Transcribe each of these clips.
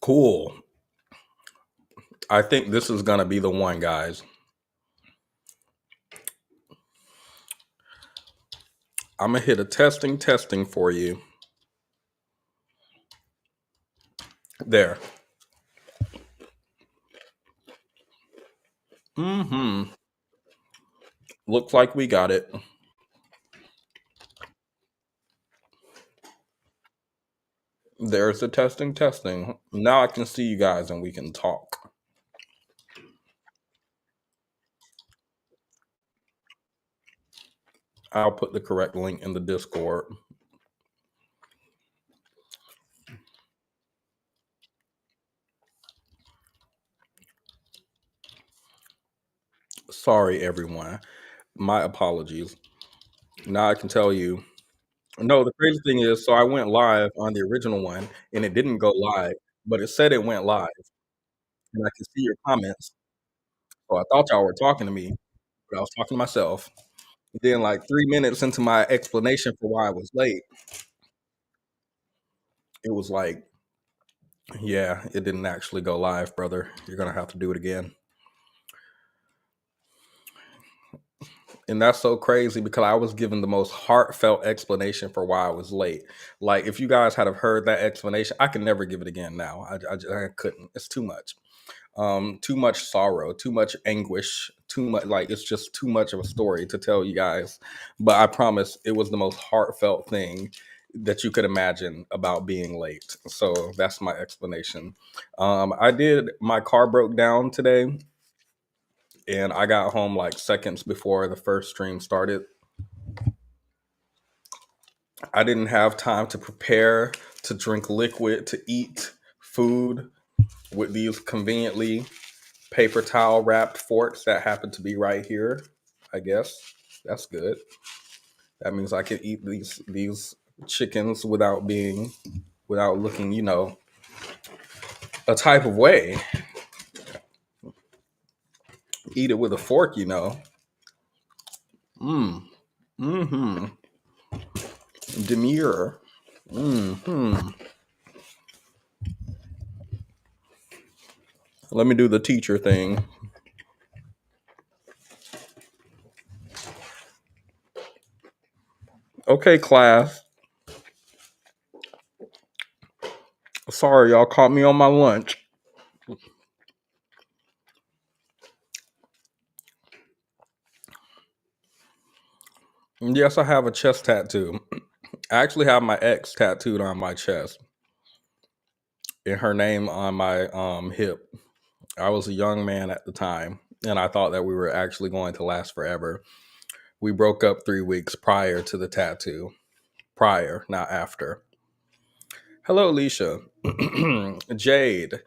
Cool. I think this is gonna be the one, guys. I'm gonna hit a testing for you. There. Mm-hmm. Looks like we got it. There's the testing. Now I can see you guys and we can talk. I'll put the correct link in the Discord. Sorry, everyone. My apologies. Now I can tell you. No, the crazy thing is, so I went live on the original one and it didn't go live, but it said it went live and I can see your comments. So I thought y'all were talking to me, but I was talking to myself. Then, like 3 minutes into my explanation for why I was late, it was like, yeah, it didn't actually go live, brother. You're gonna have to do it again. And that's so crazy because I was given the most heartfelt explanation for why I was late. Like, if you guys had have heard that explanation, I can never give it again now. I couldn't. It's too much sorrow, too much anguish, too much, like, it's just too much of a story to tell you guys. But I promise it was the most heartfelt thing that you could imagine about being late. So that's my explanation. I did, my car broke down today and I got home like seconds before the first stream started. I didn't have time to prepare, to drink liquid, to eat food with these conveniently paper towel wrapped forks that happen to be right here. I guess that's good. That means I can eat these chickens without looking, a type of way. Eat it with a fork. Mm. Mm-hmm. Demure. Mm-hmm. Let me do the teacher thing. Okay, class. Sorry, y'all caught me on my lunch. Yes, I have a chest tattoo. I actually have my ex tattooed on my chest and her name on my hip. I was a young man at the time and I thought that we were actually going to last forever. We broke up 3 weeks prior to the tattoo. Prior, not after. Hello, Alicia. Jade,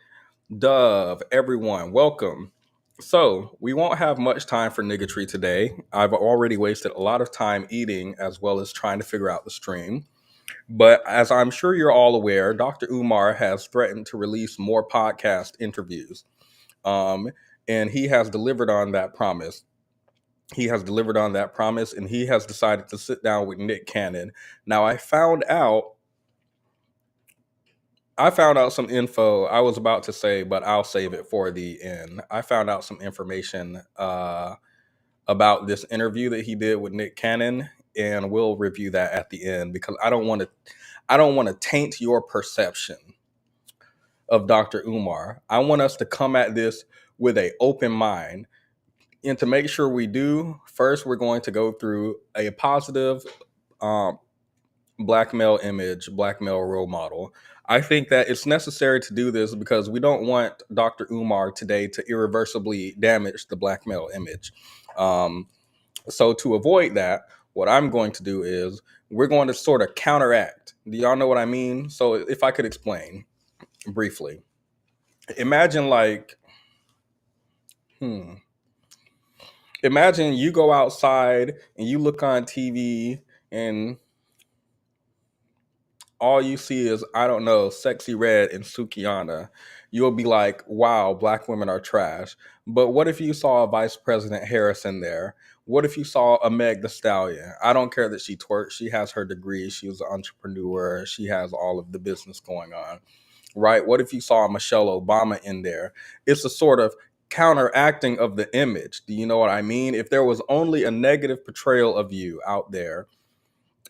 Dove, everyone, welcome. So, we won't have much time for niggatry today. I've already wasted a lot of time eating as well as trying to figure out the stream. But as I'm sure you're all aware, Dr. Umar has threatened to release more podcast interviews. Um, and he has delivered on that promise. He has delivered on that promise and he has decided to sit down with Nick Cannon. Now, I found out some info I was about to say, but I'll save it for the end. I found out some information about this interview that he did with Nick Cannon, and we'll review that at the end because I don't want to taint your perception of Dr. Umar. I want us to come at this with an open mind. And to make sure we do, first we're going to go through a positive um, black male image, black male role model. I think that it's necessary to do this because we don't want Dr. Umar today to irreversibly damage the black male image. Um, so to avoid that, what I'm going to do is we're going to sort of counteract. Do y'all know what I mean? So if I could explain briefly, imagine like, hmm, imagine you go outside and you look on TV and all you see is, I don't know, Sexy Red and Sukiana. You'll be like, wow, black women are trash. But what if you saw a Vice President Harris in there? What if you saw a Meg the Stallion? I don't care that she twerks. She has her degree. She was an entrepreneur. She has all of the business going on. right? What if you saw Michelle Obama in there? It's a sort of counteracting of the image. Do you know what I mean? If there was only a negative portrayal of you out there,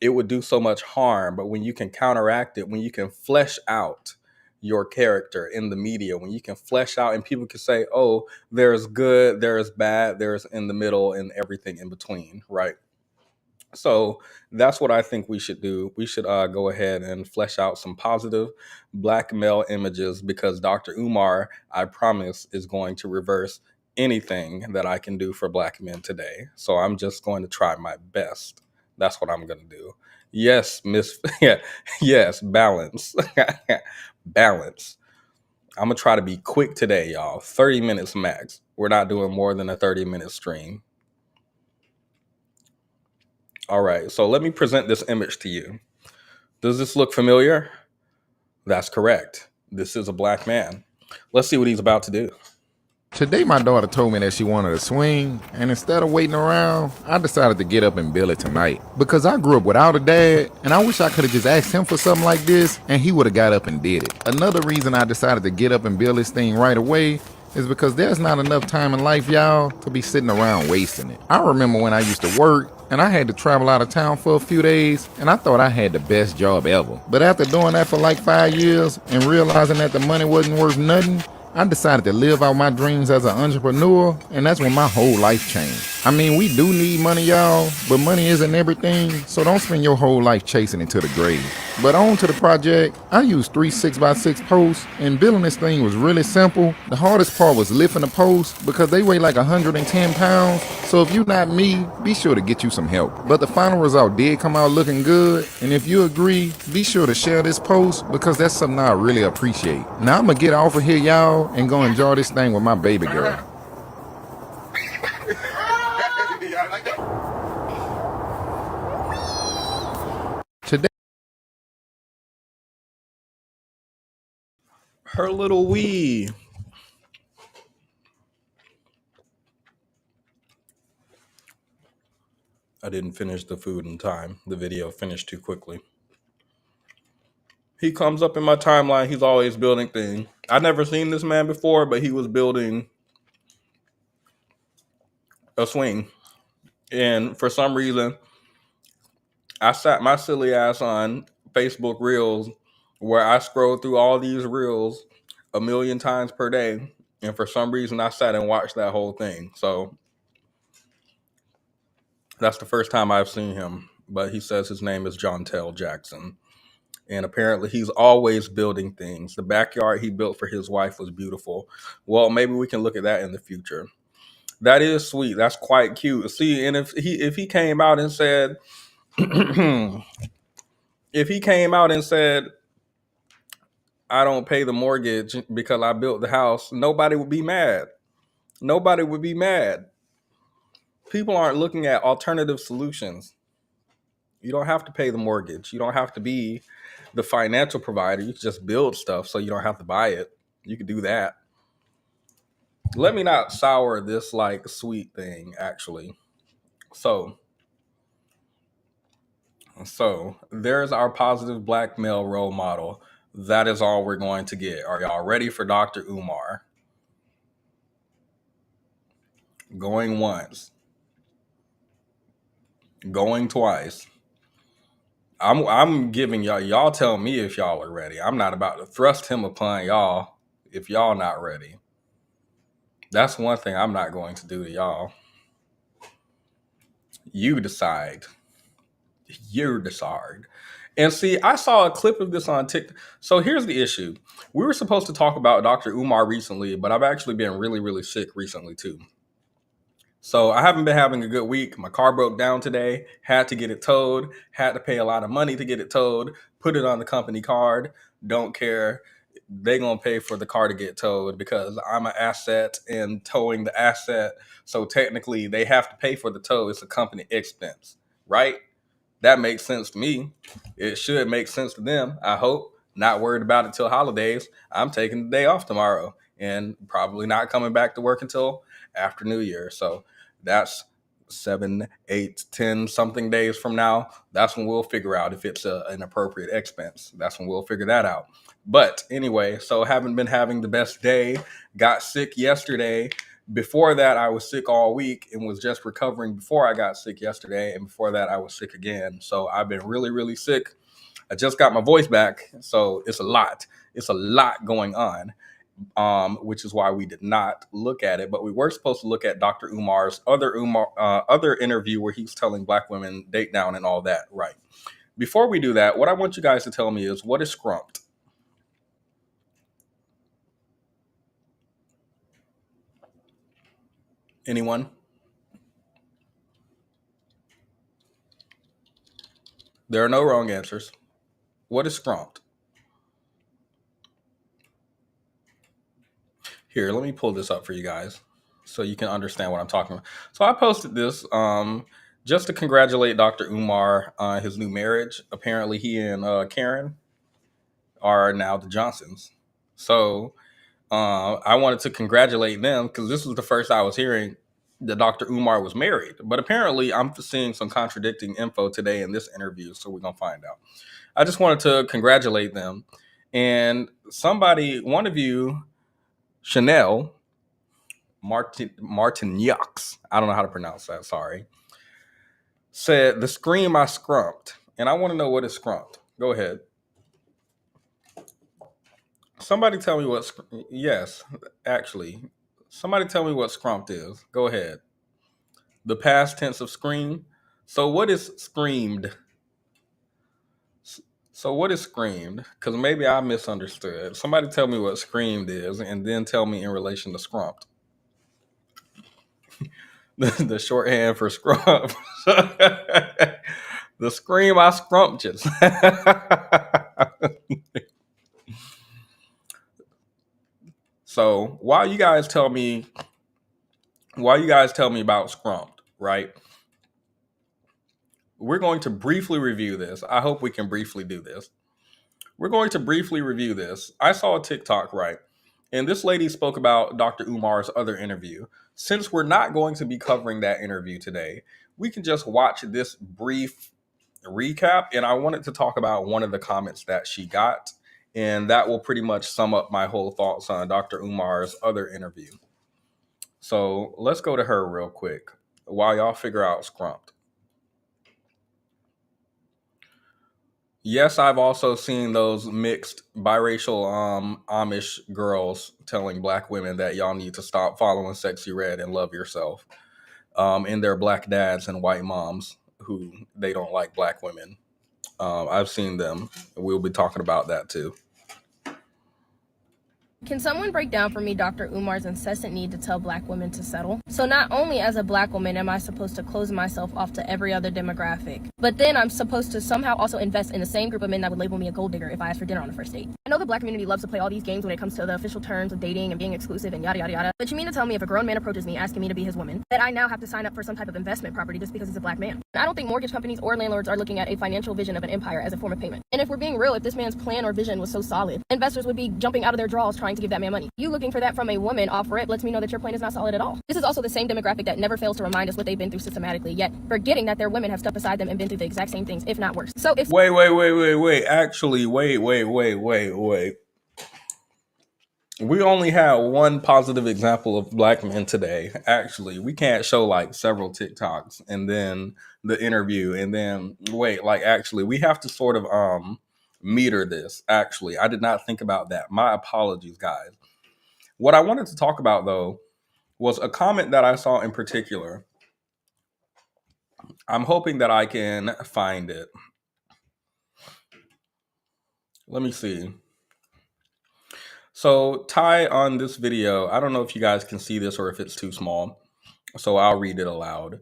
it would do so much harm. But when you can counteract it, when you can flesh out your character in the media, when you can flesh out and people can say, oh, there's good, there's bad, there's in the middle, and everything in between, right? So that's what I think we should do. We should go ahead and flesh out some positive black male images, because Dr. Umar, I promise, is going to reverse anything that I can do for black men today. So I'm just going to try my best. That's what I'm going to do. Yes, Miss. Yeah, yes, balance. Balance. I'm going to try to be quick today, y'all. 30 minutes max. We're not doing more than a 30-minute stream. All right, so let me present this image to you. Does this look familiar? That's correct. This is a black man. Let's see what he's about to do. Today my daughter told me that she wanted a swing, and instead of waiting around, I decided to get up and build it tonight. Because I grew up without a dad, and I wish I could have just asked him for something like this, and he would have got up and did it. Another reason I decided to get up and build this thing right away is because there's not enough time in life, y'all, to be sitting around wasting it. I remember when I used to work, and I had to travel out of town for a few days, and I thought I had the best job ever. But after doing that for like 5 years, and realizing that the money wasn't worth nothing, I decided to live out my dreams as an entrepreneur, and that's when my whole life changed. I mean, we do need money, y'all, but money isn't everything, so don't spend your whole life chasing it to the grave. But on to the project. I used 3 6x6 posts, and building this thing was really simple. The hardest part was lifting the posts because they weigh like 110 pounds, so if you're not me, be sure to get you some help. But the final result did come out looking good, and if you agree, be sure to share this post because that's something I really appreciate. Now I'm gonna get off of here, y'all, and go enjoy this thing with my baby girl. Today, Her little wee. I didn't finish the food in time. The video finished too quickly. He comes up in my timeline. He's always building things. I've never seen this man before, but he was building a swing. And for some reason, I sat my silly ass on Facebook Reels, where I scroll through all these Reels a million times per day. And for some reason, I sat and watched that whole thing. So that's the first time I've seen him. But he says his name is John Tell Jackson. And apparently he's always building things. The backyard he built for his wife was beautiful. Well, maybe we can look at that in the future. That is sweet. That's quite cute. See, and if he came out and said, if he came out and said, I don't pay the mortgage because I built the house, nobody would be mad. Nobody would be mad. People aren't looking at alternative solutions. You don't have to pay the mortgage. You don't have to be the financial provider. You can just build stuff so you don't have to buy it. You can do that. Let me not sour this like sweet thing, actually. So there's our positive black male role model. That is all we're going to get. Are y'all ready for Dr. Umar? Going once, going twice. I'm giving y'all. Y'all tell me if y'all are ready. I'm not about to thrust him upon y'all if y'all not ready. That's one thing I'm not going to do to y'all. You decide. You decide. And see, I saw a clip of this on TikTok. So here's the issue. We were supposed to talk about Dr. Umar recently, but I've actually been really, really sick recently too. So I haven't been having a good week. My car broke down today, had to get it towed, had to pay a lot of money to get it towed, put it on the company card, don't care. They gonna pay for the car to get towed because I'm an asset and towing the asset. So technically they have to pay for the tow. It's a company expense, right? That makes sense to me. It should make sense to them, I hope. Not worried about it till holidays. I'm taking the day off tomorrow and probably not coming back to work until after New Year. So that's 7, 8, 10 something days from now, that's when we'll figure out if it's an appropriate expense. That's when we'll figure that out. But anyway, so haven't been having the best day. Got sick yesterday. Before that, I was sick all week and was just recovering before I got sick yesterday. And before that, I was sick again. So I've been really, really sick. I just got my voice back. So it's a lot. It's a lot going on. Which is why we did not look at it, but we were supposed to look at Dr. Umar's other interview where he's telling Black women date down and all that. Right. Before we do that, what I want you guys to tell me is, what is scrumped? Anyone? There are no wrong answers. What is scrumped? Here, let me pull this up for you guys so you can understand what I'm talking about. So I posted this just to congratulate Dr. Umar on his new marriage. Apparently, he and Karen are now the Johnsons. So I wanted to congratulate them because this was the first I was hearing that Dr. Umar was married. But apparently, I'm seeing some contradicting info today in this interview, so we're going to find out. I just wanted to congratulate them. And one of you, Chanel Martignacs, I don't know how to pronounce that, sorry, said, "The scream I scrumped." And I want to know what is scrumped. Go ahead. Somebody tell me what, yes, actually, somebody tell me what scrumped is. Go ahead. The past tense of scream. So what is screamed? So what is screamed? Because maybe I misunderstood. Somebody tell me what screamed is, and then tell me in relation to scrumped. The shorthand for scrump. The scream I scrumptious. So while you guys tell me about scrumped, right? We're going to briefly review this. I hope we can briefly do this. We're going to briefly review this. I saw a TikTok, right? And this lady spoke about Dr. Umar's other interview. Since we're not going to be covering that interview today, we can just watch this brief recap. And I wanted to talk about one of the comments that she got. And that will pretty much sum up my whole thoughts on Dr. Umar's other interview. So let's go to her real quick while y'all figure out scrumped. Yes, I've also seen those mixed biracial Amish girls telling Black women that y'all need to stop following Sexy Red and love yourself. And their Black dads and white moms who they don't like Black women. I've seen them. We'll be talking about that too. Can someone break down for me Dr. Umar's incessant need to tell Black women to settle? So not only as a Black woman am I supposed to close myself off to every other demographic, but then I'm supposed to somehow also invest in the same group of men that would label me a gold digger if I asked for dinner on the first date. I know the Black community loves to play all these games when it comes to the official terms of dating and being exclusive and yada yada yada, but you mean to tell me if a grown man approaches me asking me to be his woman, that I now have to sign up for some type of investment property just because he's a Black man? I don't think mortgage companies or landlords are looking at a financial vision of an empire as a form of payment. And if we're being real, if this man's plan or vision was so solid, investors would be jumping out of their drawers trying to give that man money. You looking for that from a woman off rip lets me know that your plan is not solid at all. This is also the same demographic that never fails to remind us what they've been through systematically, yet forgetting that their women have stuck beside them and been through the exact same things, if not worse. So if Wait. Actually, wait. We only have one positive example of Black men today. Actually, we can't show like several TikToks and then the interview and then wait, like actually we have to sort of meter this. Actually, I did not think about that. My apologies, guys. What I wanted to talk about though was a comment that I saw in particular. I'm hoping that I can find it. Let me see. So Ty on this video, I don't know if you guys can see this or if it's too small. So I'll read it aloud.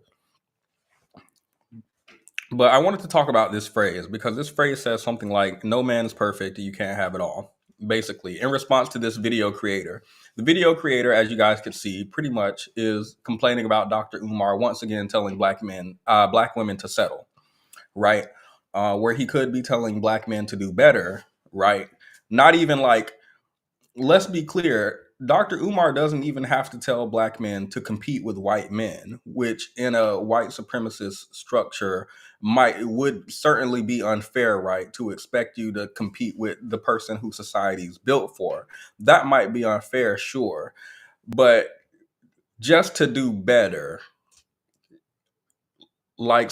But I wanted to talk about this phrase because this phrase says something like, "No man is perfect, you can't have it all." Basically, in response to this video creator. The video creator, as you guys can see, pretty much is complaining about Dr. Umar once again telling Black women to settle, right? Where he could be telling Black men to do better, right? Not even like, let's be clear, Dr. Umar doesn't even have to tell black men to compete with white men, which in a white supremacist structure would certainly be unfair, right? To expect you to compete with the person who society is built for. That might be unfair, sure. But just to do better, like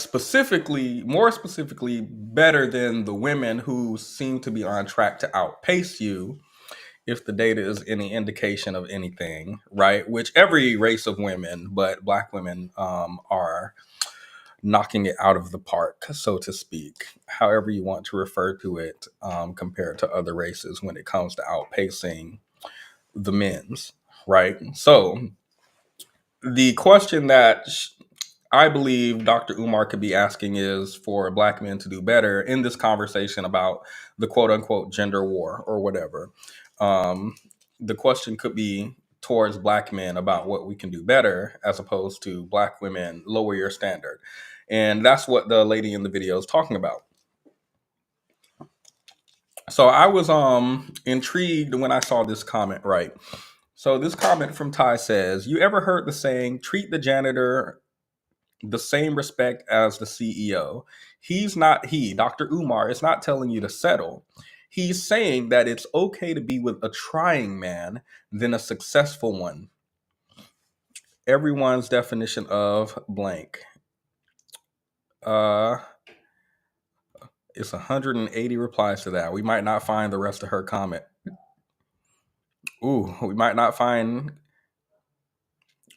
more specifically, better than the women who seem to be on track to outpace you, if the data is any indication of anything, right? Which every race of women, but black women are knocking it out of the park, so to speak, however you want to refer to it, compared to other races when it comes to outpacing the men's, right? So the question that I believe Dr. Umar could be asking is for black men to do better in this conversation about the quote unquote gender war or whatever. Um, the question could be towards black men about what we can do better as opposed to black women, lower your standard. And that's what the lady in the video is talking about. So I was intrigued when I saw this comment, right? So this comment from Ty says, "You ever heard the saying, treat the janitor the same respect as the CEO? Dr. Umar, is not telling you to settle. He's saying that it's okay to be with a trying man than a successful one. Everyone's definition of blank." Uh, it's 180 replies to that. We might not find the rest of her comment. Ooh, we might not find.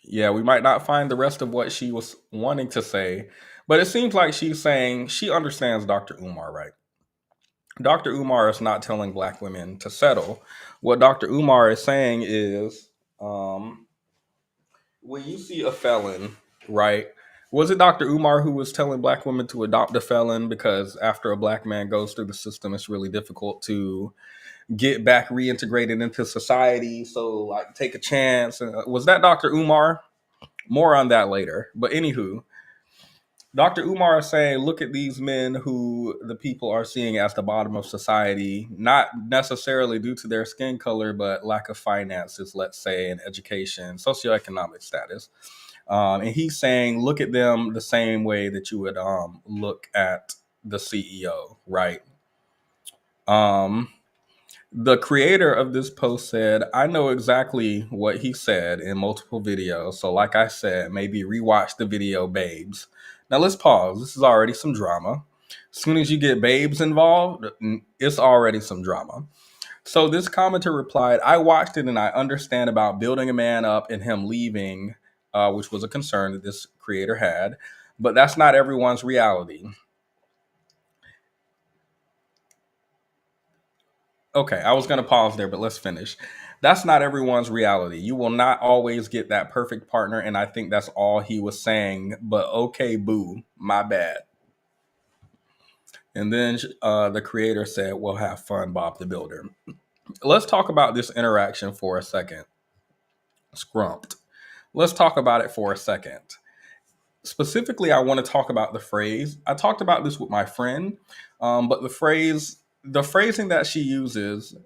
Yeah, we might not find the rest of what she was wanting to say, but it seems like she's saying she understands Dr. Umar, right? Dr. Umar is not telling black women to settle. What Dr. Umar is saying is, when you see a felon, right? Was it Dr. Umar who was telling black women to adopt a felon because after a black man goes through the system, it's really difficult to get back reintegrated into society? So, like, take a chance. Was that Dr. Umar? More on that later. But anywho, Dr. Umar is saying, look at these men who the people are seeing as the bottom of society, not necessarily due to their skin color, but lack of finances, let's say, and education, socioeconomic status. And he's saying, look at them the same way that you would look at the CEO, right? The creator of this post said, I know exactly what he said in multiple videos. So like I said, maybe rewatch the video, babes. Now let's pause. This is already some drama. As soon as you get babes involved, it's already some drama. So this commenter replied, I watched it and I understand about building a man up and him leaving, which was a concern that this creator had. But that's not everyone's reality. Okay, I was going to pause there, but let's finish. That's not everyone's reality. You will not always get that perfect partner, and I think that's all he was saying. But okay, boo, my bad. And then the creator said, well, have fun, Bob the Builder. Let's talk about this interaction for a second. Scrumped. Let's talk about it for a second. Specifically, I want to talk about the phrase. I talked about this with my friend, but the phrasing that she uses,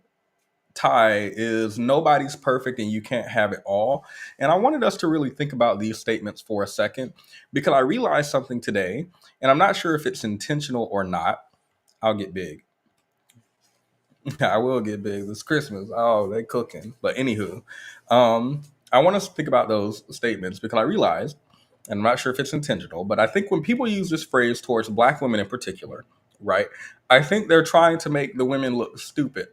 Ty, is nobody's perfect and you can't have it all. And I wanted us to really think about these statements for a second because I realized something today, and I'm not sure if it's intentional or not. I'll get big. I will get big. It's Christmas. Oh, they cooking. But anywho, I want us to think about those statements because I realized, and I'm not sure if it's intentional, but I think when people use this phrase towards black women in particular, right, I think they're trying to make the women look stupid.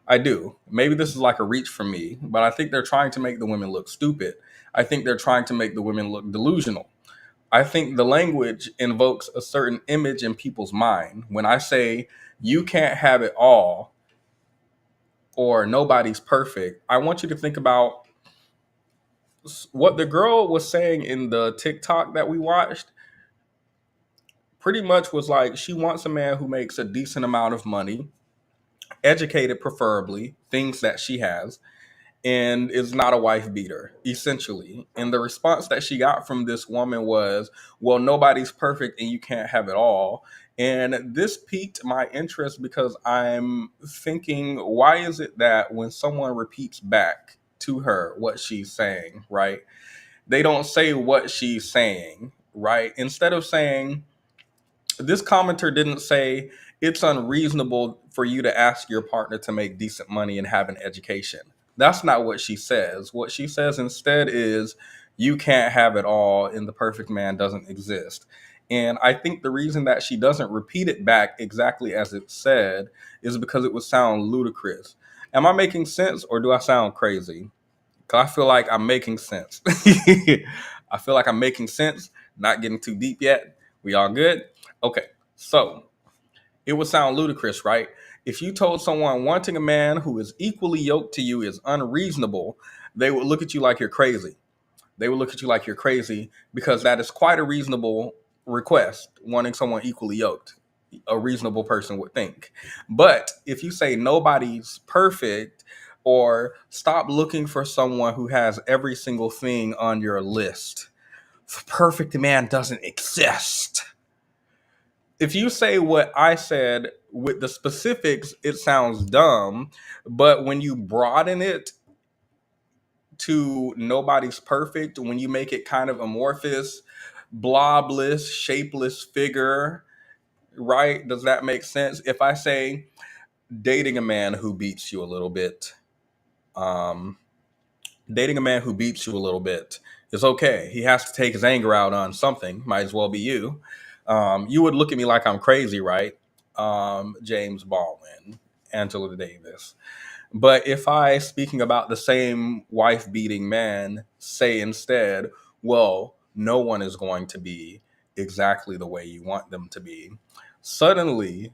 I do. Maybe this is like a reach for me, but I think they're trying to make the women look stupid. I think they're trying to make the women look delusional. I think the language invokes a certain image in people's mind. When I say you can't have it all or nobody's perfect, I want you to think about what the girl was saying in the TikTok that we watched. Pretty much was like she wants a man who makes a decent amount of money, educated preferably, things that she has, and is not a wife beater, essentially. And the response that she got from this woman was, well, nobody's perfect and you can't have it all. And this piqued my interest because I'm thinking, why is it that when someone repeats back to her what she's saying, right? They don't say what she's saying, right? Instead of saying, this commenter didn't say it's unreasonable for you to ask your partner to make decent money and have an education. That's not what she says. What she says instead is you can't have it all and the perfect man doesn't exist. And I think the reason that she doesn't repeat it back exactly as it said is because it would sound ludicrous. Am I making sense or do I sound crazy? Because I feel like I'm making sense. I feel like I'm making sense, not getting too deep yet. We all good? Okay, so it would sound ludicrous, right? If you told someone wanting a man who is equally yoked to you is unreasonable, they would look at you like you're crazy. They would look at you like you're crazy because that is quite a reasonable request, wanting someone equally yoked. A reasonable person would think. But if you say nobody's perfect or stop looking for someone who has every single thing on your list, the perfect man doesn't exist. If you say what I said with the specifics, it sounds dumb. But when you broaden it to nobody's perfect, when you make it kind of amorphous, blobless, shapeless figure, right? Does that make sense? If I say dating a man who beats you a little bit, um, dating a man who beats you a little bit is okay. He has to take his anger out on something. Might as well be you. You would look at me like I'm crazy, right? James Baldwin, Angela Davis. But if I, speaking about the same wife beating man, say instead, well, no one is going to be exactly the way you want them to be, suddenly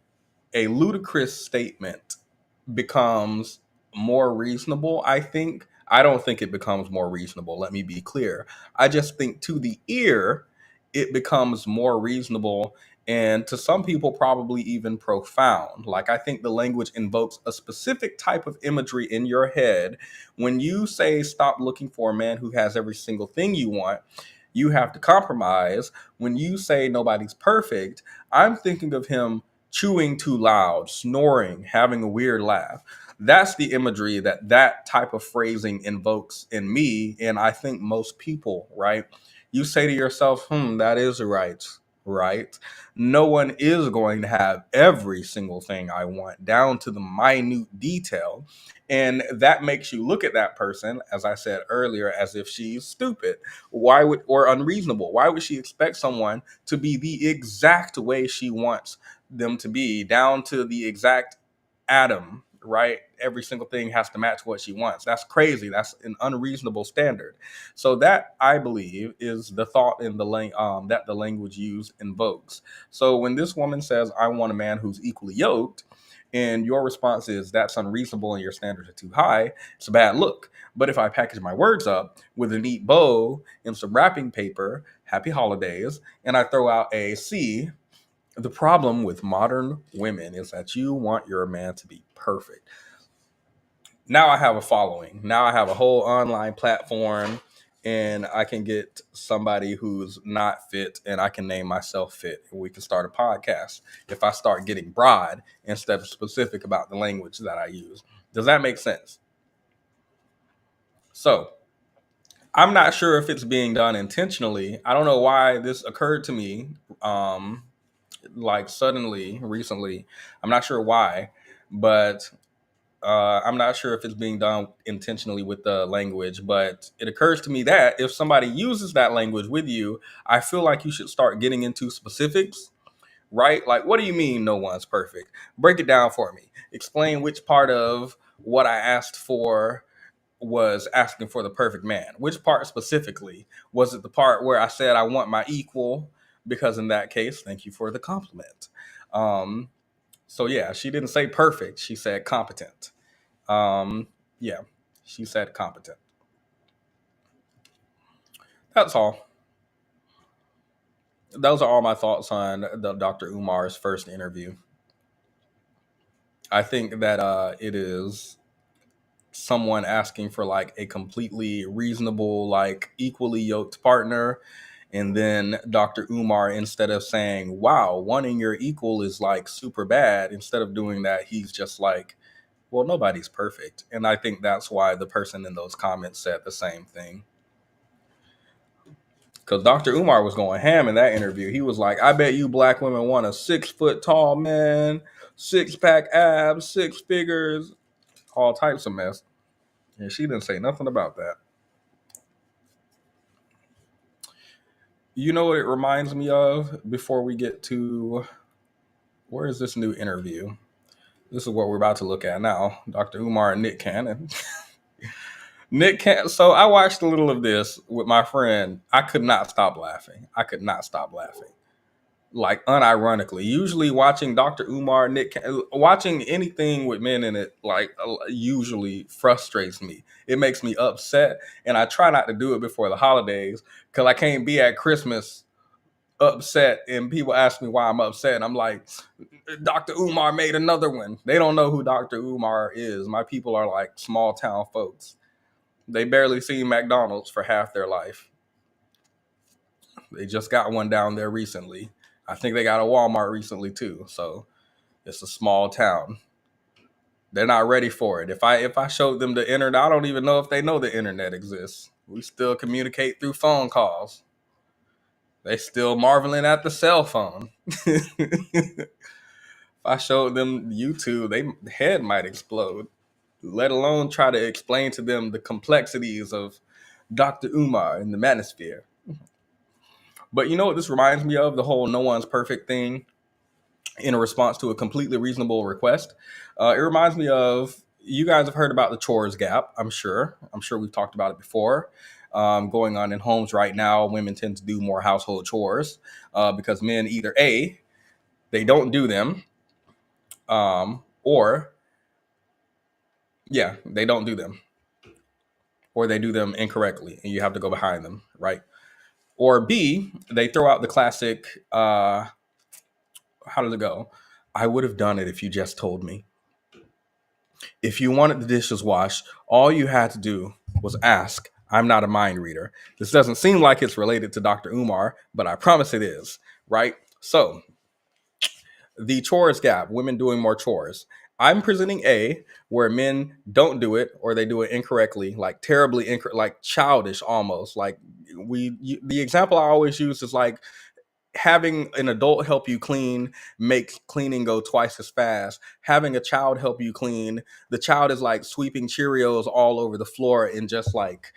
a ludicrous statement becomes more reasonable, I think. I don't think it becomes more reasonable. Let me be clear. I just think to the ear, it becomes more reasonable and to some people, probably even profound. Like, I think the language invokes a specific type of imagery in your head. When you say, stop looking for a man who has every single thing you want, you have to compromise. When you say nobody's perfect, I'm thinking of him chewing too loud, snoring, having a weird laugh. That's the imagery that that type of phrasing invokes in me, and I think most people, right? You say to yourself, that is right, right? No one is going to have every single thing I want down to the minute detail. And that makes you look at that person, as I said earlier, as if she's stupid. Why would, or unreasonable? Why would she expect someone to be the exact way she wants them to be, down to the exact atom, right? Every single thing has to match what she wants. That's crazy. That's an unreasonable standard. So that, I believe, is the thought in the that the language used invokes. So when this woman says, "I want a man who's equally yoked," and your response is, "That's unreasonable and your standards are too high," it's a bad look. But if I package my words up with a neat bow and some wrapping paper, happy holidays, and I throw out a C, the problem with modern women is that you want your man to be perfect. Now I have a following. Now I have a whole online platform and I can get somebody who's not fit and I can name myself fit and we can start a podcast if I start getting broad instead of specific about the language that I use. Does that make sense? So I'm not sure if it's being done intentionally. I don't know why this occurred to me. Like suddenly recently, I'm not sure why, but I'm not sure if it's being done intentionally with the language, but it occurs to me that if somebody uses that language with you, I feel like you should start getting into specifics, right? Like, what do you mean no one's perfect? Break it down for me. Explain which part of what I asked for was asking for the perfect man. Which part specifically? Was it the part where I said I want my equal? Because in that case, thank you for the compliment. Um, so yeah, she didn't say perfect. She said competent. Yeah, she said competent. That's all. Those are all my thoughts on the Dr. Umar's first interview. I think that it is someone asking for like a completely reasonable, like equally yoked partner. And then Dr. Umar, instead of saying, wow, wanting your equal is like super bad, instead of doing that, he's just like, Well, nobody's perfect. And I think that's why the person in those comments said the same thing. Because Dr. Umar was going ham in that interview. He was like, I bet you black women want a 6 foot tall man, 6 pack abs, 6 figures, all types of mess. And she didn't say nothing about that. You know what it reminds me of before we get to where is this new interview? This is what we're about to look at now. Dr. Umar and Nick Cannon. So I watched a little of this with my friend. I could not stop laughing. Like unironically. Usually watching Dr. Umar, watching anything with men in it, like usually frustrates me. It makes me upset, and I try not to do it before the holidays because I can't be at Christmas upset and people ask me why I'm upset. And I'm like, Dr. Umar made another one. They don't know who Dr. Umar is. My people are like small town folks. They barely see McDonald's for half their life. They just got one down there recently. I think they got a Walmart recently too. So it's a small town. They're not ready for it. If I showed them the internet, I don't even know if they know the internet exists. We still communicate through phone calls. They still marveling at the cell phone. If I showed them YouTube, their head might explode. Let alone try to explain to them the complexities of Dr. Umar and the manosphere. But you know what this reminds me of? The whole no one's perfect thing in a response to a completely reasonable request. It reminds me of, you guys have heard about the chores gap, I'm sure. I'm sure we've talked about it before. Going on in homes right now, women tend to do more household chores because men either A, they don't do them, or they don't do them, or they do them incorrectly and you have to go behind them, right? Or B, they throw out the classic, how does it go? I would have done it if you just told me. If you wanted the dishes washed, all you had to do was ask. I'm not a mind reader. This doesn't seem like it's related to Dr. Umar, but I promise it is, right? So, the chores gap, women doing more chores. I'm presenting A, where men don't do it or they do it incorrectly, like terribly like childish almost. Like the example I always use is like having an adult help you clean makes cleaning go twice as fast. Having a child help you clean, the child is like sweeping Cheerios all over the floor and just like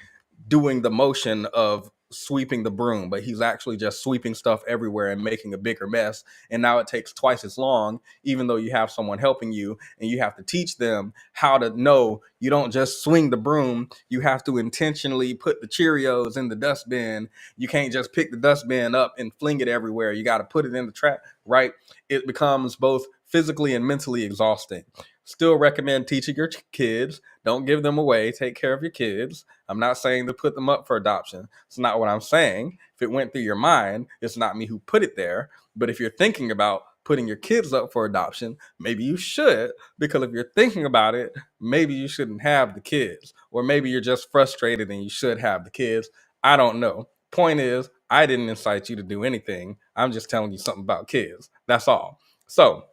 doing the motion of sweeping the broom, but he's actually just sweeping stuff everywhere and making a bigger mess. And now it takes twice as long, even though you have someone helping you, and you have to teach them how to know you don't just swing the broom. You have to intentionally put the Cheerios in the dustbin. You can't just pick the dustbin up and fling it everywhere. You got to put it in the trash, right? It becomes both physically and mentally exhausting. Still recommend teaching your kids. Don't give them away. Take care of your kids. I'm not saying to put them up for adoption. It's not what I'm saying. If it went through your mind, it's not me who put it there. But if you're thinking about putting your kids up for adoption, maybe you should. Because if you're thinking about it, maybe you shouldn't have the kids. Or maybe you're just frustrated and you should have the kids. I don't know. Point is, I didn't incite you to do anything. I'm just telling you something about kids. That's all. So,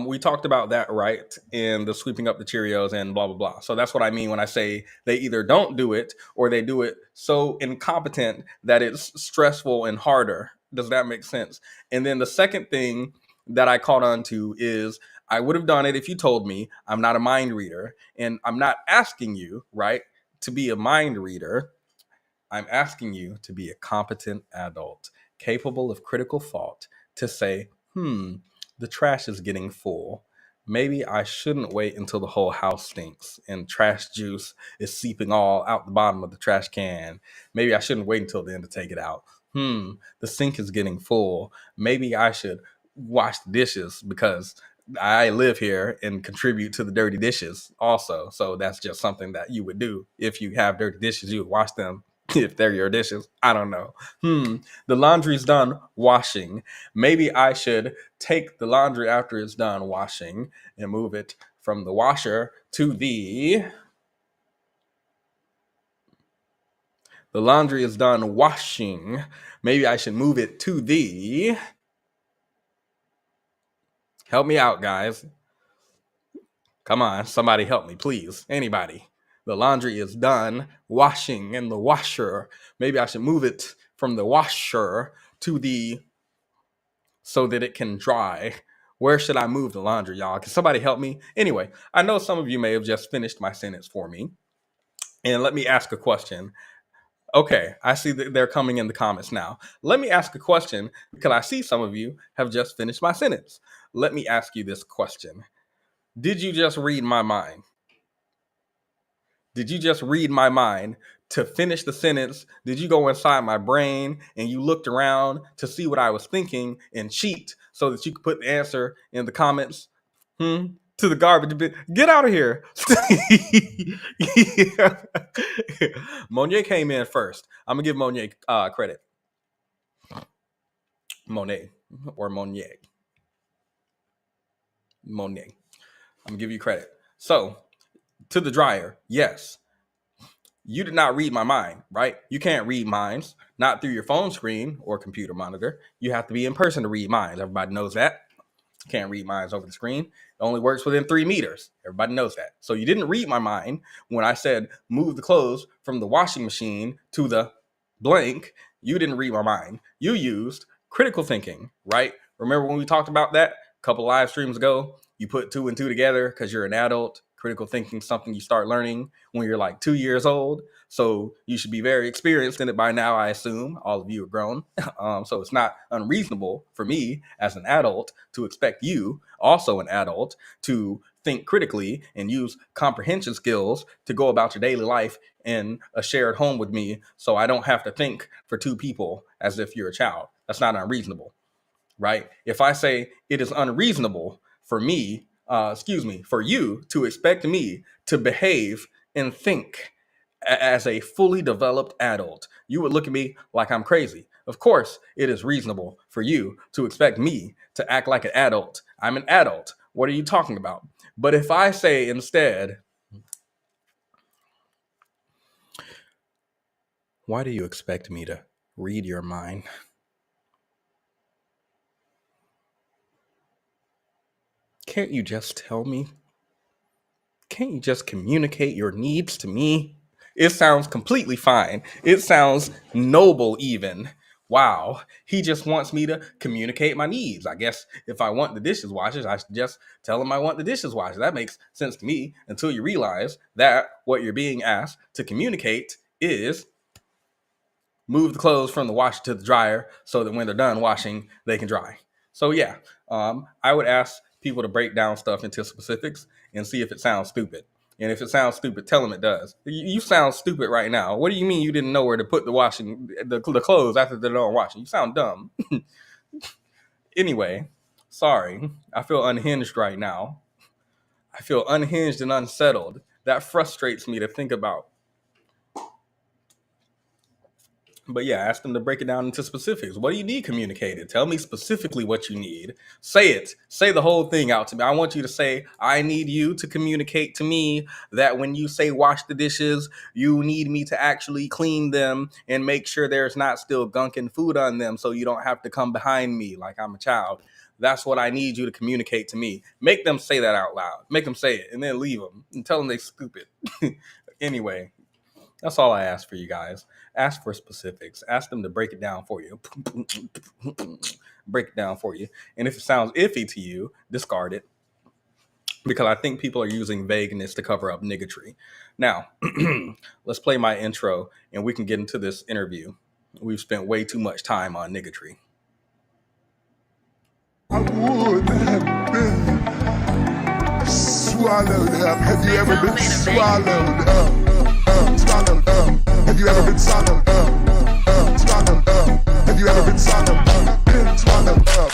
we talked about that, right? In the sweeping up the Cheerios and blah, blah, blah. So that's what I mean when I say they either don't do it or they do it so incompetent that it's stressful and harder. Does that make sense? And then the second thing that I caught on to is I would have done it if you told me. I'm not a mind reader, and I'm not asking you, right, to be a mind reader. I'm asking you to be a competent adult, capable of critical thought, to say, the trash is getting full. Maybe I shouldn't wait until the whole house stinks and trash juice is seeping all out the bottom of the trash can. Maybe I shouldn't wait until then to take it out. The sink is getting full. Maybe I should wash the dishes because I live here and contribute to the dirty dishes also. So that's just something that you would do. If you have dirty dishes, you would wash them if they're your dishes. I don't know. The laundry's done washing. Maybe I should take the laundry after it's done washing and move it from the washer to the laundry is done washing. Maybe I should move it to the, help me out, guys. Come on, somebody help me, please. Anybody. The laundry is done washing in the washer. Maybe I should move it from the washer to the so that it can dry. Where should I move the laundry, y'all? Can somebody help me? Anyway, I know some of you may have just finished my sentence for me. And let me ask a question. Okay, I see that they're coming in the comments now. Let me ask a question because I see some of you have just finished my sentence. Let me ask you this question. Did you just read my mind? Did you just read my mind to finish the sentence? Did you go inside my brain and you looked around to see what I was thinking and cheat so that you could put the answer in the comments? To the garbage bin. Get out of here. Monet came in first. I'm going to give Monet credit. Monet or Monet. Monet. I'm going to give you credit. So, to the dryer, yes. You did not read my mind, right? You can't read minds, not through your phone screen or computer monitor. You have to be in person to read minds. Everybody knows that. Can't read minds over the screen. It only works within 3 meters. Everybody knows that. So you didn't read my mind when I said move the clothes from the washing machine to the blank. You didn't read my mind. You used critical thinking, right? Remember when we talked about that a couple live streams ago? You put 2 and 2 together because you're an adult. Critical thinking is something you start learning when you're like 2 years old. So you should be very experienced in it by now, I assume. All of you are grown. So it's not unreasonable for me as an adult to expect you, also an adult, to think critically and use comprehension skills to go about your daily life in a shared home with me so I don't have to think for 2 people as if you're a child. That's not unreasonable, right? If I say it is unreasonable for me, for you to expect me to behave and think as a fully developed adult, you would look at me like I'm crazy. Of course, it is reasonable for you to expect me to act like an adult. I'm an adult. What are you talking about? But if I say instead, why do you expect me to read your mind? Can't you just tell me? Can't you just communicate your needs to me? It sounds completely fine. It sounds noble, even. Wow, he just wants me to communicate my needs. I guess if I want the dishes washed, I should just tell him I want the dishes washed. That makes sense to me until you realize that what you're being asked to communicate is move the clothes from the washer to the dryer so that when they're done washing, they can dry. So yeah, I would ask people to break down stuff into specifics and see if it sounds stupid. And if it sounds stupid, tell them it does. You sound stupid right now. What do you mean you didn't know where to put the clothes after they're done washing? You sound dumb. Anyway, sorry. I feel unhinged right now. I feel unhinged and unsettled. That frustrates me to think about. But yeah, ask them to break it down into specifics. What do you need communicated? Tell me specifically what you need. Say it. Say the whole thing out to me. I want you to say, I need you to communicate to me that when you say wash the dishes, you need me to actually clean them and make sure there's not still gunk and food on them so you don't have to come behind me like I'm a child. That's what I need you to communicate to me. Make them say that out loud. Make them say it and then leave them and tell them they stupid. Anyway, that's all I ask for you guys. Ask for specifics. Ask them to break it down for you. Break it down for you. And if it sounds iffy to you, discard it. Because I think people are using vagueness to cover up niggatry. Now, let's play my intro and we can get into this interview. We've spent way too much time on niggatry. I would have been swallowed up. Have you ever been swallowed up? Swallowed up. Have you ever been swallowed up? Swallowed up. Have you ever been swallowed up? Been swallowed up.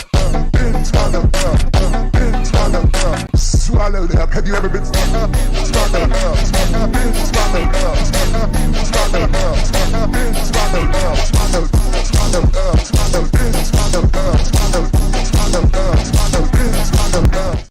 Been swallowed up. Been swallowed up. Swallowed up. Have you ever been swallowed up? Swallowed up. Been swallowed up. Swallowed up. Been swallowed up. Swallowed. Swallowed up. Swallowed. Been swallowed up. Swallowed. Swallowed up. Swallowed. Been swallowed up.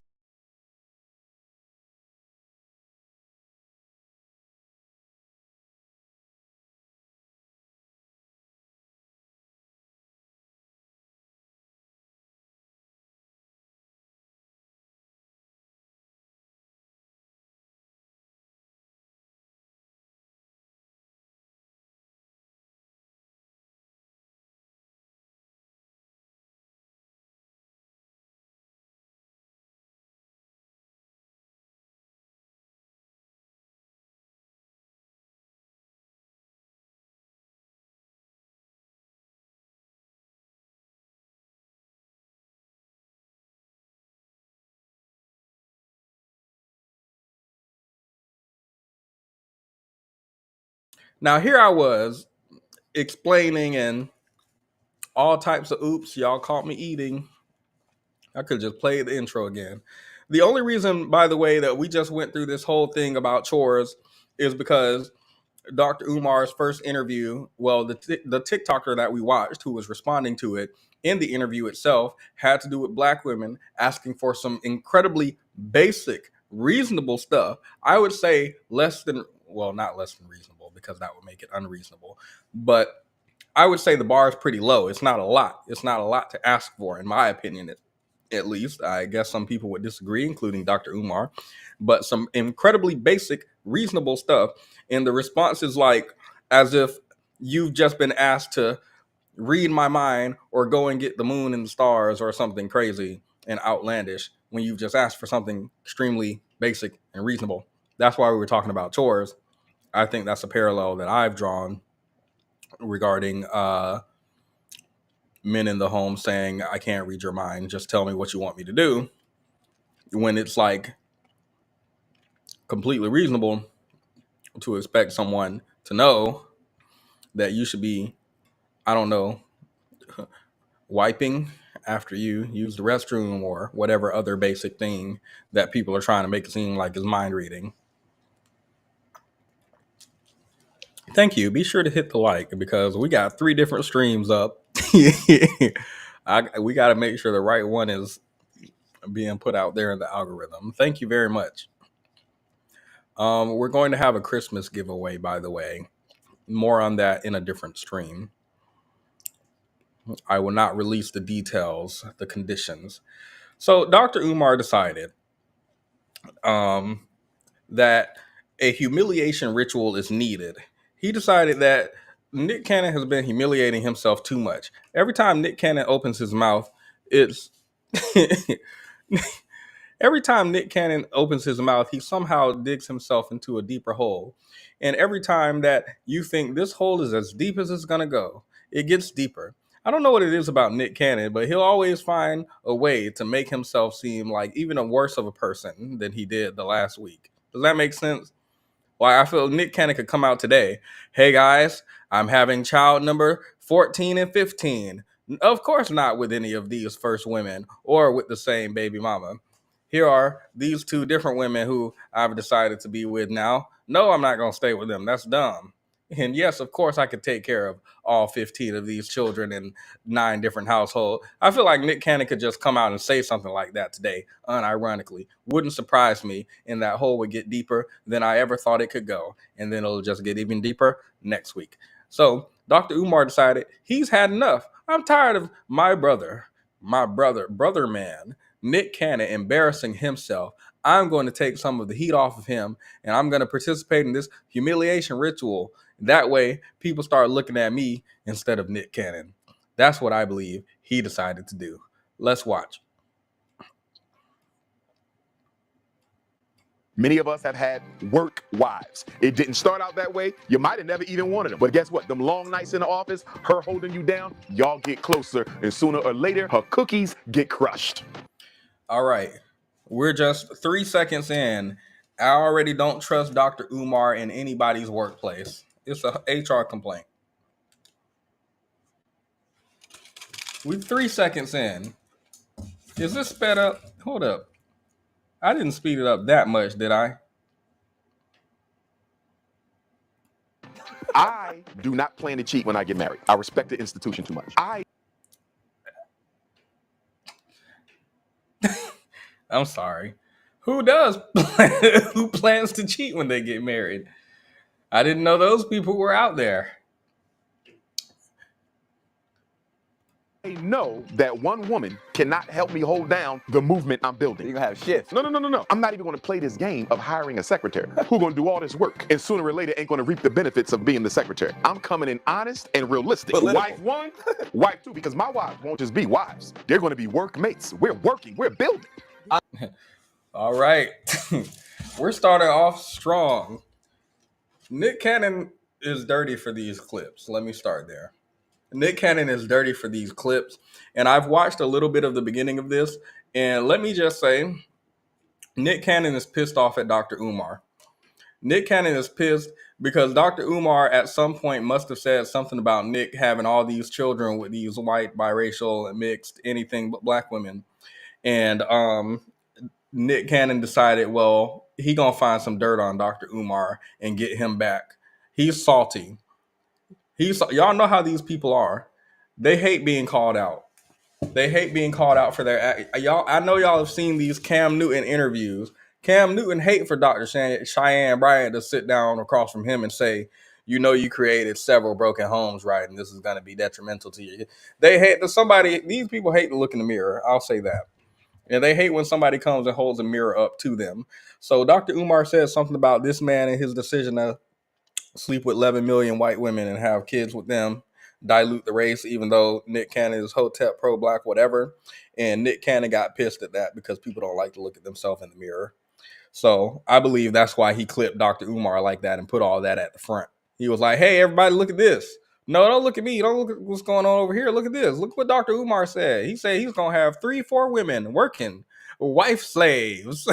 Now here I was explaining and all types of oops, y'all caught me eating. I could just play the intro again. The only reason, by the way, that we just went through this whole thing about chores is because Dr. Umar's first interview, well, the TikToker that we watched who was responding to it in the interview itself had to do with black women asking for some incredibly basic, reasonable stuff. I would say less than, well, not less than reasonable because that would make it unreasonable, but I would say the bar is pretty low. It's not a lot. It's not a lot to ask for, in my opinion, at least. I guess some people would disagree, including Dr. Umar, but some incredibly basic, reasonable stuff. And the response is like as if you've just been asked to read my mind or go and get the moon and the stars or something crazy and outlandish when you've just asked for something extremely basic and reasonable. That's why we were talking about chores. I think that's a parallel that I've drawn regarding men in the home saying, I can't read your mind, just tell me what you want me to do, when it's like completely reasonable to expect someone to know that you should be, I don't know, wiping after you use the restroom or whatever other basic thing that people are trying to make it seem like is mind reading. Thank you. Be sure to hit the like because we got 3 different streams up. We got to make sure the right one is being put out there in the algorithm. Thank you very much. We're going to have a Christmas giveaway, by the way. More on that in a different stream. I will not release the details, the conditions. So Dr. Umar decided that a humiliation ritual is needed. He decided that Nick Cannon has been humiliating himself too much. Every time Nick Cannon opens his mouth, it's every time Nick Cannon opens his mouth, he somehow digs himself into a deeper hole. And every time that you think this hole is as deep as it's going to go, it gets deeper. I don't know what it is about Nick Cannon, but he'll always find a way to make himself seem like even a worse of a person than he did the last week. Does that make sense? Well, I feel Nick Cannon could come out today. Hey guys, I'm having child number 14 and 15. Of course not with any of these first women or with the same baby mama. Here are these 2 different women who I've decided to be with now. No, I'm not going to stay with them. That's dumb. And yes, of course, I could take care of all 15 of these children in 9 different households. I feel like Nick Cannon could just come out and say something like that today, unironically. Wouldn't surprise me, and that hole would get deeper than I ever thought it could go. And then it'll just get even deeper next week. So Dr. Umar decided he's had enough. I'm tired of my brother man, Nick Cannon, embarrassing himself. I'm going to take some of the heat off of him, and I'm going to participate in this humiliation ritual. That way, people start looking at me instead of Nick Cannon. That's what I believe he decided to do. Let's watch. Many of us have had work wives. It didn't start out that way. You might have never even wanted them. But guess what? Them long nights in the office, her holding you down, y'all get closer. And sooner or later, her cookies get crushed. All right. We're just 3 seconds in. I already don't trust Dr. Umar in anybody's workplace. It's a HR complaint. We're 3 seconds in. Is this sped up? Hold up. I didn't speed it up that much, did I? I do not plan to cheat when I get married. I respect the institution too much. I'm sorry. Who does? Who plans to cheat when they get married? I didn't know those people were out there. I know that one woman cannot help me hold down the movement I'm building. You're gonna have shifts. No. I'm not even gonna play this game of hiring a secretary who's gonna do all this work and sooner or later ain't gonna reap the benefits of being the secretary. I'm coming in honest and realistic. Wife 1, wife 2, because my wives won't just be wives. They're gonna be workmates. We're working, we're building. All right. We're starting off strong. Nick Cannon is dirty for these clips. Let me start there. Nick Cannon is dirty for these clips. And I've watched a little bit of the beginning of this. And let me just say, Nick Cannon is pissed off at Dr. Umar. Nick Cannon is pissed Because Dr. Umar at some point must have said something about Nick having all these children with these white, biracial, and mixed, anything but black women. And Nick Cannon decided, well, he gonna find some dirt on Dr. Umar and get him back. He's salty. Y'all know how these people are. They hate being called out. They hate being called out for their y'all. I know y'all have seen these Cam Newton interviews. Cam Newton hate for Dr. Cheyenne Bryant to sit down across from him and say, "You know, you created several broken homes, right? And this is going to be detrimental to you." They hate somebody. These people hate to look in the mirror. I'll say that. And they hate when somebody comes and holds a mirror up to them. So Dr. Umar says something about this man and his decision to sleep with 11 million white women and have kids with them, dilute the race, even though Nick Cannon is Hotep, pro-black, whatever. And Nick Cannon got pissed at that because people don't like to look at themselves in the mirror. So I believe that's why he clipped Dr. Umar like that and put all that at the front. He was like, hey, everybody, look at this. No, don't look at me. Don't look at what's going on over here. Look at this. Look what Dr. Umar said. He said he's going to have 3-4 women working, wife slaves.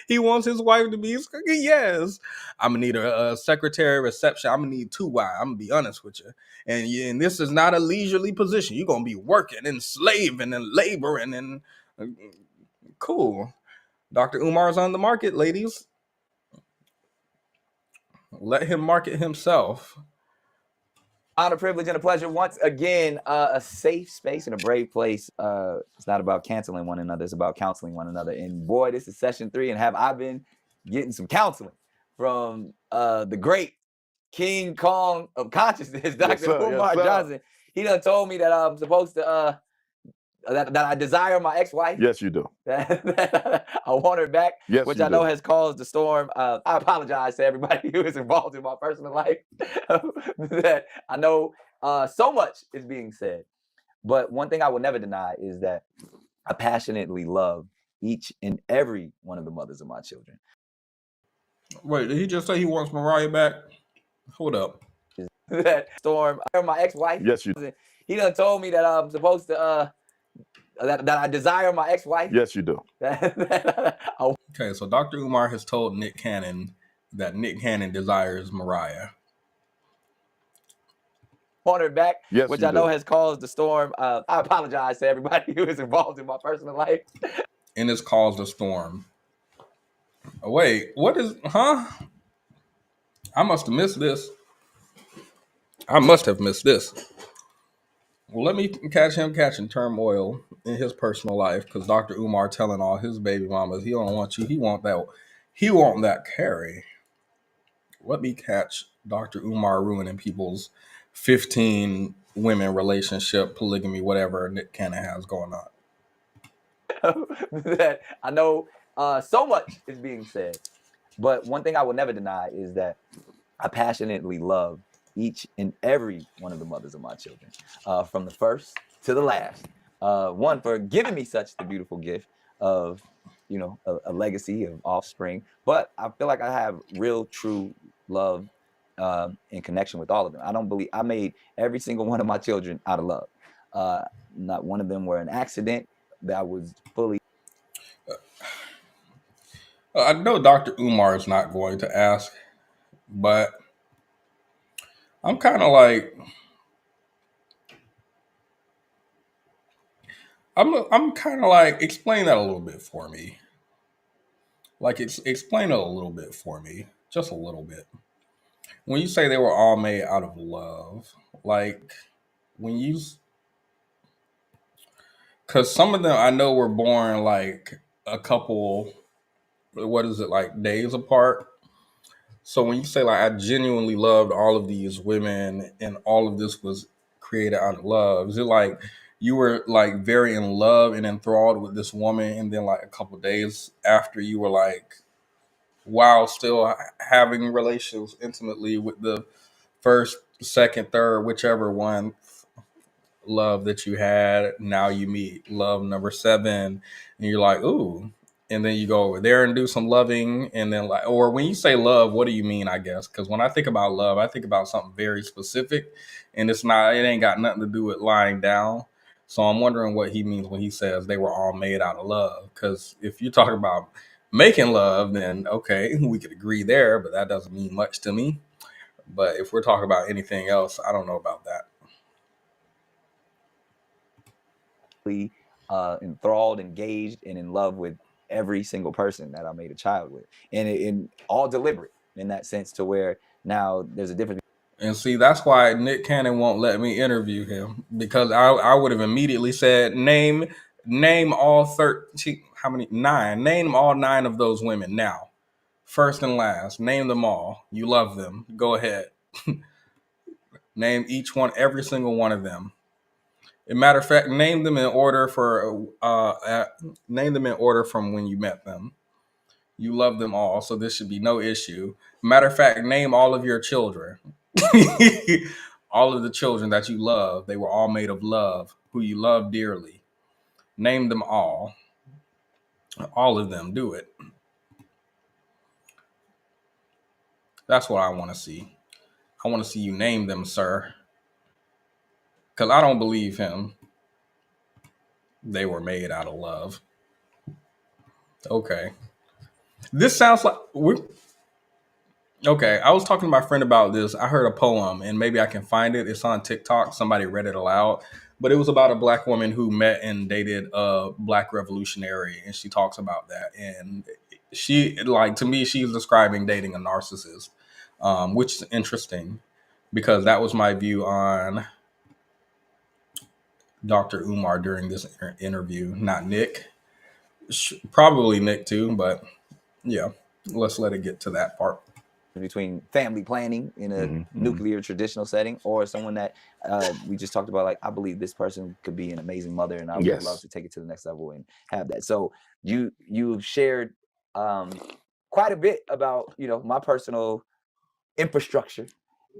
He wants his wife to be, yes. I'm going to need a secretary, reception. I'm going to need 2 wives. I'm going to be honest with you. And this is not a leisurely position. You're going to be working and slaving and laboring and cool. Dr. Umar's on the market, ladies. Let him market himself. Honor, privilege, and a pleasure. Once again, a safe space and a brave place. It's not about canceling one another. It's about counseling one another. And boy, this is session 3. And have I been getting some counseling from the great King Kong of consciousness, Dr. Umar Johnson. He done told me that I'm supposed to... that I desire my ex-wife. Yes, you do. I want her back, yes, which I know has caused the storm. I apologize to everybody who is involved in my personal life. That I know so much is being said. But one thing I will never deny is that I passionately love each and every one of the mothers of my children. Wait, did he just say he wants Mariah back? Hold up. That storm, my ex-wife. Yes, you do. He done told me that I'm supposed to... that I desire my ex-wife. Yes, you do. Okay, so Dr. Umar has told Nick Cannon that Nick Cannon desires Mariah. Want her back, yes, which I know has caused the storm. I apologize to everybody who is involved in my personal life. And it's caused a storm. Oh, wait, what is, I must have missed this. Well, let me catch him catching turmoil in his personal life because Dr. Umar telling all his baby mamas he don't want you. He want that carry. Let me catch Dr. Umar ruining people's 15 women relationship, polygamy, whatever Nick Cannon has going on. That I know so much is being said. But one thing I will never deny is that I passionately love each and every one of the mothers of my children, from the first to the last. One, for giving me such the beautiful gift of, a legacy of offspring. But I feel like I have real, true love in connection with all of them. I don't believe I made every single one of my children out of love. Not one of them were an accident. That was fully. I know Dr. Umar is not going to ask, but I'm kind of like, I'm kind of like, explain that a little bit for me. Like, explain it a little bit for me, just a little bit. When you say they were all made out of love, like when you, because some of them I know were born like a couple, what is it, like days apart. So when you say like I genuinely loved all of these women and all of this was created out of love, is it like you were like very in love and enthralled with this woman and then like a couple days after you were like, wow, still having relations intimately with the first, second, third, whichever one love that you had, now you meet love number 7 and you're like, ooh. And then you go over there and do some loving. And then like, or when you say love, what do you mean, I guess? Because when I think about love, I think about something very specific and it ain't got nothing to do with lying down. So I'm wondering what he means when he says they were all made out of love. Because if you're talking about making love, then okay, we could agree there, but that doesn't mean much to me. But if we're talking about anything else, I don't know about that. Enthralled, engaged, and in love with every single person that I made a child with, and in all deliberate in that sense, to where now there's a difference. And see, that's why Nick Cannon won't let me interview him, because I would have immediately said, name all 13, how many? 9. Name all 9 of those women now. First and last. Name them all. You love them. Go ahead. Name each one, every single one of them. As a matter of fact, name them in order from when you met them. You love them all, so this should be no issue. Matter of fact, name all of your children. All of the children that you love, they were all made of love, who you love dearly. Name them all. All of them. Do it. That's what I want to see. I want to see you name them, sir. Because I don't believe him. They were made out of love. Okay. This sounds like we're okay. I was talking to my friend about this. I heard a poem, and maybe I can find it. It's on TikTok. Somebody read it aloud, but it was about a black woman who met and dated a black revolutionary, and she talks about that. And she, like, to me, she's describing dating a narcissist, which is interesting because that was my view on Dr. Umar during this interview. Not Nick, probably Nick too, but yeah, let's let it get to that part. Between family planning in a nuclear traditional setting, or someone that we just talked about, like, I believe this person could be an amazing mother, and I would love to take it to the next level and have that. So you shared quite a bit about, you know, my personal infrastructure,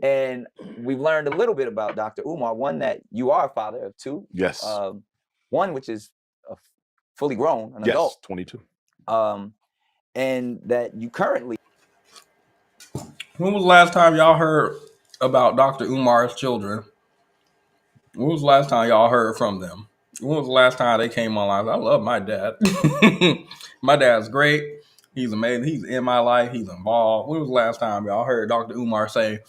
and we've learned a little bit about Dr. Umar. One, that you are a father of 2. Yes. One which is fully grown, an adult. 22. And that you currently. When was the last time y'all heard about Dr. Umar's children? When was the last time y'all heard from them? When was the last time they came online? I love my dad. My dad's great. He's amazing. He's in my life. He's involved. When was the last time y'all heard Dr. Umar say,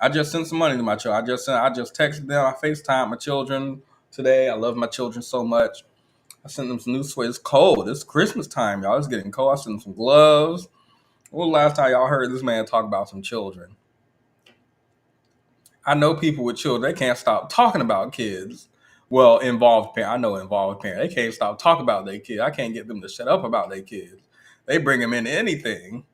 I just sent some money to my children. I just texted them. I FaceTimed my children today. I love my children so much. I sent them some new sweats. It's cold. It's Christmas time, y'all. It's getting cold. I sent them some gloves. When was the last time y'all heard this man talk about some children? I know people with children, they can't stop talking about kids. Well, involved parents. I know involved parents. They can't stop talking about their kids. I can't get them to shut up about their kids. They bring them into anything.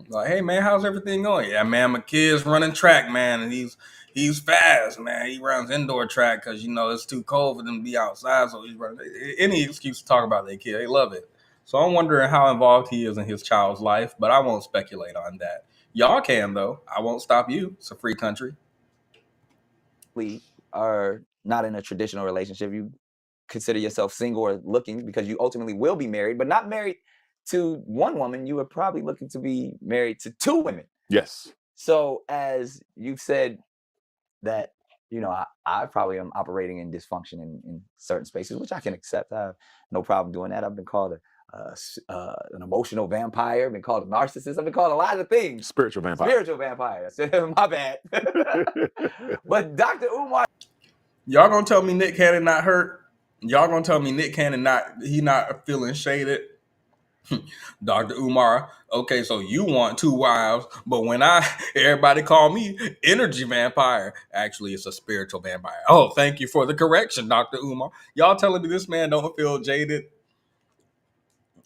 Like, hey man, how's everything going? Yeah, man, my kid's running track, man, and he's fast, man. He runs indoor track because, you know, it's too cold for them to be outside, so he's running. Any excuse to talk about their kid, they love it. So I'm wondering how involved he is in his child's life, but I won't speculate on that. Y'all can, though. I won't stop you. It's a free country. Are not in a traditional relationship. You consider yourself single or looking, because you ultimately will be married, but not married to one woman. You are probably looking to be married to 2 women. Yes. So as you've said that, you know, I probably am operating in dysfunction in certain spaces, which I can accept. I have no problem doing that. I've been called an emotional vampire. I've been called a narcissist. I've been called a lot of things. Spiritual vampire. Spiritual vampire. My bad. But Dr. Umar. Y'all gonna tell me Nick Cannon not hurt? Y'all gonna tell me Nick Cannon not feeling shaded? Dr. Umar, okay, so you want 2 wives, but when everybody call me energy vampire, actually it's a spiritual vampire. Oh, thank you for the correction, Dr. Umar. Y'all telling me this man don't feel jaded?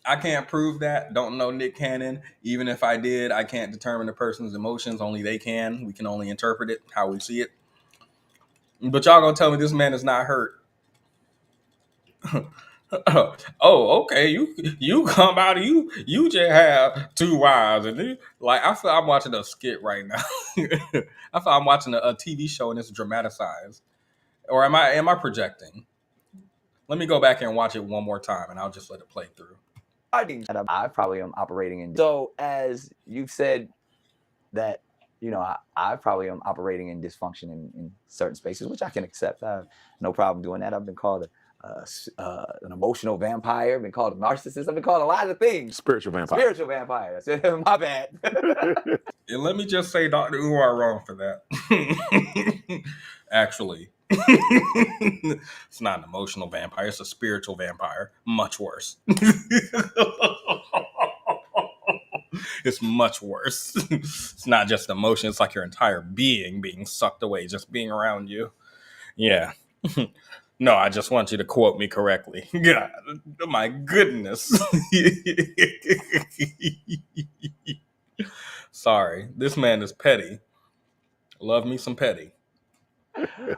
I can't prove that. Don't know Nick Cannon. Even if I did, I can't determine a person's emotions. Only they can. We can only interpret it how we see it. But y'all gonna tell me this man is not hurt? Oh, okay. You come out. You just have 2 wives, and like I feel I'm watching a skit right now. I feel I'm watching a TV show and it's dramatized. Or am I projecting? Let me go back and watch it one more time, and I'll just let it play through. I probably am operating in. So as you've said that, you know, I probably am operating in dysfunction in certain spaces, which I can accept. I have no problem doing that. I've been called an emotional vampire. I've been called a narcissist. I've been called a lot of things. Spiritual vampire. Spiritual vampire. My bad. And let me just say Dr. Umar wrong for that. Actually. It's not an emotional vampire, it's a spiritual vampire. Much worse. It's much worse. It's not just emotion, it's like your entire being being sucked away, just being around you. Yeah. No, I just want you to quote me correctly. God, my goodness. Sorry, this man is petty. Love me some petty.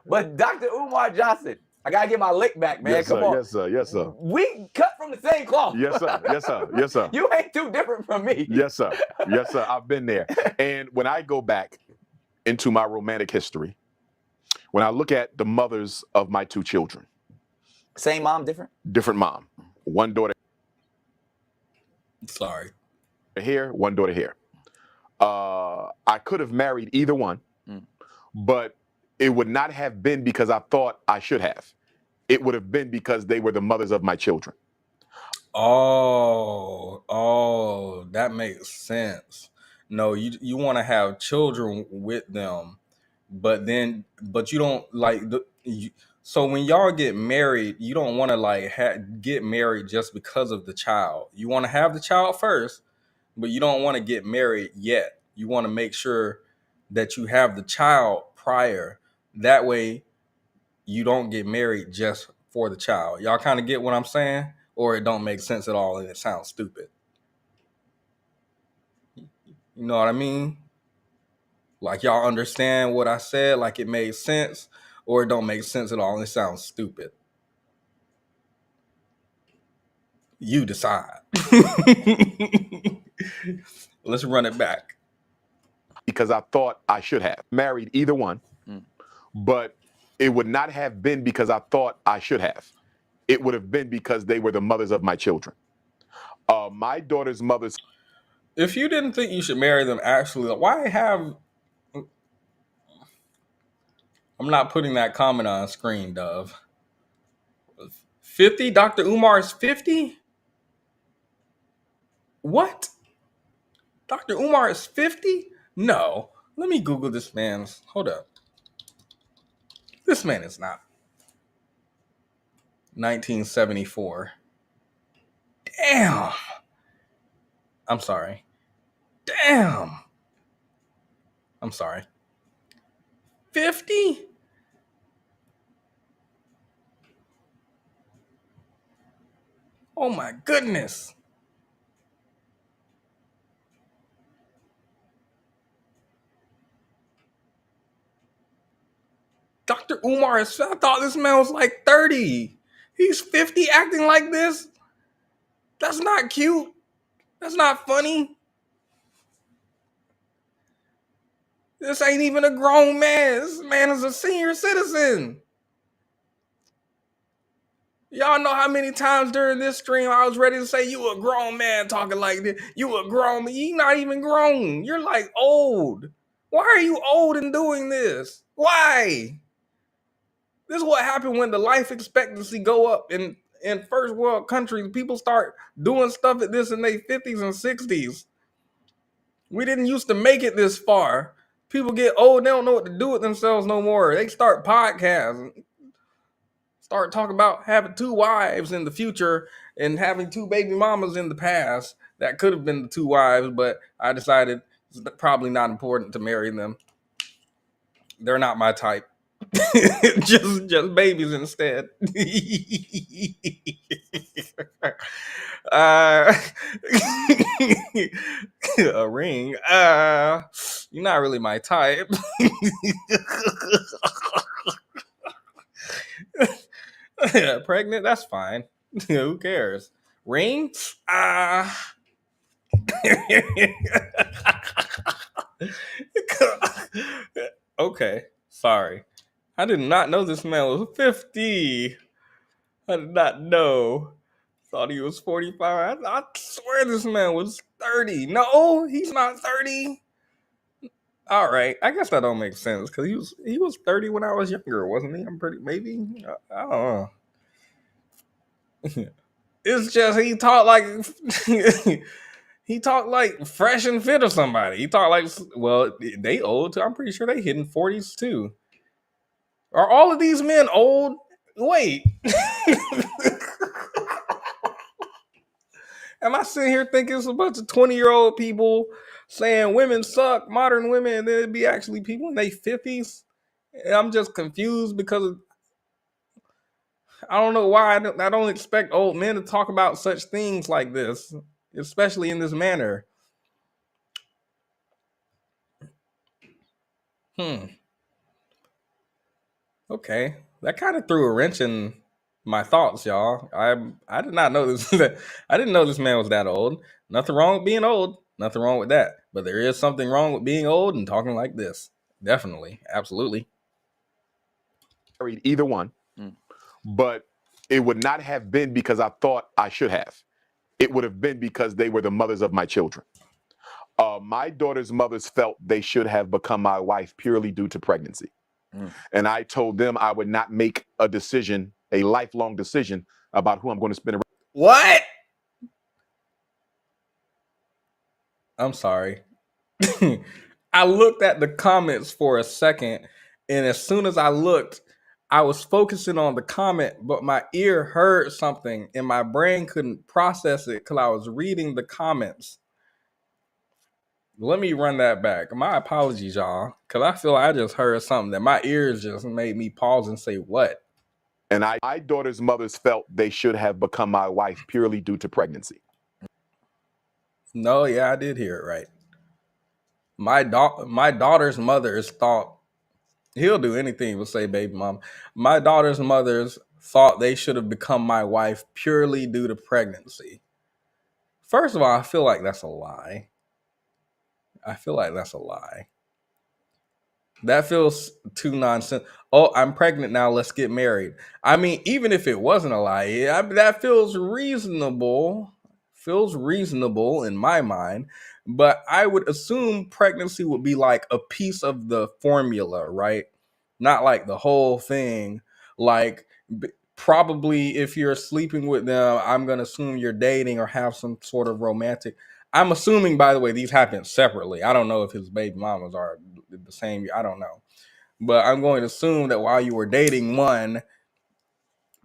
But Dr. Umar Johnson, I gotta get my lick back, man. Yes, Come sir. on. Yes, sir. Yes, sir. We cut from the same cloth. Yes, sir. Yes, sir. Yes, sir. You ain't too different from me. Yes, sir. Yes, sir. I've been there. And when I go back into my romantic history, when I look at the mothers of my two children, Same mom, different? different mom, one daughter Sorry. here, one daughter here. I could have married either one, but it would not have been because I thought I should have. It would have been because they were the mothers of my children. Oh, that makes sense. No, you want to have children with them, but you don't like so when y'all get married, you don't want to like get married just because of the child. You want to have the child first, but you don't want to get married yet. You want to make sure that you have the child prior. That way you don't get married just for the child. Y'all kind of get what I'm saying? Or it don't make sense at all and it sounds stupid. You know what I mean? Like y'all understand what I said, like it made sense, or it don't make sense at all and it sounds stupid. You decide. Let's run it back. Because I thought I should have married either one, but it would not have been because I thought I should have. It would have been because they were the mothers of my children. My daughter's mother's. If you didn't think you should marry them, actually, why have... I'm not putting that comment on screen, Dove. 50? Dr. Umar's 50? What? Dr. Umar is 50? No. Let me Google this man's. Hold up. This man is not. 1974. Damn. I'm sorry. Damn. I'm sorry. 50? Oh my goodness. Dr. Umar is, I thought this man was like 30. He's 50 acting like this? That's not cute. That's not funny. This ain't even a grown man. This man is a senior citizen. Y'all know how many times during this stream I was ready to say, you a grown man talking like this. You a grown man. You not even grown. You're like old. Why are you old and doing this? Why? This is what happened when the life expectancy go up in first world countries. People start doing stuff at this in their 50s and 60s. We didn't used to make it this far. People get old, they don't know what to do with themselves no more. They start podcasts, start talking about having 2 wives in the future and having 2 baby mamas in the past. That could have been the 2 wives, but I decided it's probably not important to marry them. They're not my type. just babies instead. A ring. You're not really my type. Pregnant? That's fine. Who cares? Ring? Okay, sorry. I did not know this man was 50. I did not know. Thought he was 45. I swear this man was 30. No, he's not 30. All right, I guess that don't make sense because he was 30 when I was younger, wasn't he? I'm pretty maybe. I don't know. It's just he talked like he talked like fresh and fit or somebody. He talked like, well, they old too. I'm pretty sure they hitting 40s too. Are all of these men old? Wait. Am I sitting here thinking it's a bunch of 20-year-old people saying women suck, modern women, and then it'd be actually people in their 50s? And I'm just confused because I don't know why I don't expect old men to talk about such things like this, especially in this manner. Okay, that kind of threw a wrench in my thoughts, y'all. I did not know this. I didn't know this man was that old. Nothing wrong with being old. Nothing wrong with that. But there is something wrong with being old and talking like this. Definitely, absolutely. Married either one, but it would not have been because I thought I should have. It would have been because they were the mothers of my children. My daughter's mothers felt they should have become my wife purely due to pregnancy. And I told them I would not make a decision, a lifelong decision about who I'm going to spend. What? I'm sorry. I looked at the comments for a second, and as soon as I looked, I was focusing on the comment, but my ear heard something and my brain couldn't process it because I was reading the comments. Let me run that back. My apologies, y'all, because I feel I just heard something that my ears just made me pause and say, what? And my daughter's mothers felt they should have become my wife purely due to pregnancy. No, yeah, I did hear it right. My daughter's mothers thought he'll do anything but say baby mom. My daughter's mothers thought they should have become my wife purely due to pregnancy. First of all, I feel like that's a lie. That feels too nonsense. Oh, I'm pregnant now. Let's get married. I mean, even if it wasn't a lie, that feels reasonable. Feels reasonable in my mind. But I would assume pregnancy would be like a piece of the formula, right? Not like the whole thing. Like, probably if you're sleeping with them, I'm going to assume you're dating or have some sort of romantic. I'm assuming, by the way, these happen separately. I don't know if his baby mamas are the same. I don't know. But I'm going to assume that while you were dating one,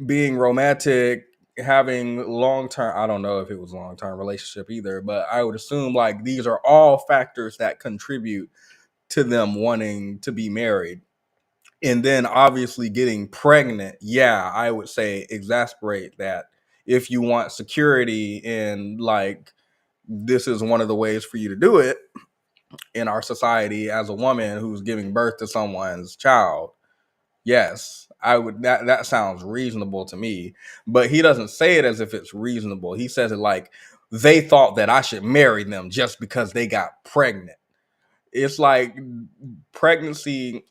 being romantic, having long-term, I don't know if it was long-term relationship either, but I would assume like these are all factors that contribute to them wanting to be married. And then obviously getting pregnant, yeah, I would say exasperate that. If you want security and like this is one of the ways for you to do it in our society as a woman who's giving birth to someone's child. Yes, I would that sounds reasonable to me, but he doesn't say it as if it's reasonable. He says it like they thought that I should marry them just because they got pregnant. It's like pregnancy,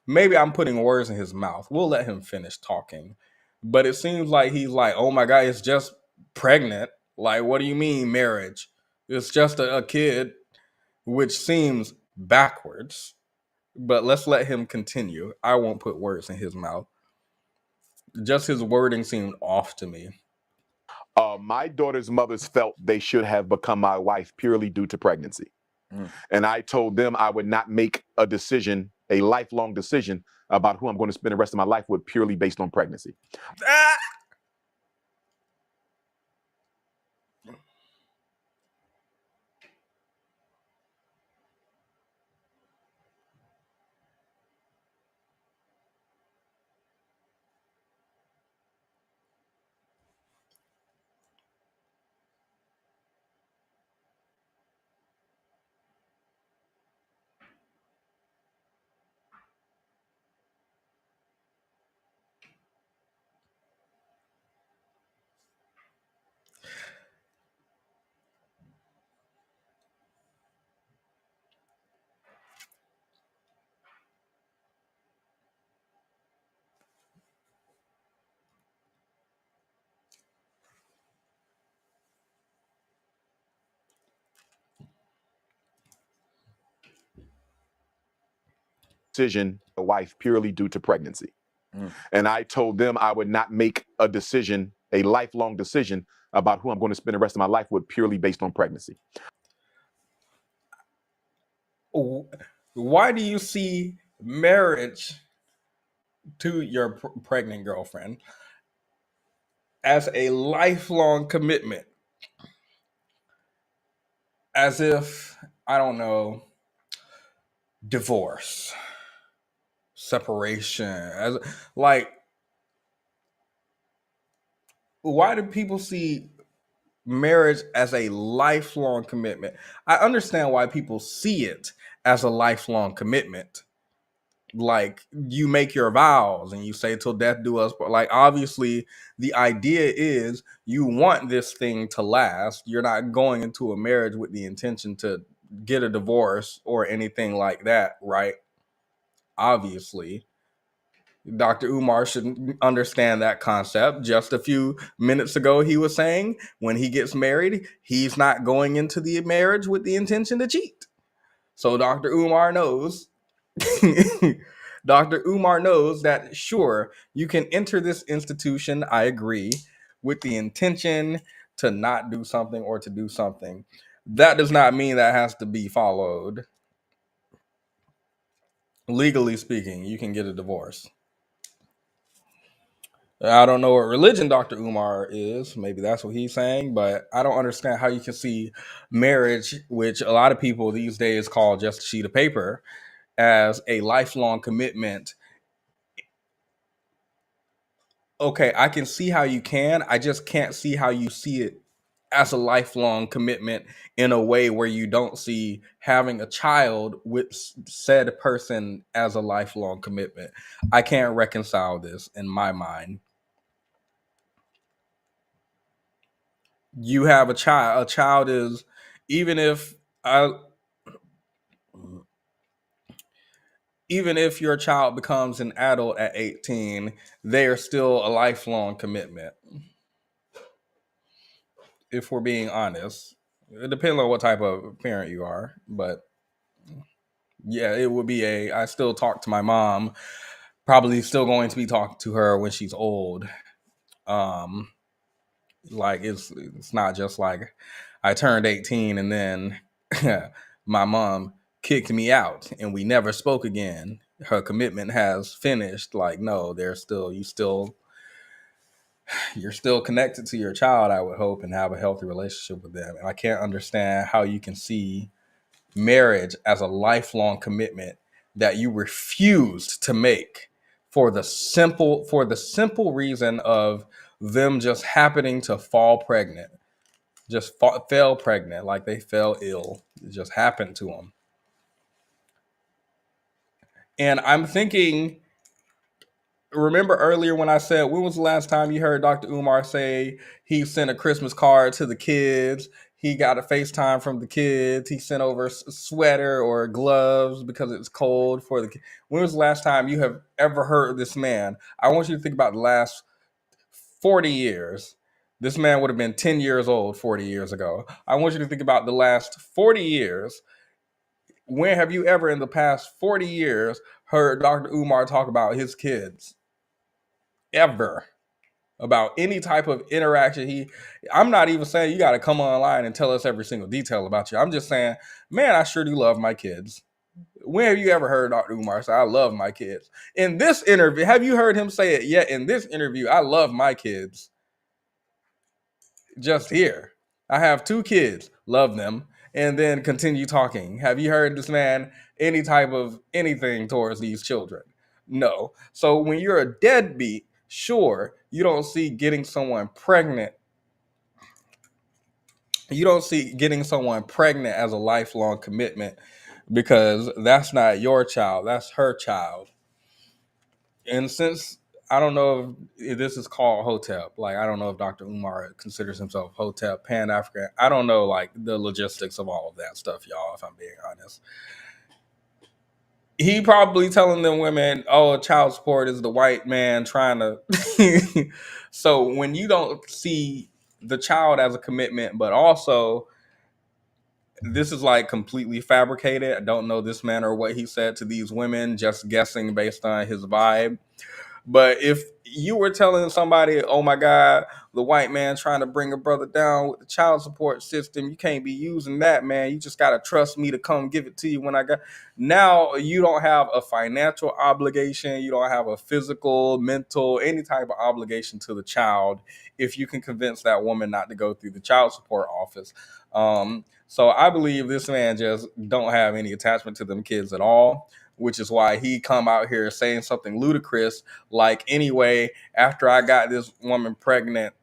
maybe I'm putting words in his mouth. We'll let him finish talking. But it seems like he's like, "Oh my god, it's just pregnant." Like, what do you mean marriage? It's just a kid, which seems backwards. But let's let him continue. I won't put words in his mouth. Just his wording seemed off to me. My daughter's mothers felt they should have become my wife purely due to pregnancy. And I told them I would not make a decision, a lifelong decision about who I'm going to spend the rest of my life with purely based on pregnancy. Decision, a wife purely due to pregnancy. And I told them I would not make a decision, a lifelong decision about who I'm going to spend the rest of my life with purely based on pregnancy. Why do you see marriage to your pregnant girlfriend as a lifelong commitment? As if, I don't know, divorce, separation, as like, why do people see marriage as a lifelong commitment? I understand why people see it as a lifelong commitment. Like, you make your vows and you say till death do us, but like, obviously the idea is you want this thing to last. You're not going into a marriage with the intention to get a divorce or anything like that, right? Obviously Dr. Umar should understand that concept. Just a few minutes ago, he was saying when he gets married, he's not going into the marriage with the intention to cheat. So Dr. Umar knows. Dr. Umar knows that, sure, you can enter this institution, I agree, with the intention to not do something or to do something. That does not mean that has to be followed. Legally speaking, you can get a divorce. I don't know what religion Dr. Umar is. Maybe that's what he's saying, but I don't understand how you can see marriage, which a lot of people these days call just a sheet of paper, as a lifelong commitment. Okay, I can see how you can. I just can't see how you see it as a lifelong commitment in a way where you don't see having a child with said person as a lifelong commitment. I can't reconcile this in my mind. You have a child is, even if I even if your child becomes an adult at 18, they are still a lifelong commitment. If we're being honest, it depends on what type of parent you are, but yeah, it would be I still talk to my mom, probably still going to be talking to her when she's old. um like, it's not just like I turned 18 and then my mom kicked me out and we never spoke again. Her commitment has finished. Like, no, there's still you're still connected to your child, I would hope, and have a healthy relationship with them. And I can't understand how you can see marriage as a lifelong commitment that you refused to make for the simple reason of them just happening to fall pregnant, fell pregnant, like they fell ill. It just happened to them. And I'm thinking, remember earlier when I said, when was the last time you heard Dr. Umar say he sent a Christmas card to the kids? He got a FaceTime from the kids. He sent over a sweater or gloves because it's cold for the kids. When was the last time you have ever heard this man? I want you to think about the last 40 years. This man would have been 10 years old 40 years ago. I want you to think about the last 40 years. When have you ever in the past 40 years heard Dr. Umar talk about his kids? Ever. About any type of interaction. I'm not even saying you got to come online and tell us every single detail about you. I'm just saying, man, I sure do love my kids. When have you ever heard Dr. Umar say, I love my kids? In this interview, have you heard him say it yet? In this interview, I love my kids. Just here. I have 2 kids, love them, and then continue talking. Have you heard this man any type of anything towards these children? No. So when you're a deadbeat, sure, you don't see getting someone pregnant. You don't see getting someone pregnant as a lifelong commitment, because that's not your child, that's her child. And since I don't know if this is called Hotep, like, I don't know if Dr. Umar considers himself Hotep, Pan African. I don't know, like, the logistics of all of that stuff, y'all, if I'm being honest. He probably telling them women, oh, child support is the white man trying to. So when you don't see the child as a commitment, but also this is like completely fabricated. I don't know this man or what he said to these women, just guessing based on his vibe. But if you were telling somebody, oh my God, the white man trying to bring a brother down with the child support system, you can't be using that, man. You just got to trust me to come give it to you when I got. Now you don't have a financial obligation. You don't have a physical, mental, any type of obligation to the child if you can convince that woman not to go through the child support office. So I believe this man just don't have any attachment to them kids at all, which is why he come out here saying something ludicrous like, anyway, after I got this woman pregnant,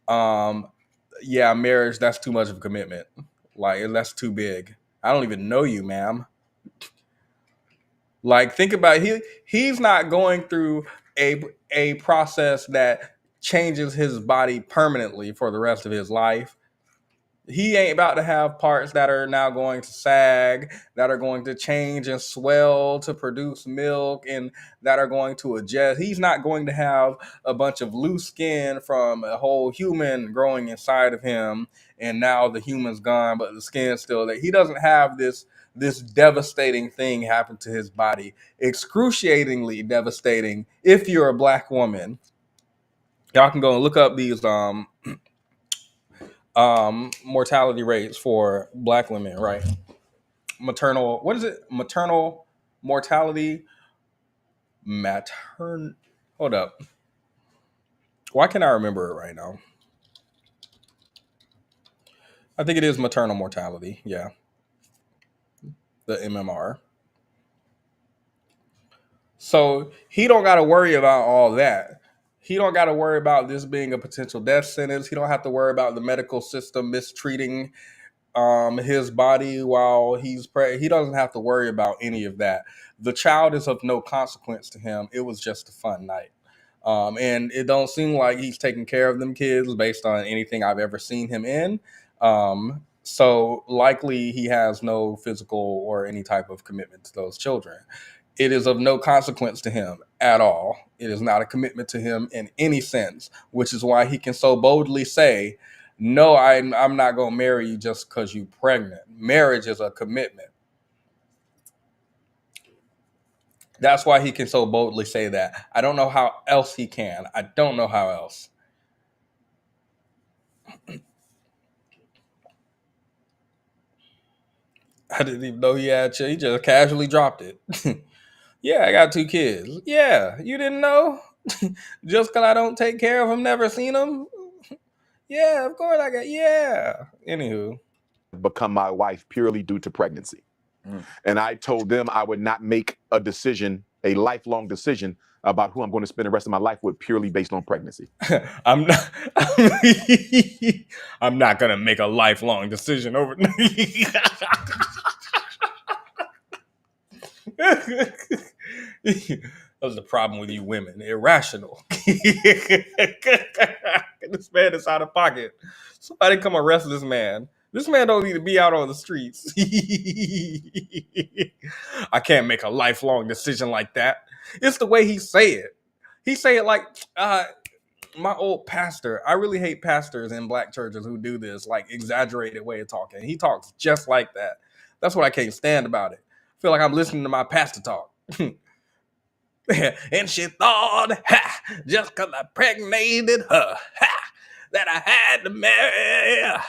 yeah, marriage, that's too much of a commitment. Like, that's too big. I don't even know you, ma'am. Like, think about he's not going through a process that changes his body permanently for the rest of his life. He ain't about to have parts that are now going to sag, that are going to change and swell to produce milk, and that are going to adjust. He's not going to have a bunch of loose skin from a whole human growing inside of him, and now the human's gone, but the skin's still there. He doesn't have this devastating thing happen to his body, excruciatingly devastating. If you're a black woman, y'all can go and look up these mortality rates for black women, right? Maternal, what is it? Maternal mortality. Hold up. Why can't I remember it right now? I think it is maternal mortality. Yeah. The MMR. So he don't got to worry about all that. He don't got to worry about this being a potential death sentence. He don't have to worry about the medical system mistreating his body while he's pregnant. He doesn't have to worry about any of that. The child is of no consequence to him. It was just a fun night. And it don't seem like he's taking care of them kids based on anything I've ever seen him in. So likely he has no physical or any type of commitment to those children. It is of no consequence to him at all. It is not a commitment to him in any sense, which is why he can so boldly say, no, I'm not going to marry you just because you're pregnant. Marriage is a commitment. That's why he can so boldly say that. I don't know how else he can. I don't know how else. I didn't even know he had children. He just casually dropped it. Yeah, I got 2 kids. Yeah, you didn't know? Just because I don't take care of them, never seen them? Yeah, of course I got, yeah. Anywho. Become my wife purely due to pregnancy. And I told them I would not make a decision, a lifelong decision about who I'm going to spend the rest of my life with purely based on pregnancy. I'm not I'm not going to make a lifelong decision over That's the problem with you women. Irrational. This man is out of pocket. Somebody come arrest this man. This man don't need to be out on the streets. I can't make a lifelong decision like that. It's the way he say it. He say it like, my old pastor. I really hate pastors in black churches who do this, like, exaggerated way of talking. He talks just like that. That's what I can't stand about it. I feel like I'm listening to my pastor talk. And she thought, just because I pregnated her, that I had to marry,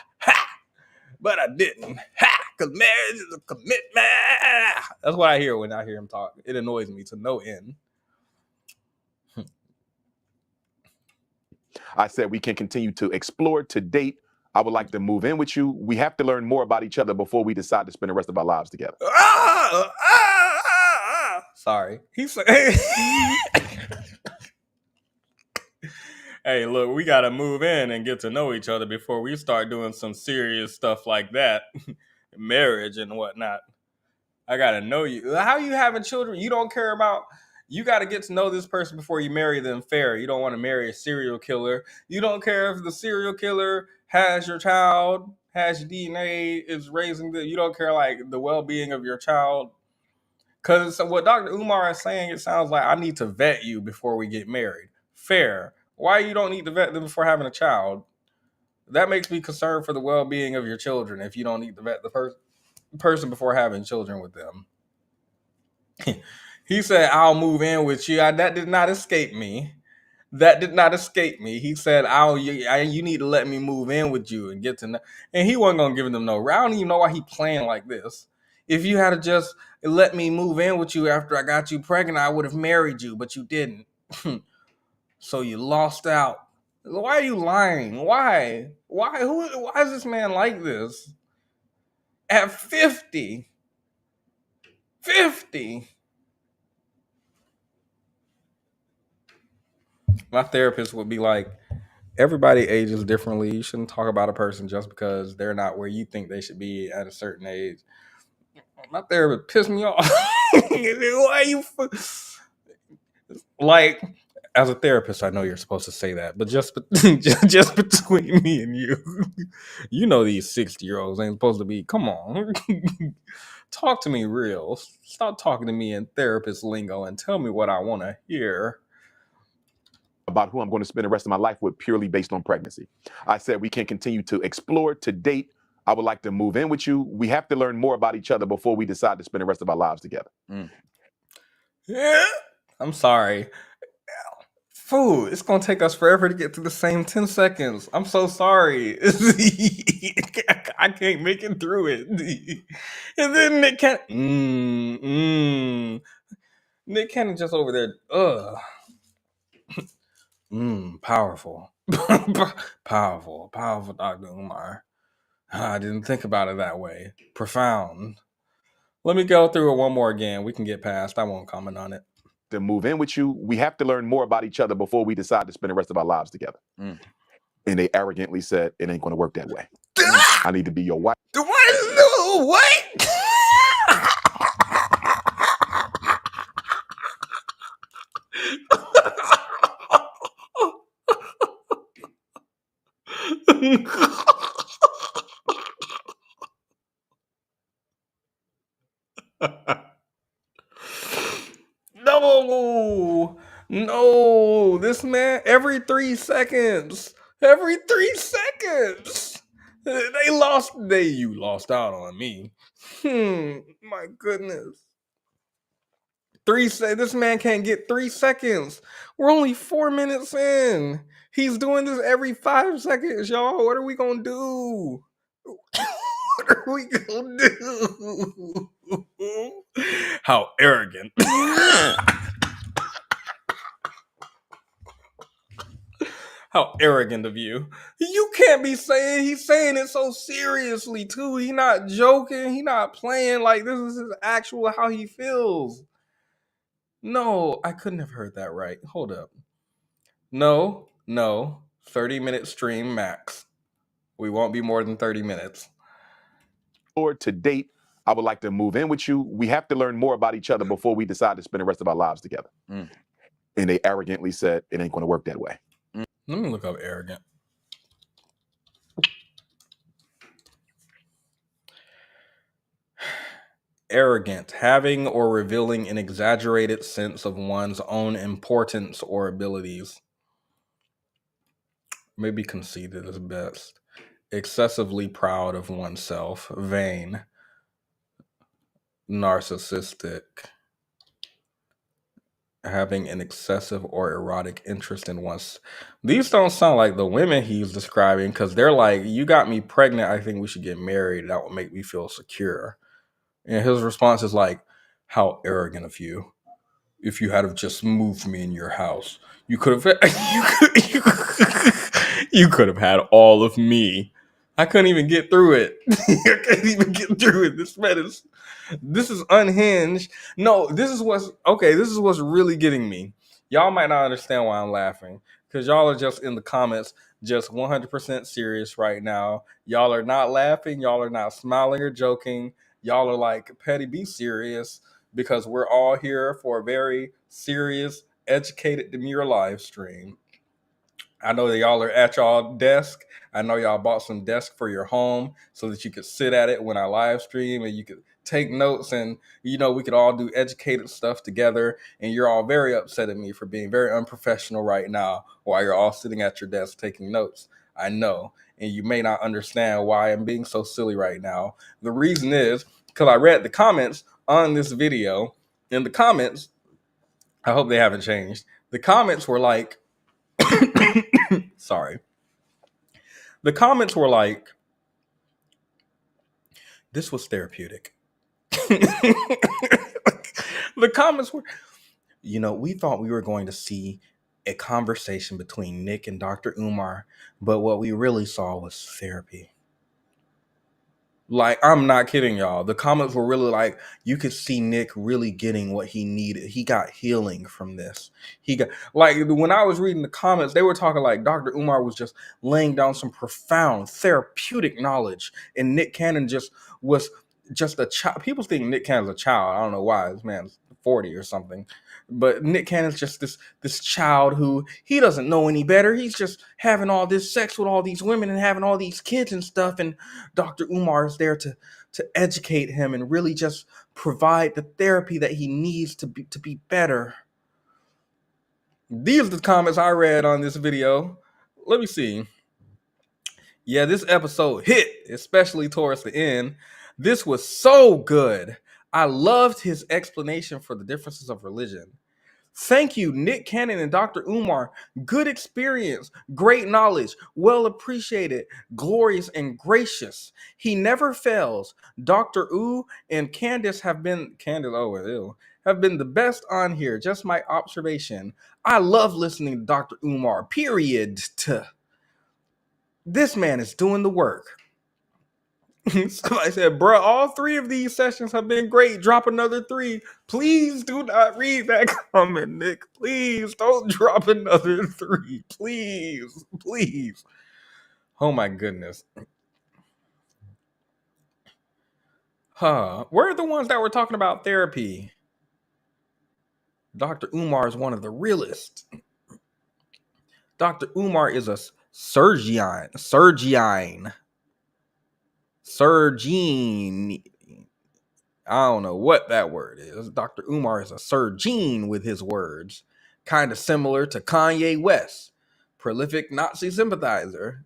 but I didn't, because marriage is a commitment. That's what I hear when I hear him talk. It annoys me to no end. I said we can continue to explore, to date. I would like to move in with you. We have to learn more about each other before we decide to spend the rest of our lives together. Sorry. He's like, hey, look, we got to move in and get to know each other before we start doing some serious stuff like that. Marriage and whatnot. I got to know you. How you having children? You don't care about... You got to get to know this person before you marry them fair. You don't want to marry a serial killer. You don't care if the serial killer has your child, has your DNA, is raising the... You don't care, like, the well-being of your child. Because what Dr. Umar is saying, it sounds like I need to vet you before we get married. Fair. Why you don't need to vet them before having a child? That makes me concerned for the well-being of your children if you don't need to vet the person before having children with them. He said, "I'll move in with you." That did not escape me. That did not escape me. He said, you need to let me move in with you and get to know." And he wasn't gonna give them no. I don't even know why he playing like this. If you had to just let me move in with you after I got you pregnant, I would have married you, but you didn't. So you lost out. Why are you lying? Why? Why? Why is this man like this? At 50. 50. My therapist would be like, everybody ages differently. You shouldn't talk about a person just because they're not where you think they should be at a certain age. My therapist pissed me off. Why you like? As a therapist, I know you're supposed to say that, but just just between me and you, you know these 60-year-olds ain't supposed to be. Come on, talk to me real. Stop talking to me in therapist lingo and tell me what I want to hear. About who I'm going to spend the rest of my life with purely based on pregnancy. I said we can continue to explore, to date. I would like to move in with you. We have to learn more about each other before we decide to spend the rest of our lives together. Yeah, I'm sorry. Food, it's gonna take us forever to get through the same 10 seconds. I'm so sorry. I can't make it through it. And then Nick Cannon. Nick Cannon just over there. Powerful. Powerful Dr. Umar. I didn't think about it that way. Profound. Let me go through it one more again. We can get past. I won't comment on it. To move in with you, we have to learn more about each other before we decide to spend the rest of our lives together. And they arrogantly said, it ain't going to work that way. I need to be your wife. What? No, this man every 3 seconds. Every 3 seconds. You lost out on me. My goodness. This man can't get 3 seconds. We're only 4 minutes in. He's doing this every 5 seconds, y'all. What are we gonna do? What are we gonna do? How arrogant. How arrogant of you. You can't be saying, he's saying it so seriously too. He not joking. He not playing. Like, this is his actual how he feels. No, I couldn't have heard that right. Hold up. No. 30-minute stream max. We won't be more than 30 minutes. Or to date, I would like to move in with you. We have to learn more about each other before we decide to spend the rest of our lives together. And they arrogantly said, it ain't going to work that way. Let me look up arrogant. Arrogant, having or revealing an exaggerated sense of one's own importance or abilities. Maybe conceited is best. Excessively proud of oneself. Vain. Narcissistic. Having an excessive or erotic interest in one's. These don't sound like the women he's describing, because they're like, you got me pregnant, I think we should get married. That would make me feel secure. And his response is like, how arrogant of you. If you had have just moved me in your house, you could have you could have had all of me. I couldn't even get through it. I can't even get through it. This is unhinged. No, this is what's really getting me. Y'all might not understand why I'm laughing, because y'all are just in the comments just 100% serious right now. Y'all are not laughing. Y'all are not smiling or joking. Y'all are like, Petty, be serious, because we're all here for a very serious, educated, demure live stream. I know that y'all are at y'all desk. I know y'all bought some desk for your home so that you could sit at it when I live stream and you could take notes, and we could all do educated stuff together. And you're all very upset at me for being very unprofessional right now while you're all sitting at your desk taking notes. I know. And you may not understand why I'm being so silly right now. The reason is because I read the comments on this video. In the comments, I hope they haven't changed. The comments were like, sorry. The comments were like, this was therapeutic. The comments were, we thought we were going to see a conversation between Nick and Dr. Umar, but what we really saw was therapy. Like, I'm not kidding, y'all. The comments were really like, you could see Nick really getting what he needed. He got healing from this. He got, like, when I was reading the comments, they were talking like Dr. Umar was just laying down some profound therapeutic knowledge, and Nick Cannon just was just a child. People think Nick Cannon's a child. I don't know why. This man's 40 or something. But Nick Cannon's just this child who he doesn't know any better. He's just having all this sex with all these women and having all these kids and stuff. And Dr. Umar is there to educate him and really just provide the therapy that he needs to be better. These are the comments I read on this video. Let me see. Yeah, this episode hit, especially towards the end. This was so good. I loved his explanation for the differences of religion. Thank you, Nick Cannon and Dr. Umar. Good experience, great knowledge, well appreciated, glorious and gracious. He never fails. Dr. U and Candace have been the best on here. Just my observation. I love listening to Dr. Umar. Period. This man is doing the work. Somebody said, bro, all 3 of these sessions have been great. Drop another 3. Please do not read that comment, Nick. Please don't drop another 3. Please. Please. Oh my goodness. Where are the ones that were talking about therapy? Dr. Umar is one of the realest. Dr. Umar is a surgeon. I don't know what that word is. Dr. Umar is a surgeon with his words, kind of similar to Kanye West, prolific Nazi sympathizer.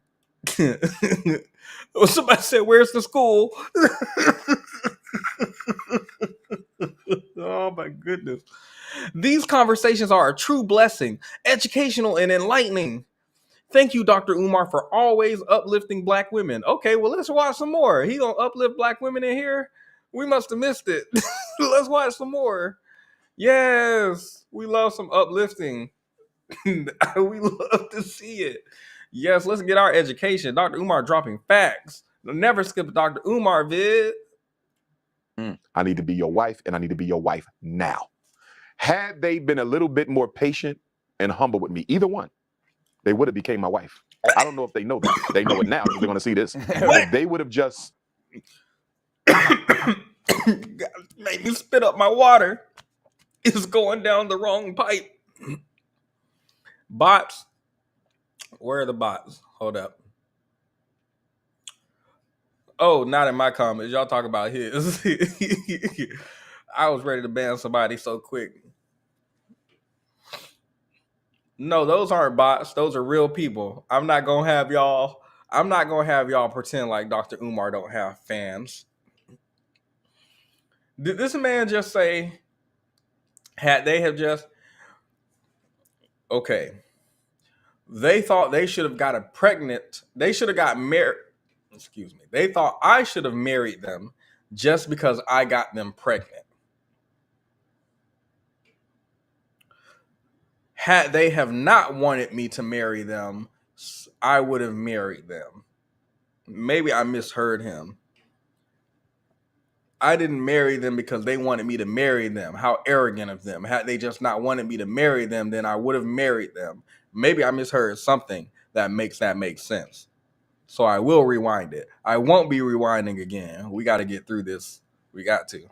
Somebody said, where's the school? Oh my goodness. These conversations are a true blessing, educational and enlightening. Thank you, Dr. Umar, for always uplifting Black women. Okay, well, let's watch some more. He gonna uplift Black women in here? We must have missed it. Let's watch some more. Yes, we love some uplifting. We love to see it. Yes, let's get our education. Dr. Umar dropping facts. Never skip a Dr. Umar vid. I need to be your wife, and I need to be your wife now. Had they been a little bit more patient and humble with me, either one, they would have became my wife. I don't know if they know that. They know it now because they're going to see this. If they would have just made me spit up my water. It's going down the wrong pipe. Bots. Where are the bots? Hold up. Oh, not in my comments. Y'all talk about his. I was ready to ban somebody so quick. No, those aren't bots. Those are real people. I'm not gonna have y'all pretend like Dr. Umar don't have fans. Did this man just say, had they have just, okay, they thought they should have got pregnant. They should have got married. Excuse me. They thought I should have married them just because I got them pregnant. Had they have not wanted me to marry them, I would have married them. Maybe I misheard him. I didn't marry them because they wanted me to marry them. How arrogant of them. Had they just not wanted me to marry them, then I would have married them. Maybe I misheard something that makes sense. So I will rewind it. I won't be rewinding again. We got to get through this. We got to.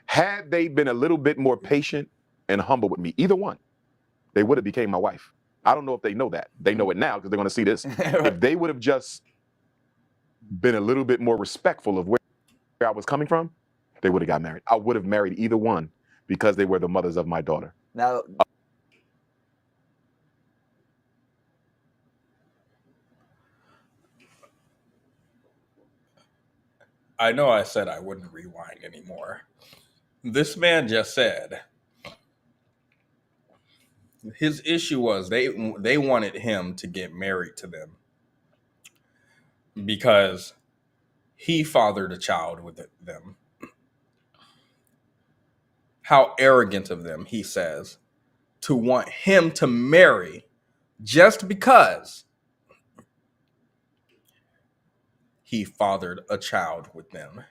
Had they been a little bit more patient and humble with me, either one, they would have became my wife. I don't know if they know that. They know it now because they're going to see this. If they would have just been a little bit more respectful of where I was coming from, they would have got married. I would have married either one because they were the mothers of my daughter. Now, I know I said I wouldn't rewind anymore. This man just said, His issue was they wanted him to get married to them because he fathered a child with them. How arrogant of them, he says, to want him to marry just because he fathered a child with them.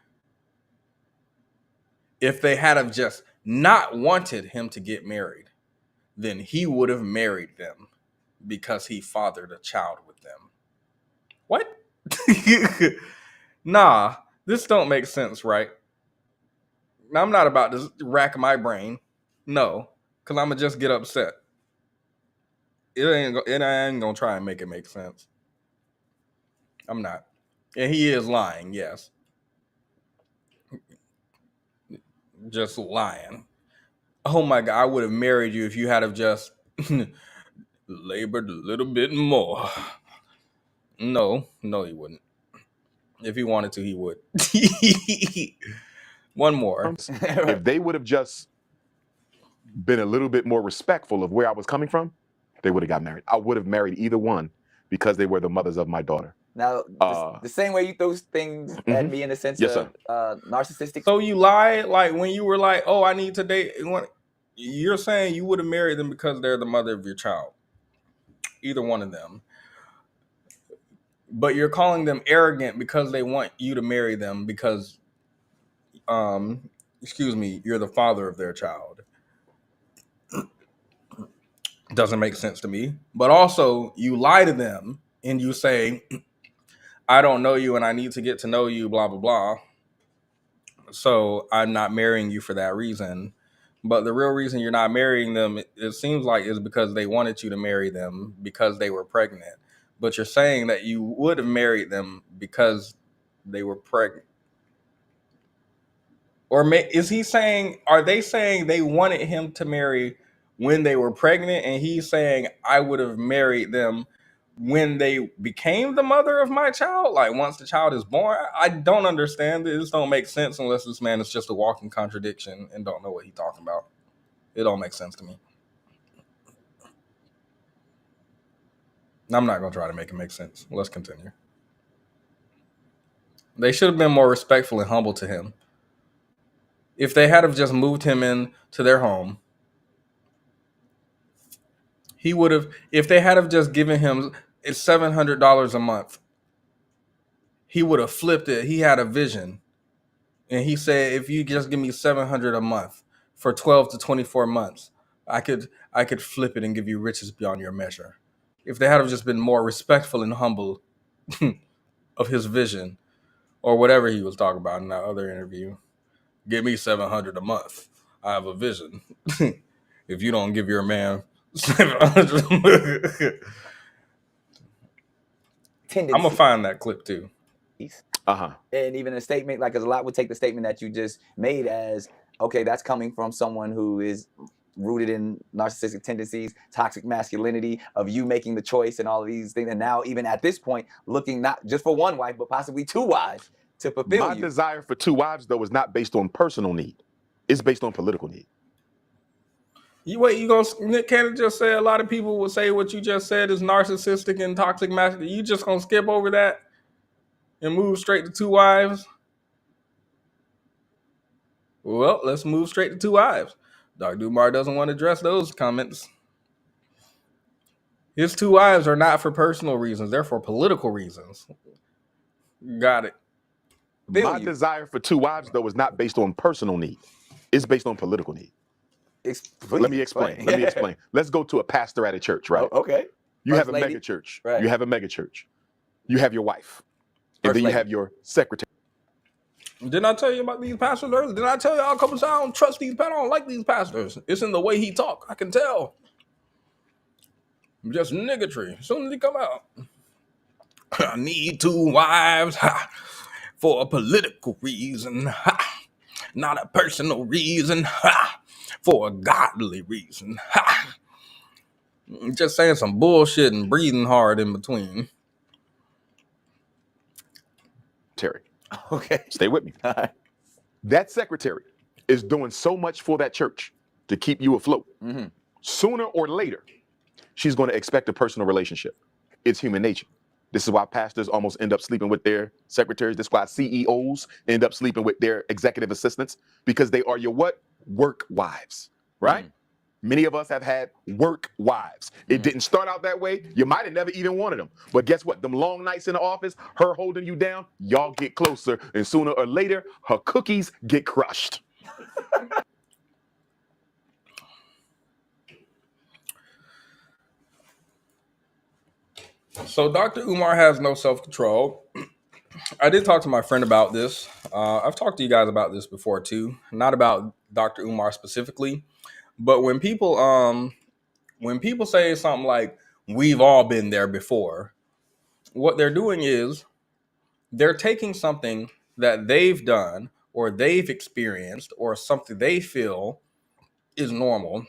If they had have just not wanted him to get married, then he would have married them because he fathered a child with them. What? Nah, this don't make sense, right? I'm not about to rack my brain. No, because I'm going to just get upset. It ain't gonna try and make it make sense. I'm not. And he is lying, yes. Just lying. Oh my God, I would have married you if you had have just labored a little bit more. No, he wouldn't. If he wanted to, he would. One more. If they would have just been a little bit more respectful of where I was coming from, they would have got married. I would have married either one because they were the mothers of my daughter. Now, the same way you throw things at me in the sense Yes, of narcissistic. So you lied, like when you were like, "Oh, I need to date." You're saying you would have married them because they're the mother of your child, either one of them. But you're calling them arrogant because they want you to marry them because, you're the father of their child. Doesn't make sense to me. But also, you lie to them and you say, I don't know you and I need to get to know you, blah, blah, blah. So I'm not marrying you for that reason. But the real reason you're not marrying them, it seems like, is because they wanted you to marry them because they were pregnant. But you're saying that you would have married them because they were pregnant. Or is he saying, are they saying they wanted him to marry when they were pregnant? And he's saying, I would have married them when they became the mother of my child? Like once the child is born? I don't understand it. This don't make sense unless this man is just a walking contradiction and don't know what he's talking about. It don't make sense to me. I'm not going to try to make it make sense. Let's continue. They should have been more respectful and humble to him. If they had have just moved him into their home, he would have, if they had have just given him $700 a month, he would have flipped it. He had a vision. And he said, if you just give me $700 a month for 12 to 24 months, I could flip it and give you riches beyond your measure. If they had have just been more respectful and humble of his vision or whatever he was talking about in that other interview. Give me $700 a month. I have a vision. If you don't give your man $700 I'm gonna find that clip too. And even a statement, like, because a lot would take the statement that you just made as, okay, that's coming from someone who is rooted in narcissistic tendencies, toxic masculinity, of you making the choice and all of these things. And now, even at this point, looking not just for one wife, but possibly two wives to fulfill My desire for two wives, though, is not based on personal need. It's based on political need. Nick Cannon just said a lot of people will say what you just said is narcissistic and toxic masculinity. You just gonna skip over that and move straight to two wives? Well, let's move straight to two wives. Dr. Umar doesn't want to address those comments. His two wives are not for personal reasons. They're for political reasons. Got it. My desire for two wives, though, is not based on personal need. It's based on political need. Let me explain. Let's go to a pastor at a church, right? Okay. You have a mega church. Right. You have a mega church. You have your wife. And then you have your secretary. Didn't I tell you about these pastors earlier? Didn't I tell y'all a couple times I don't trust these pastors? I don't like these pastors. It's in the way he talk. I can tell. Just niggatry. As soon as he come out. I need two wives for a political reason. Not a personal reason. For a godly reason. Just saying some bullshit and breathing hard in between. Terry. Okay. Stay with me. That secretary is doing so much for that church to keep you afloat. Sooner or later, she's going to expect a personal relationship. It's human nature. This is why pastors almost end up sleeping with their secretaries. This is why CEOs end up sleeping with their executive assistants, because they are your what? Work wives, right? Many of us have had work wives. It didn't start out that way. You might have never even wanted them. But guess what? Them long nights in the office, her holding you down, y'all get closer. And sooner or later, her cookies get crushed. So Dr. Umar has no self-control. I did talk to my friend about this. I've talked to you guys about this before too. Not about Dr. Umar specifically, but when people say something like "we've all been there before," what they're doing is they're taking something that they've done or they've experienced or something they feel is normal,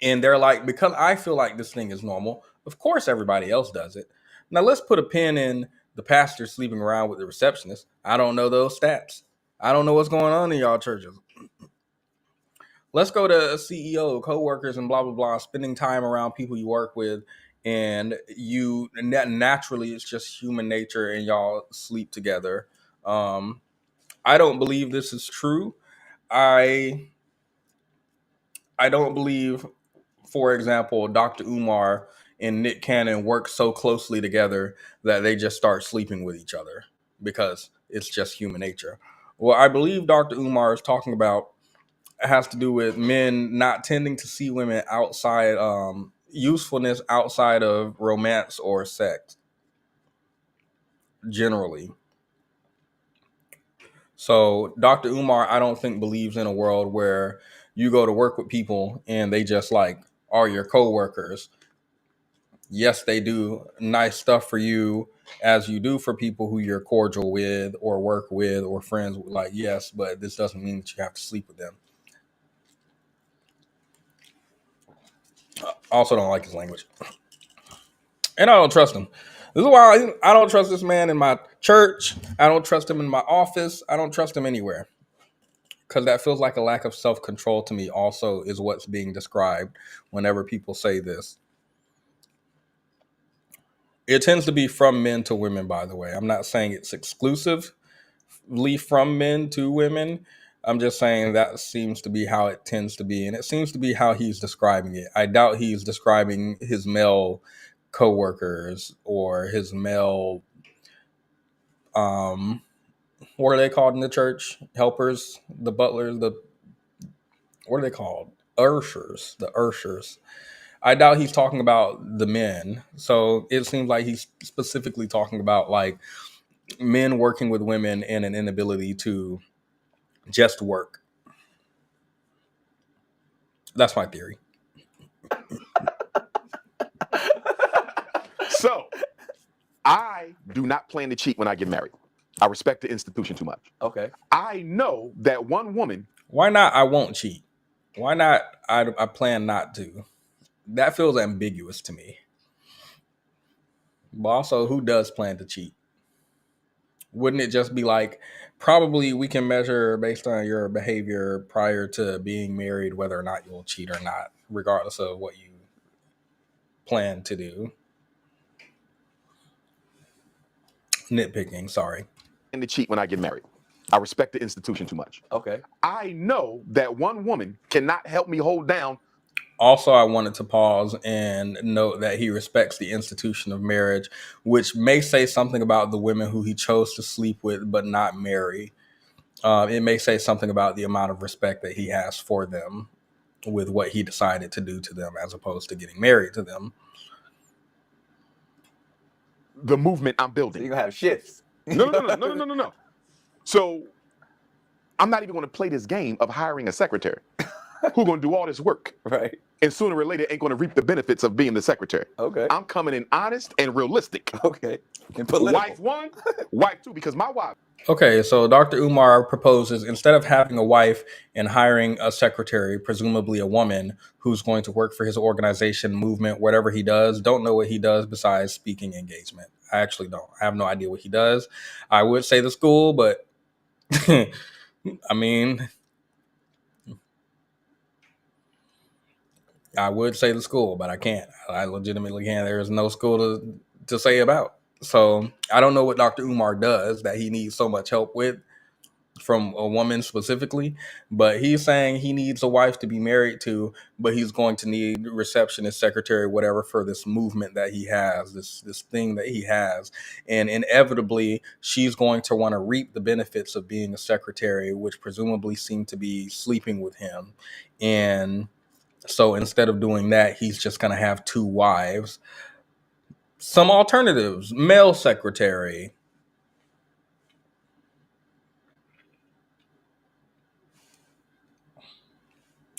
and they're like, because I feel like this thing is normal, of course everybody else does it. Now let's put a pin in the pastor sleeping around with the receptionist. I don't know those stats. I don't know what's going on in y'all churches. Let's go to a CEO, coworkers, and blah blah blah, spending time around people you work with, and you naturally, it's just human nature, and y'all sleep together. I don't believe this is true. I don't believe, for example, Dr. Umar and Nick Cannon work so closely together that they just start sleeping with each other because it's just human nature. What I believe Dr. Umar is talking about has to do with men not tending to see women outside, usefulness outside of romance or sex, generally. So Dr. Umar, I don't think believes in a world where you go to work with people and they just like are your coworkers. Yes, they do nice stuff for you as you do for people who you're cordial with or work with or friends with. Like, yes, but this doesn't mean that you have to sleep with them. I also don't like his language. And I don't trust him. This is why I don't trust this man in my church. I don't trust him in my office. I don't trust him anywhere. Because that feels like a lack of self-control to me also is what's being described whenever people say this. It tends to be from men to women, by the way. I'm not saying it's exclusively from men to women. I'm just saying that seems to be how it tends to be. And it seems to be how he's describing it. I doubt he's describing his male coworkers or his male, what are they called in the church? Helpers, the butlers, what are they called? Ushers, the ushers. I doubt he's talking about the men. So it seems like he's specifically talking about like men working with women and an inability to just work. That's my theory. So, I do not plan to cheat when I get married. I respect the institution too much. Okay. I know that one woman. Why not? I won't cheat. Why not? I plan not to. That feels ambiguous to me. But also, who does plan to cheat? Wouldn't it just be like, probably we can measure based on your behavior prior to being married whether or not you'll cheat or not, regardless of what you plan to do. Nitpicking, sorry. To cheat when I get married. I respect the institution too much. Okay. I know that one woman cannot help me hold down. Also, I wanted to pause and note that he respects the institution of marriage, which may say something about the women who he chose to sleep with but not marry. It may say something about the amount of respect that he has for them with what he decided to do to them as opposed to getting married to them. The movement I'm So building. you're gonna have shifts. No. So I'm not even going to play this game of hiring a secretary who's going to do all this work. Right. And sooner or later ain't going to reap the benefits of being the secretary. Okay. I'm coming in honest and realistic. Okay. And political. Wife one, wife two, because my wife. Okay, so Dr. Umar proposes instead of having a wife and hiring a secretary, presumably a woman, who's going to work for his organization, movement, whatever he does. Don't know what he does besides speaking engagement. I actually don't. I have no idea what he does. I would say the school, but I mean, I would say the school, but I can't. I legitimately can't. There is no school to say about. So I don't know what Dr. Umar does that he needs so much help with from a woman specifically, but he's saying he needs a wife to be married to, but he's going to need receptionist, secretary, whatever, for this movement that he has, this thing that he has. And inevitably she's going to want to reap the benefits of being a secretary, which presumably seem to be sleeping with him. And so instead of doing that, he's just going to have two wives. Some alternatives: male secretary,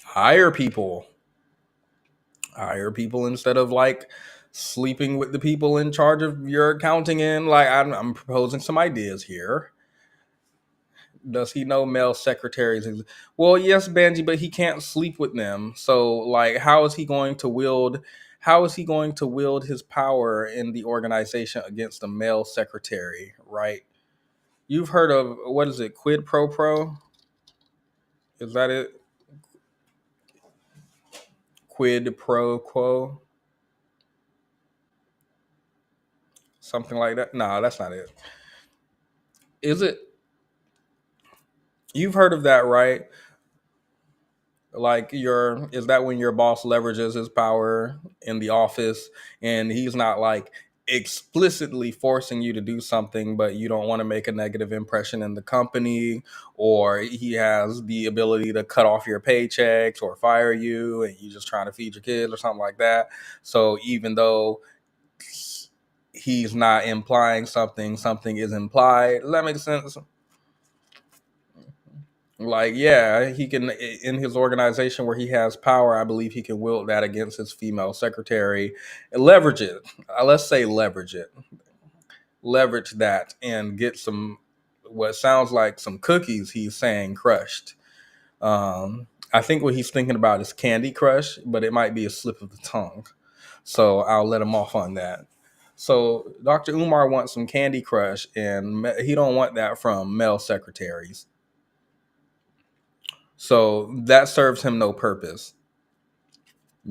hire people instead of like sleeping with the people in charge of your accounting. And like, I'm proposing some ideas here. Does he know male secretaries? Well, yes, Benji, but he can't sleep with them. So like, how is he going to wield his power in the organization against a male secretary, right? You've heard of, what is it, quid pro pro? Is that it? Quid pro quo? Something like that? No, that's not it. Is it? You've heard of that, right? Like, is that when your boss leverages his power in the office and he's not like explicitly forcing you to do something, but you don't want to make a negative impression in the company, or he has the ability to cut off your paychecks or fire you and you're just trying to feed your kids or something like that. So even though he's not implying something, something is implied. Does that make sense? Like, yeah, he can, in his organization where he has power, I believe he can wield that against his female secretary and leverage it. Let's say leverage it. Leverage that and get some, what sounds like some cookies, he's saying, crushed. I think what he's thinking about is Candy Crush, but it might be a slip of the tongue. So I'll let him off on that. So Dr. Umar wants some Candy Crush, and he don't want that from male secretaries. So that serves him no purpose,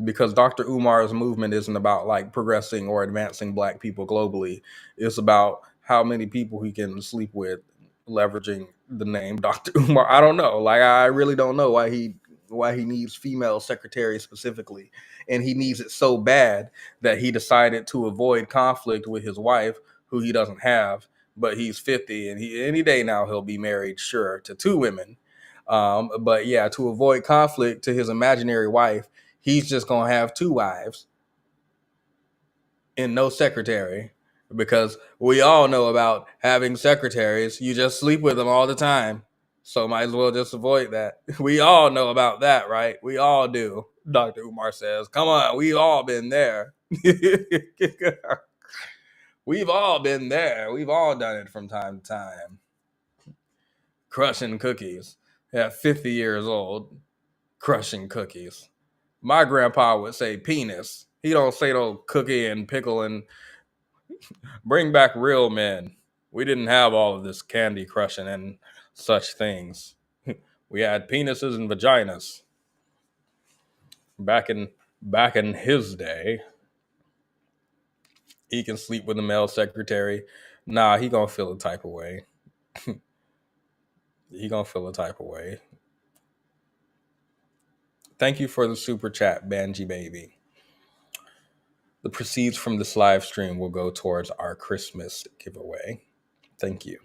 because Dr. Umar's movement isn't about like progressing or advancing Black people globally. It's about how many people he can sleep with, leveraging the name Dr. Umar. I don't know. Like, I really don't know why he needs female secretaries specifically. And he needs it so bad that he decided to avoid conflict with his wife, who he doesn't have, but he's 50 and any day now he'll be married, sure, to two women. But yeah, to avoid conflict to his imaginary wife, he's just gonna have two wives and no secretary, because we all know about having secretaries. You just sleep with them all the time. So might as well just avoid that. We all know about that, right? We all do. Dr. Umar says, come on, we've all been there. We've all been there. We've all done it from time to time. Crushing cookies at 50 years old. Crushing cookies. My grandpa would say penis. He don't say no cookie and pickle and bring back real men. We didn't have all of this candy crushing and such things. We had penises and vaginas. Back in his day, he can sleep with a male secretary. Nah, he gonna feel a type of way. He gonna feel a type of way. Thank you for the super chat, Banji Baby. The proceeds from this live stream will go towards our Christmas giveaway. Thank you.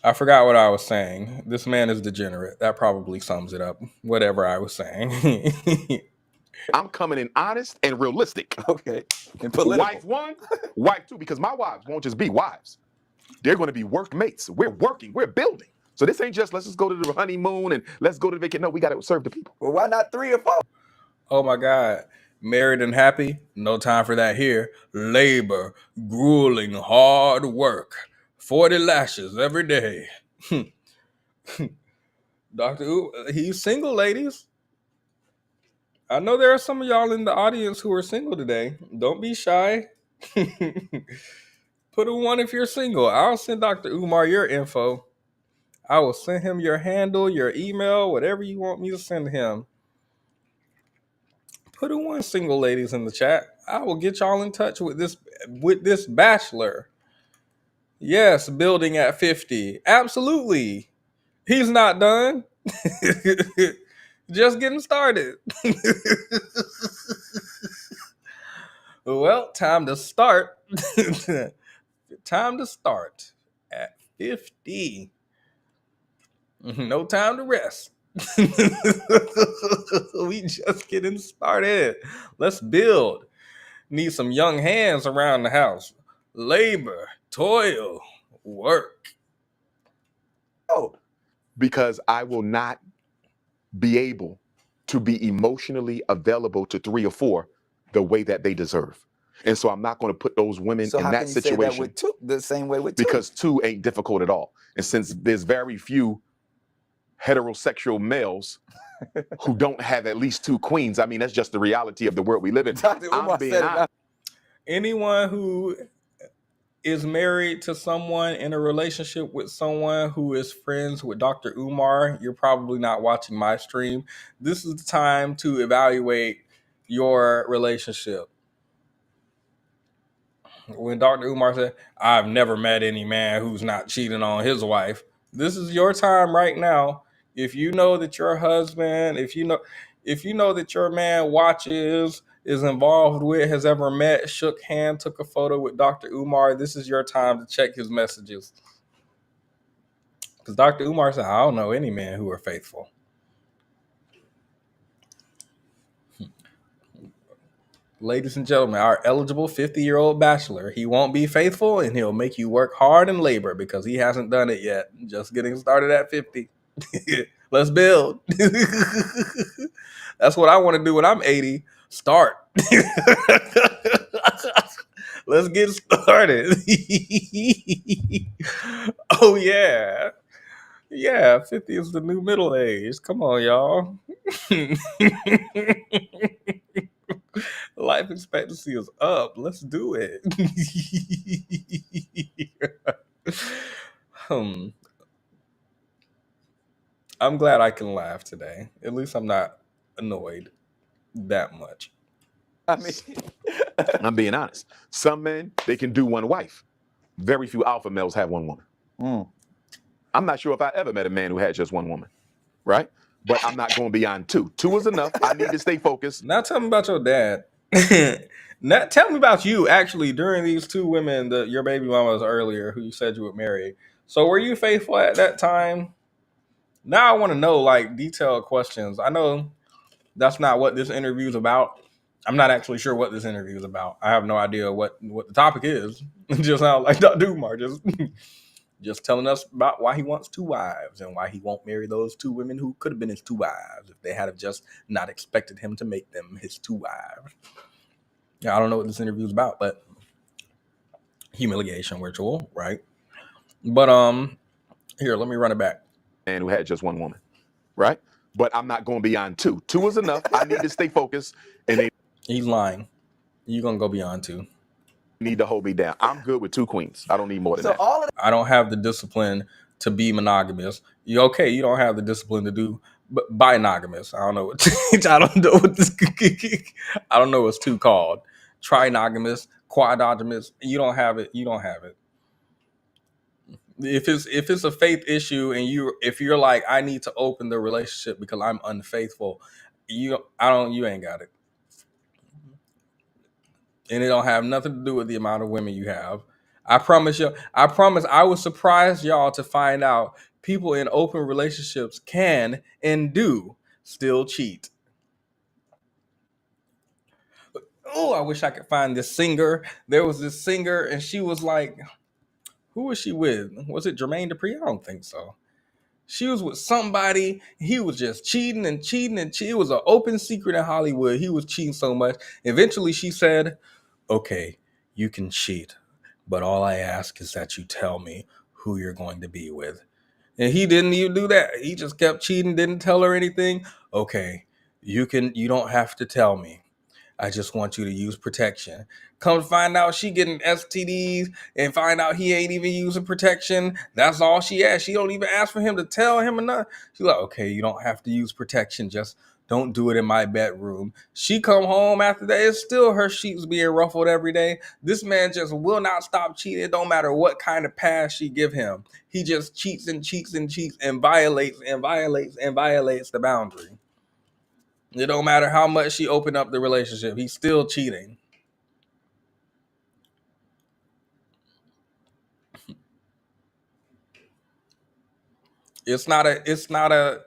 I forgot what I was saying. This man is degenerate. That probably sums it up. Whatever I was saying. I'm coming in honest and realistic. Okay. And political. Wife one, wife two, because my wives won't just be wives. They're going to be workmates. We're working. We're building. So this ain't just let's just go to the honeymoon and let's go to the vacation. No, we got to serve the people. Well, why not 3 or 4? Oh my God. Married and happy? No time for that here. Labor, grueling, hard work. 40 lashes every day. Dr. He's single, ladies. I know there are some of y'all in the audience who are single today. Don't be shy. Put a 1 if you're single. I'll send Dr. Umar your info. I will send him your handle, your email, whatever you want me to send him. Put in one single ladies in the chat. I will get y'all in touch with this bachelor. Yes, building at 50. Absolutely. He's not done. Just getting started. Well, time to start. Time to start at 50. No time to rest. We just getting started. Let's build. Need some young hands around the house. Labor, toil, work. Oh, because I will not be able to be emotionally available to 3 or 4 the way that they deserve. And so I'm not going to put those women So in how that can you say situation that with two, the same way with two? because 2 ain't difficult at all. And since there's very few heterosexual males who don't have at least 2 queens, I mean, that's just the reality of the world we live in. Dr. Umar I'm being said it. honest. Anyone who is married to someone in a relationship with someone who is friends with Dr. Umar, you're probably not watching my stream. This is the time to evaluate your relationship. When Dr. Umar said, I've never met any man who's not cheating on his wife, this is your time right now. If you know that your husband, if you know that your man watches, is involved with, has ever met, shook hand, took a photo with Dr. Umar, this is your time to check his messages. Because Dr. Umar said, I don't know any men who are faithful. Ladies and gentlemen, our eligible 50-year-old bachelor, he won't be faithful and he'll make you work hard and labor because he hasn't done it yet. Just getting started at 50. Let's build. That's what I want to do when I'm 80. Start. Let's get started. Oh, yeah. Yeah, 50 is the new middle age. Come on, y'all. Life expectancy is up. Let's do it. I'm glad I can laugh today. At least I'm not annoyed that much. I mean, I'm being honest. Some men, they can do one wife. Very few alpha males have one woman. I'm not sure if I ever met a man who had just one woman, right? But I'm not going beyond 2. 2 is enough. I need to stay focused. Now tell me about your dad. Now tell me about you, actually, during these 2 women, your baby mamas earlier, who you said you would marry. So were you faithful at that time? Now I want to know, like, detailed questions. I know that's not what this interview is about. I'm not actually sure what this interview is about. I have no idea what the topic is. It just sounds like Dr. Umar just telling us about why he wants 2 wives and why he won't marry those 2 women who could have been his 2 wives if they had just not expected him to make them his 2 wives. Yeah, I don't know what this interview is about, but humiliation ritual, right? But here, let me run it back. Man who had just one woman, right? But I'm not going beyond 2. 2 is enough. I need to stay focused, and they He's lying. You're gonna go beyond 2. need to hold me down. I'm good with 2 queens. I don't need more than so that. all of I don't have the discipline to be monogamous. You okay? You don't have the discipline to do binogamous. I don't know what I don't know what this. I don't know what's 2 called. Trinogamous, quadogamous. You don't have it. You don't have it. If it's a faith issue and if you're like, I need to open the relationship because I'm unfaithful, you ain't got it. And it don't have nothing to do with the amount of women you have. I promise I would surprise y'all to find out people in open relationships can and do still cheat. Oh, I wish I could find this singer. There was this singer and she was like, who was she with? Was it Jermaine Dupri? I don't think so. She was with somebody. He was just cheating and cheating and cheating. It was an open secret in Hollywood. He was cheating so much. Eventually she said, okay, you can cheat, but all I ask is that you tell me who you're going to be with. And he didn't even do that. He just kept cheating, didn't tell her anything. Okay, you don't have to tell me. I just want you to use protection. Come to find out she getting STDs and find out he ain't even using protection. That's all she asked. She don't even ask for him to tell him or nothing. She's like, okay, you don't have to use protection. Just Don't do it in my bedroom. She come home after that, it's still her sheets being ruffled every day. This man just will not stop cheating. It don't matter what kind of pass she give him. He just cheats and cheats and cheats and violates and violates and violates the boundary. It don't matter how much she opened up the relationship. He's still cheating. It's not a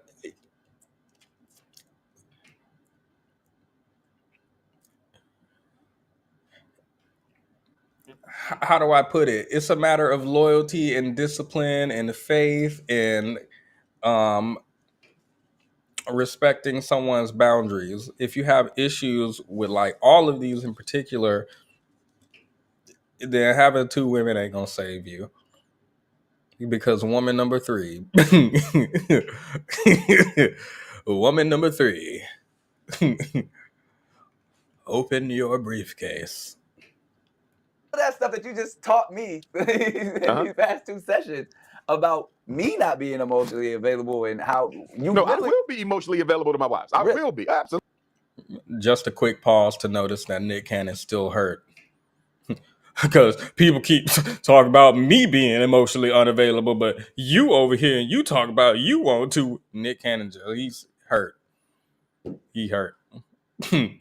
how do I put it? It's a matter of loyalty and discipline and faith and um respecting someone's boundaries. If you have issues with like all of these in particular, then having two women ain't gonna save you. Because woman number three, woman number three, open your briefcase. That stuff that you just taught me in these past 2 sessions about me not being emotionally available and how you No, I will be emotionally available to my wives. I will be, absolutely. Just a quick pause to notice that Nick Cannon's still hurt. Because people keep talking about me being emotionally unavailable, but you over here and you talk about you want to. Nick Cannon, he's hurt. He hurt. I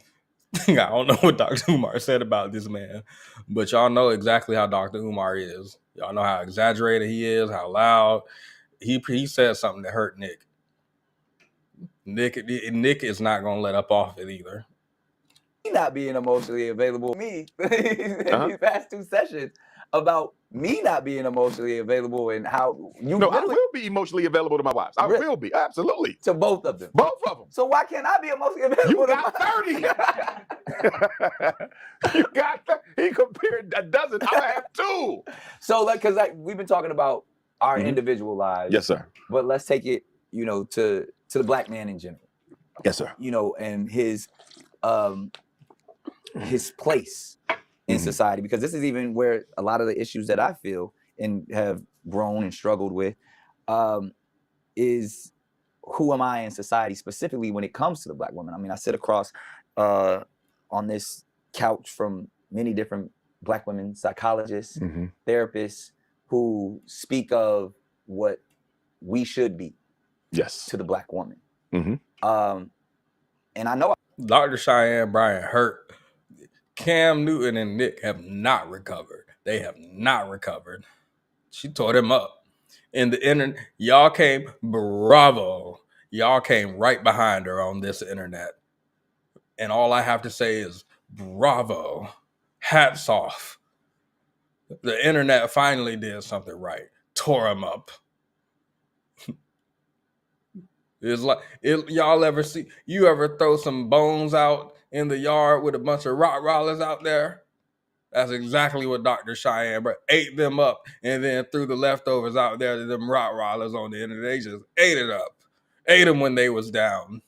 don't know what Dr. Umar said about this man, but y'all know exactly how Dr. Umar is. Y'all know how exaggerated he is, how loud. He said something that hurt Nick. Nick is not going to let up off it either. Not being emotionally available me in these past 2 sessions about me not being emotionally available and how you I will be emotionally available to my wives. I will be, absolutely. To both of them. Both of them. So why can't I be emotionally available? You got 30. You got 30. He compared a dozen. I have 2. So because we've been talking about our individual lives. Yes, sir. But let's take it, to the black man in general. Yes, sir. And his place in society, because this is even where a lot of the issues that I feel and have grown and struggled with is who am I in society, specifically when it comes to the black woman. I mean, I sit across on this couch from many different black women psychologists, therapists who speak of what we should be to the black woman. And I know Dr. Cheyenne Bryant hurt. Cam Newton and Nick have not recovered. They have not recovered. She tore him up. In the internet, y'all came, bravo. Y'all came right behind her on this internet. And all I have to say is bravo. Hats off. The internet finally did something right. Tore him up. It's like, y'all ever see, you ever throw some bones out in the yard with a bunch of rottweilers out there? That's exactly what Dr. Cheyenne ate them up and then threw the leftovers out there to them rottweilers on the internet. They just ate it up. Ate them when they was down.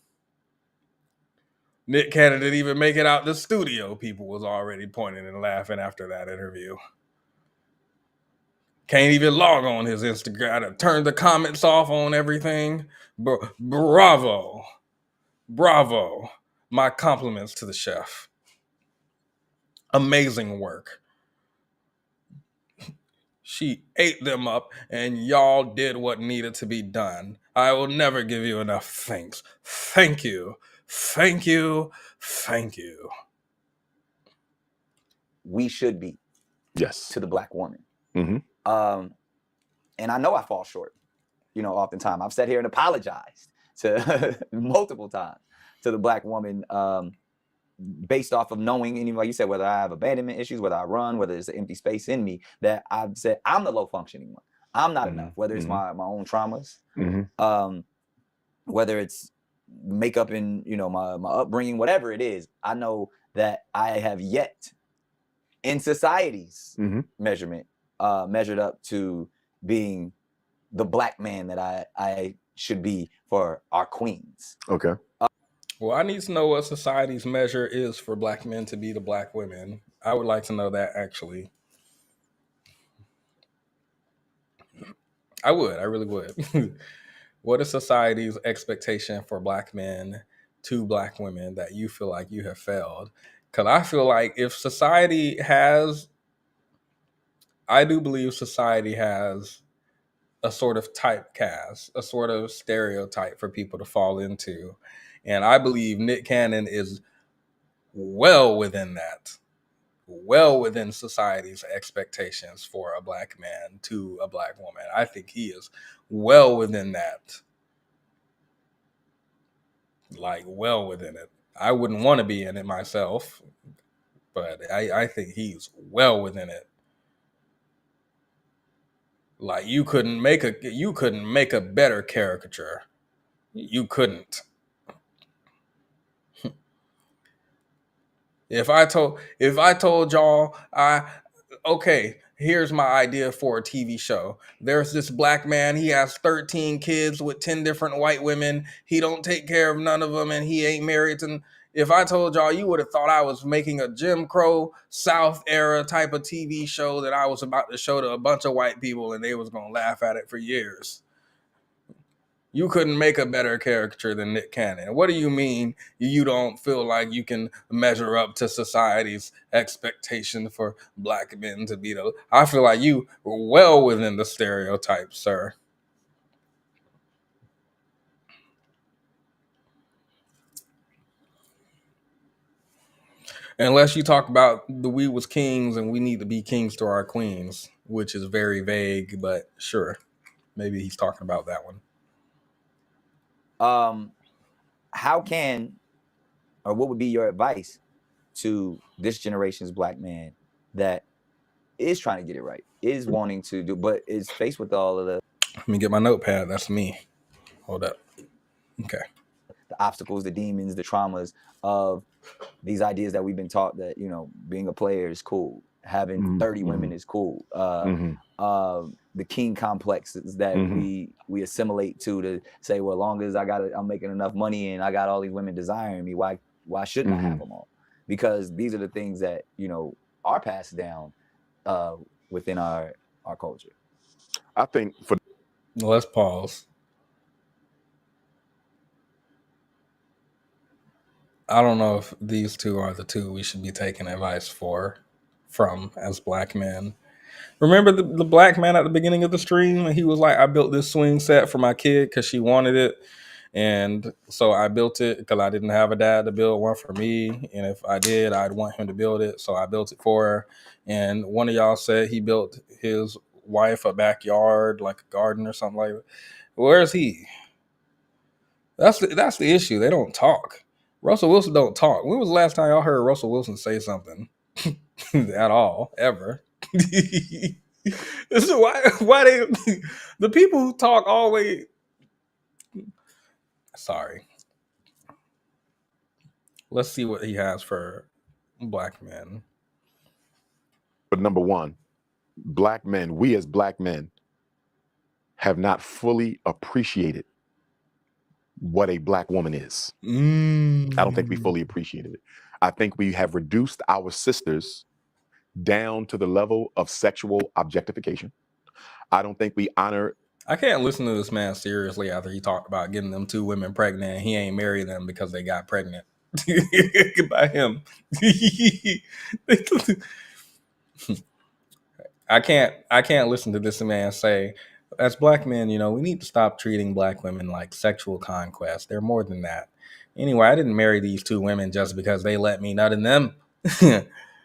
Nick Cannon didn't even make it out the studio. People was already pointing and laughing after that interview. Can't even log on his Instagram. Turn the comments off on everything. Bravo. Bravo. My compliments to the chef. Amazing work. She ate them up and y'all did what needed to be done. I will never give you enough thanks. Thank you. Thank you. Thank you. We should be. Yes. To the black woman. And I know I fall short, oftentimes. I've sat here and apologized to multiple times to the black woman based off of knowing, like you said, whether I have abandonment issues, whether I run, whether there's an empty space in me, that I've said I'm the low functioning one. I'm not enough, whether it's my own traumas, whether it's makeup in, my upbringing, whatever it is. I know that I have yet in society's measurement measured up to being the black man that I should be for our queens. Okay. Well, I need to know what society's measure is for black men to be the black women. I would like to know that, actually. I really would. What is society's expectation for black men to Black women that you feel like you have failed? Because I feel like if society has, I do believe society has a sort of typecast, a sort of stereotype for people to fall into. And I believe Nick Cannon is well within that, well within society's expectations for a Black man to a Black woman. I think he is well within that. Like, well within it. I wouldn't want to be in it myself, but I think he's well within it. Like, you couldn't make a better caricature. You couldn't. If I told y'all, okay, here's my idea for a TV show. There's this Black man, he has 13 kids with 10 different white women. He don't take care of none of them, and he ain't married to. If I told y'all, you would have thought I was making a Jim Crow South era type of TV show that I was about to show to a bunch of white people, and they was gonna laugh at it for years. You couldn't make a better caricature than Nick Cannon. What do you mean you don't feel like you can measure up to society's expectation for Black men to be the? I feel like you were well within the stereotype, sir. Unless you talk about the we was kings and we need to be kings to our queens, which is very vague, but sure. Maybe he's talking about that one. How can, or what would be your advice to this generation's Black man that is trying to get it right, is wanting to do, but is faced with all of Let me get my notepad. That's me. Hold up. Okay. the obstacles, the demons, the traumas of these ideas that we've been taught that, you know, being a player is cool, having 30 women is cool, the king complexes that we assimilate to say, well, as long as I'm making enough money and I got all these women desiring me, why shouldn't I have them all? Because these are the things that, you know, are passed down within our culture. I think for Let's pause. I don't know if these two are the two we should be taking advice from as Black men. Remember the Black man at the beginning of the stream? He was like, I built this swing set for my kid because she wanted it. And so I built it because I didn't have a dad to build one for me. And if I did, I'd want him to build it. So I built it for her. And one of y'all said he built his wife a backyard, like a garden or something like that. Where's he? That's the issue. They don't talk. Russell Wilson don't talk. When was the last time y'all heard Russell Wilson say something at all, ever? This is why they the people who talk always. Sorry. Let's see what he has for Black men. But number one, Black men, we as Black men have not fully appreciated what a Black woman is. I don't think we fully appreciated it. I think we have reduced our sisters down to the level of sexual objectification. I don't think we honor. I can't listen to this man seriously after he talked about getting them 2 women pregnant. He ain't married them because they got pregnant by him. I can't listen to this man say, as Black men, you know, we need to stop treating Black women like sexual conquest. They're more than that. Anyway, I didn't marry these 2 women just because they let me nut in them.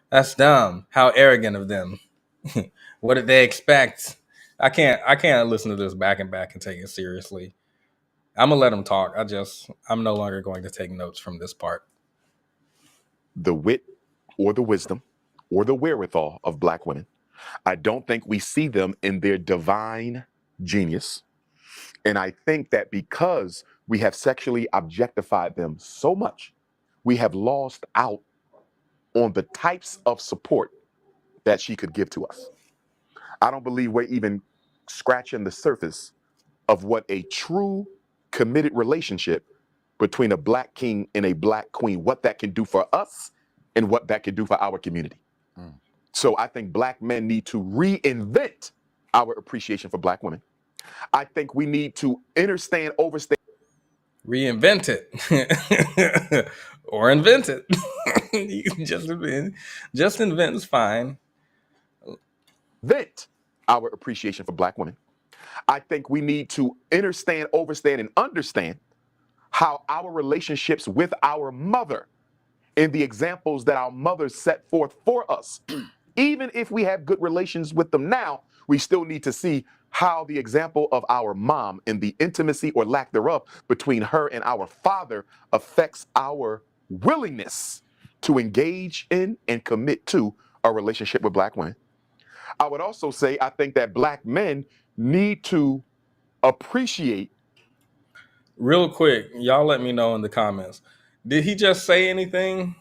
That's dumb. How arrogant of them. What did they expect? I can't listen to this back and take it seriously. I'm gonna let him talk. I'm no longer going to take notes from this part. The wit or the wisdom or the wherewithal of Black women. I don't think we see them in their divine genius. And I think that because we have sexually objectified them so much, we have lost out on the types of support that she could give to us. I don't believe we're even scratching the surface of what a true committed relationship between a Black king and a Black queen, what that can do for us and what that can do for our community. So I think Black men need to reinvent our appreciation for Black women. I think we need to understand, overstand. Reinvent it. Or invent it. You can just invent is fine. Vent our appreciation for black women. I think we need to understand, overstand, and understand how our relationships with our mother and the examples that our mothers set forth for us, even if we have good relations with them now, we still need to see how the example of our mom and the intimacy or lack thereof between her and our father affects our willingness to engage in and commit to a relationship with black women. I would also say I think that black men need to appreciate. Real quick, y'all let me know in the comments. Did he just say anything?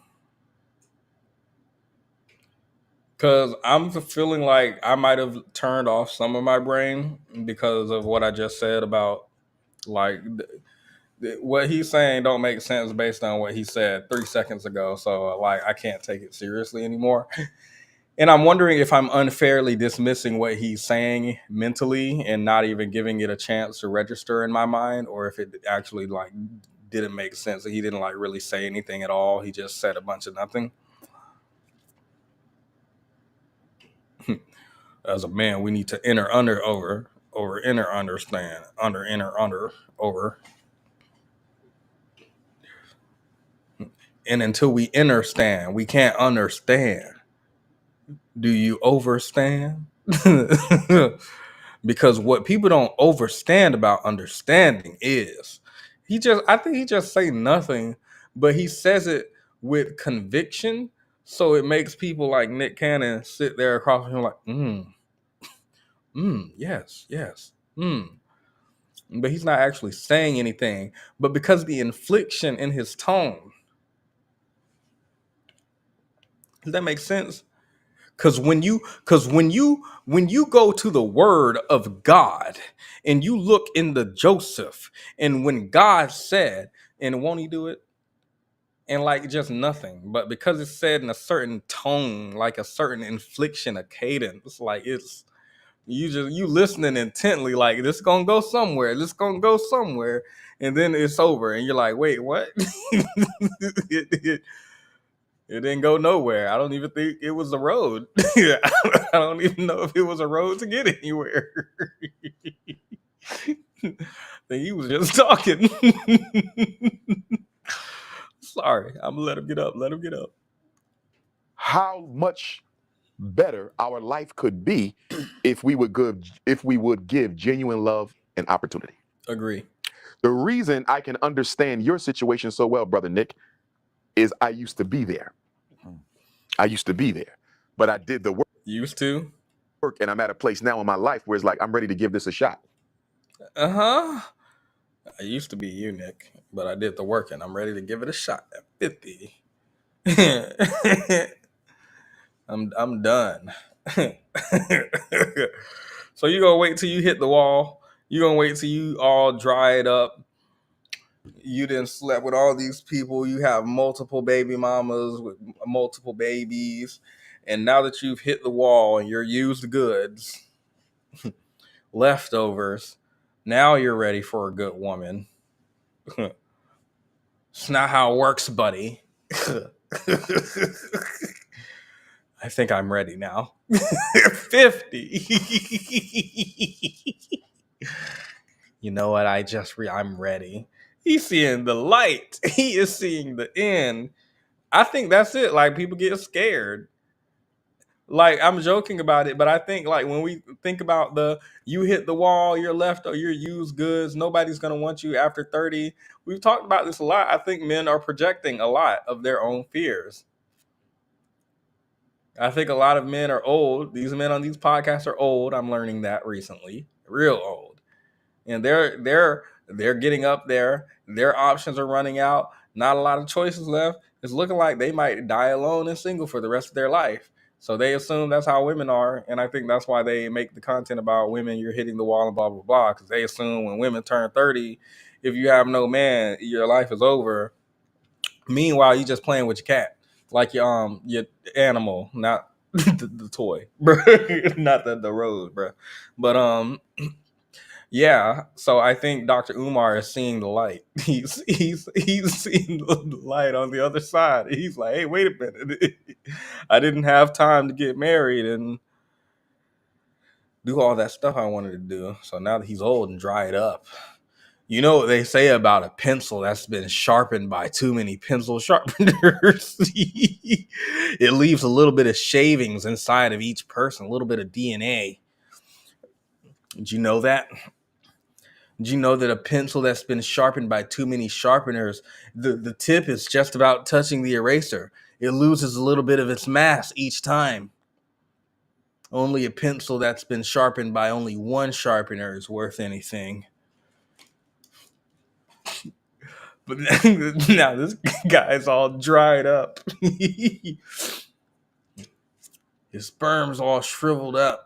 Because I'm feeling like I might have turned off some of my brain because of what I just said about, like, what he's saying don't make sense based on what he said 3 seconds ago. So, like, I can't take it seriously anymore. And I'm wondering if I'm unfairly dismissing what he's saying mentally and not even giving it a chance to register in my mind, or if it actually, like, didn't make sense. He didn't, like, really say anything at all. He just said a bunch of nothing. As a man, we need to inner under over inner understand under inner under over. And until we understand, we can't understand. Do you overstand? Because what people don't overstand about understanding is I think he just say nothing, but he says it with conviction. So it makes people like Nick Cannon sit there across from him like, yes, but he's not actually saying anything. But because of the inflection in his tone, does that make sense? Because when you go to the word of God and you look in the Joseph, and when God said, and won't he do it? And like just nothing, but because it's said in a certain tone, like a certain inflection, a cadence, like it's you listening intently, like this gonna go somewhere, and then it's over, and you're like, wait, what? It didn't go nowhere. I don't even think it was a road. I don't even know if it was a road to get anywhere. I think he was just talking. Sorry, I'm gonna let him get up. How much better our life could be if we would give genuine love and opportunity. Agree. The reason I can understand your situation so well, brother Nick, is I used to be there. But I did the work. Used to. And I'm at a place now in my life where it's like I'm ready to give this a shot. I used to be you, Nick, but I did the work and I'm ready to give it a shot at 50. I'm done. So you're gonna wait till you hit the wall. You're gonna wait till you all dry it up. You didn't slept with all these people. You have multiple baby mamas with multiple babies. And now that you've hit the wall and you're used goods, leftovers, now you're ready for a good woman. It's not how it works, buddy. I think I'm ready now. 50. You know what? I'm ready. He's seeing the light. He is seeing the end. I think that's it. Like, people get scared. Like, I'm joking about it, but I think, like, when we think about you hit the wall, you're left, or you're used goods, nobody's going to want you after 30. We've talked about this a lot. I think men are projecting a lot of their own fears. I think a lot of men are old. These men on these podcasts are old. I'm learning that recently. Real old. And they're getting up there. Their options are running out. Not a lot of choices left. It's looking like they might die alone and single for the rest of their life. So they assume that's how women are. And I think that's why they make the content about women, you're hitting the wall and blah, blah, blah. Because they assume when women turn 30, if you have no man, your life is over. Meanwhile, you just playing with your cat. Like your animal, not the toy. Bro. Not the road, bro. But Yeah, so I think Dr. Umar is seeing the light. He's seeing the light on the other side. He's like, hey, wait a minute. I didn't have time to get married and do all that stuff I wanted to do. So now that he's old and dried up, you know what they say about a pencil that's been sharpened by too many pencil sharpeners? It leaves a little bit of shavings inside of each person, a little bit of DNA. Did you know that? Did you know that a pencil that's been sharpened by too many sharpeners, the tip is just about touching the eraser. It loses a little bit of its mass each time. Only a pencil that's been sharpened by only one sharpener is worth anything. But now this guy's all dried up. His sperm's all shriveled up.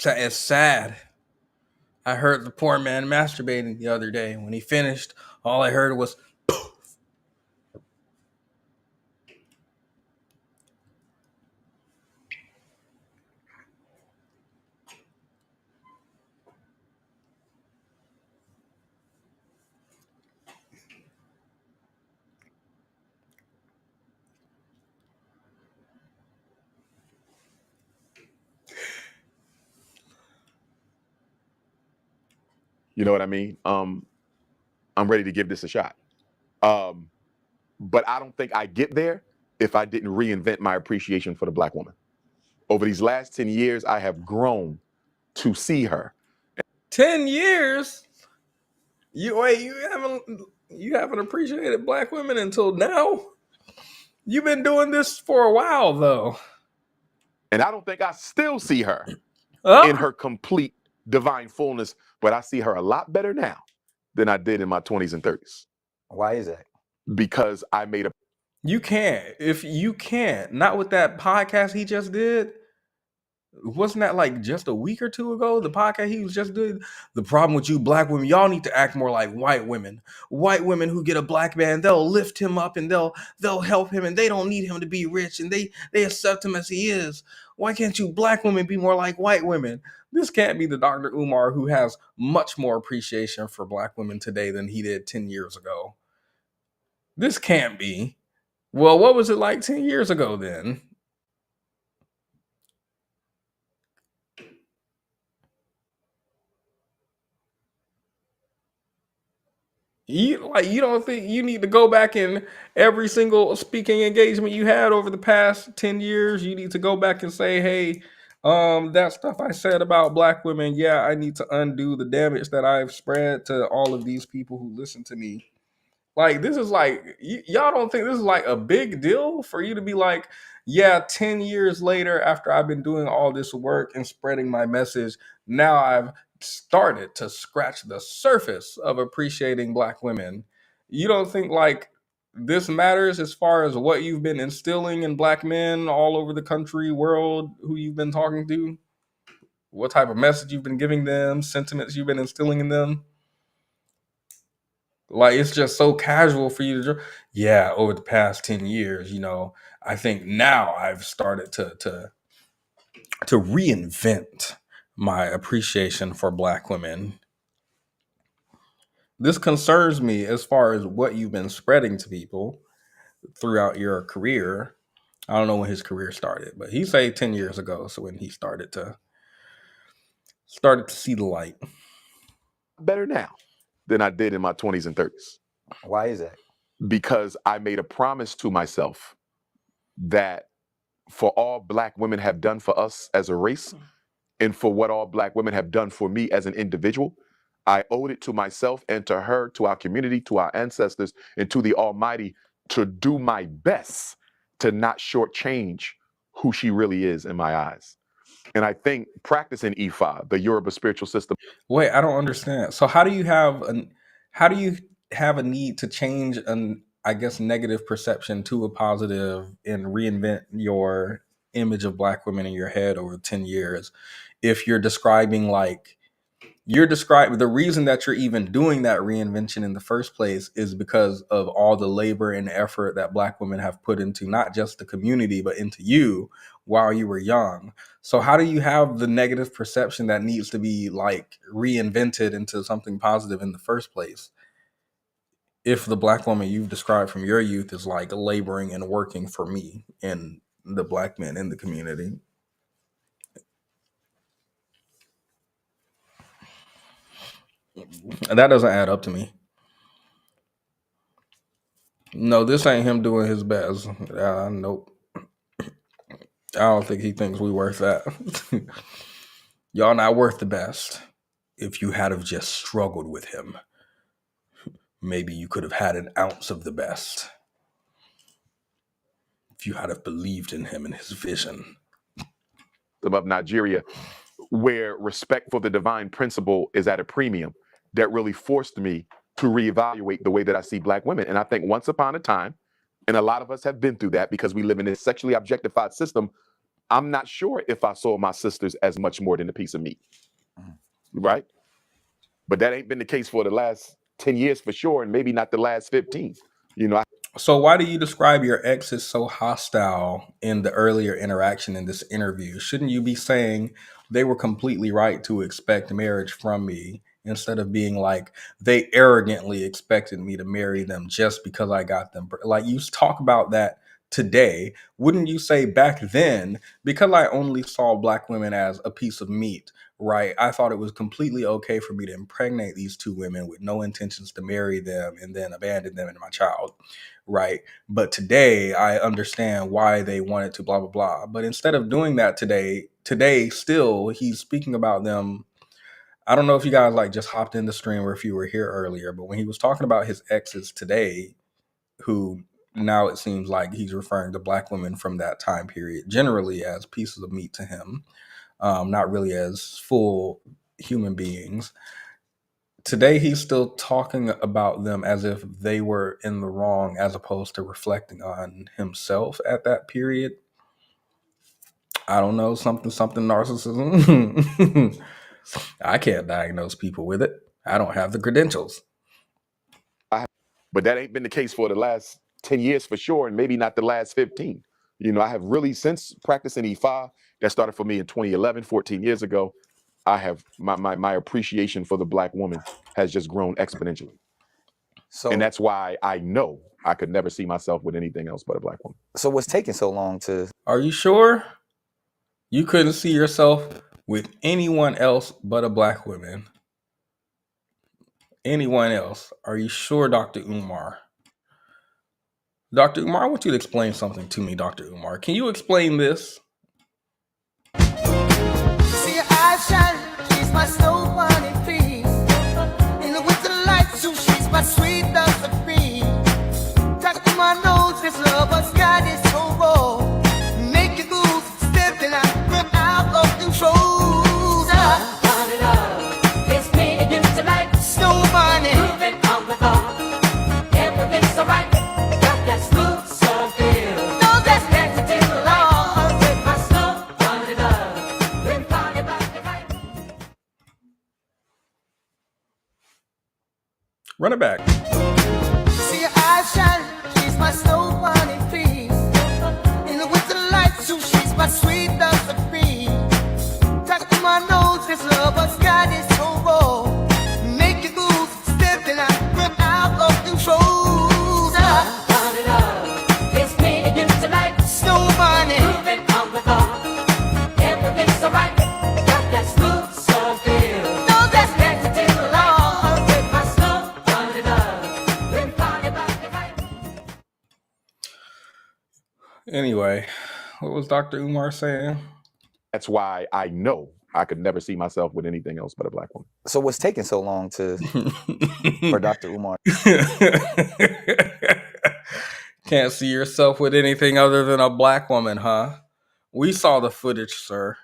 It's sad. I heard the poor man masturbating the other day. When he finished, all I heard was, You know what I mean? I'm ready to give this a shot. But I don't think I get there if I didn't reinvent my appreciation for the Black woman. Over these last 10 years, I have grown to see her. 10 years? You haven't appreciated Black women until now? You've been doing this for a while, though. And I don't think I still see her Huh? in her complete divine fullness, but I see her a lot better now than I did in my 20s and 30s. Why is that? Because I made a You can't. If you can't, not with that podcast he just did. Wasn't that like just a week or two ago? The podcast he was just doing. The problem with you Black women, y'all need to act more like white women. White women who get a Black man, they'll lift him up and they'll help him, and they don't need him to be rich, and they accept him as he is. Why can't you Black women be more like white women? This can't be the Dr. Umar who has much more appreciation for Black women today than he did 10 years ago. This can't be. Well, what was it like 10 years ago then? You don't think you need to go back in every single speaking engagement you had over the past 10 years? You need to go back and say, hey, that stuff I said about Black women, yeah, I need to undo the damage that I've spread to all of these people who listen to me. Like, this is like, y'all don't think this is like a big deal for you to be like, yeah, 10 years later, after I've been doing all this work and spreading my message, now I've started to scratch the surface of appreciating Black women. You don't think like this matters as far as what you've been instilling in Black men all over the country, world, who you've been talking to, what type of message you've been giving them, sentiments you've been instilling in them? Like, it's just so casual for you to, yeah, over the past 10 years, I think now I've started to reinvent my appreciation for Black women. This concerns me as far as what you've been spreading to people throughout your career. I don't know when his career started, but he said 10 years ago, so when he started to see the light. better now than I did in my 20s and 30s. Why is that? Because I made a promise to myself that for all Black women have done for us as a race, and for what all Black women have done for me as an individual, I owed it to myself and to her, to our community, to our ancestors, and to the Almighty to do my best to not shortchange who she really is in my eyes. And I think practicing Ifa, the Yoruba spiritual system. Wait, I don't understand. So how do you have a need to change an, I guess, negative perception to a positive and reinvent your image of Black women in your head over 10 years if you're describing the reason that you're even doing that reinvention in the first place is because of all the labor and effort that Black women have put into not just the community but into you? while you were young. So how do you have the negative perception that needs to be like reinvented into something positive in the first place? If the black woman you've described from your youth is like laboring and working for me and the black men in the community. That doesn't add up to me. No, this ain't him doing his best. Nope. I don't think he thinks we worth that. Y'all not worth the best. If you had have just struggled with him, maybe you could have had an ounce of the best. If you had have believed in him and his vision. Of Nigeria, where respect for the divine principle is at a premium, that really forced me to reevaluate the way that I see black women. And I think once upon a time, and a lot of us have been through that because we live in this sexually objectified system, I'm not sure if I saw my sisters as much more than a piece of meat, right? But that ain't been the case for the last 10 years for sure, and maybe not the last 15. So why do you describe your ex as so hostile in the earlier interaction in this interview? Shouldn't you be saying they were completely right to expect marriage from me instead of being like they arrogantly expected me to marry them just because I got them? Like you talk about that today. Wouldn't you say back then, because I only saw black women as a piece of meat, right? I thought it was completely okay for me to impregnate these two women with no intentions to marry them and then abandon them and my child. Right. But today I understand why they wanted to blah, blah, blah. But instead of doing that today still he's speaking about them. I don't know if you guys like just hopped in the stream or if you were here earlier, but when he was talking about his exes today, who now it seems like he's referring to black women from that time period generally as pieces of meat to him, not really as full human beings. Today he's still talking about them as if they were in the wrong as opposed to reflecting on himself at that period. I don't know, something narcissism. I can't diagnose people with it. I don't have the credentials. But that ain't been the case for the last 10 years for sure, and maybe not the last 15. I have really, since practicing Ifa, that started for me in 2011, 14 years ago, I have my appreciation for the black woman has just grown exponentially. So, And that's why I know I could never see myself with anything else but a black woman. so what's taking so long to? Are you sure you couldn't see yourself with anyone else but a black woman? Anyone else? Are you sure, Dr. Umar? Dr. Umar, I want you to explain something to me, Dr. Umar. Can you explain this? See your eyes shining, she's my snow bunny please. In the winter light, so she's my sweet dove of cream. Talk to my nose, this love, but sky is so raw. Make you move, stepping out, run out of control. It's me and you tonight. Snow bunny, Moving on the floor. Everything's alright. Got that smooth soul feel. no, that's Dancing till the light. all. With my snow bunny love. Been party by the night. Run it back. See your eyes shining, she's my snow bunny please. In the winter light, so she's my sweet dove of cream. Talk to my nose, this love, but sky is so raw. Make you move, stepping out, run out of control. Bunny love. It's me and you tonight. Snow bunny, Moving on the floor. Everything's alright. Got that smooth soul feel. no, that's Dancing till the light. all. With my snow bunny love. Been party by the night. Anyway, what was Dr. Umar saying? That's why I know I could never see myself with anything else but a black woman. So what's taking so long to for Dr. Umar? Can't see yourself with anything other than a black woman, huh? We saw the footage, sir.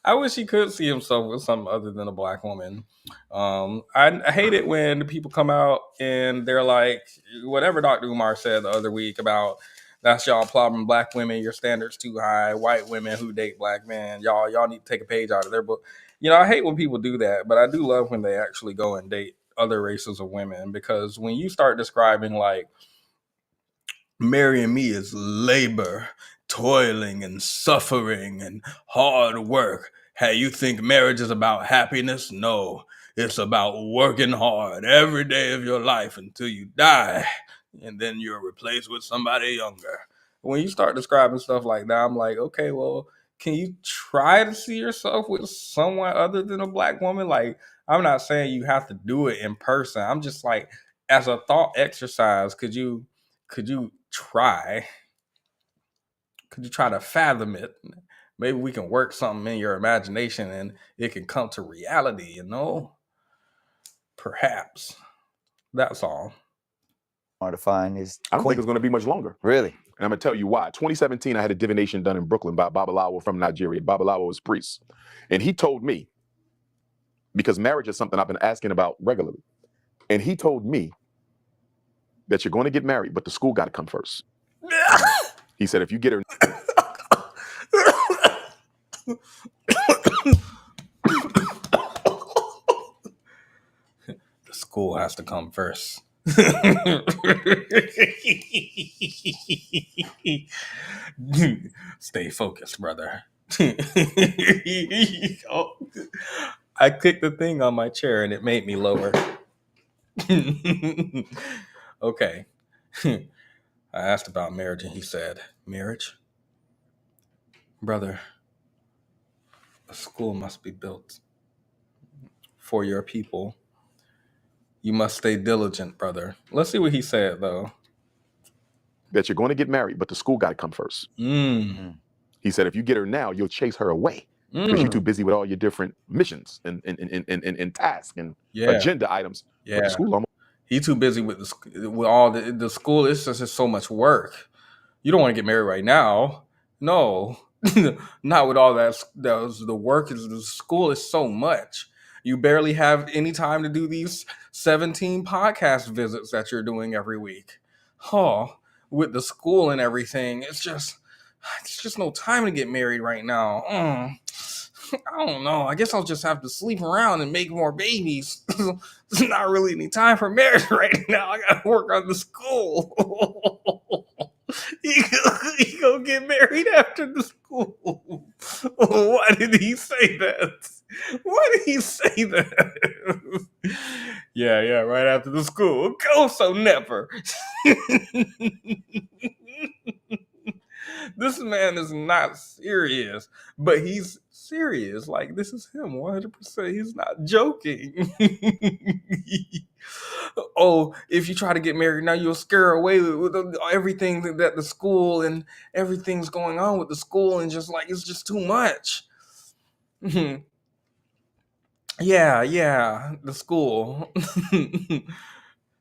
I wish he could see himself with something other than a black woman. I hate it when people come out and they're like, whatever Dr. Umar said the other week about that's y'all problem, black women, your standards too high, white women who date black men, y'all need to take a page out of their book. I hate when people do that, but I do love when they actually go and date other races of women, because when you start describing like Marrying me is labor, toiling and suffering and hard work. Hey, you think marriage is about happiness? No, it's about working hard every day of your life until you die, and then you're replaced with somebody younger. When you start describing stuff like that, I'm like, okay, well, can you try to see yourself with someone other than a black woman? Like, I'm not saying you have to do it in person. I'm just like, as a thought exercise, could you try? Could you try to fathom it? Maybe we can work something in your imagination and it can come to reality, you know? Perhaps. That's all. Or to find his I don't think queen. it's going to be much longer. Really? And I'm going to tell you why. 2017, I had a divination done in Brooklyn by Babalawo from Nigeria. Babalawo was a priest. And he told me, because marriage is something I've been asking about regularly, and he told me that you're going to get married, but the school got to come first. He said, if you get her... The school has to come first. Stay focused, brother. I clicked the thing on my chair and it made me lower. Okay. I asked about marriage and he said, marriage? Brother, a school must be built for your people. You must stay diligent, brother. Let's see what he said, though. That you're going to get married, but the school got to come first. He said, if you get her now, you'll chase her away because you're too busy with all your different missions and tasks and agenda items. Yeah. But the school almost... He too busy with all the school. It's just so much work. You don't want to get married right now. No, not with all that. The work is the school is so much. You barely have any time to do these 17 podcast visits that you're doing every week. Oh, with the school and everything, it's just no time to get married right now. I don't know. I guess I'll just have to sleep around and make more babies. There's not really any time for marriage right now. I gotta work on the school. He gonna get married after the school. Why did he say that? Why did he say that? Yeah, right after the school. Go so never. This man is not serious, but he's serious. Like, this is him 100%. He's not joking. Oh, if you try to get married now, you'll scare away with everything that the school and everything's going on with the school, and just like, it's just too much. Yeah, the school.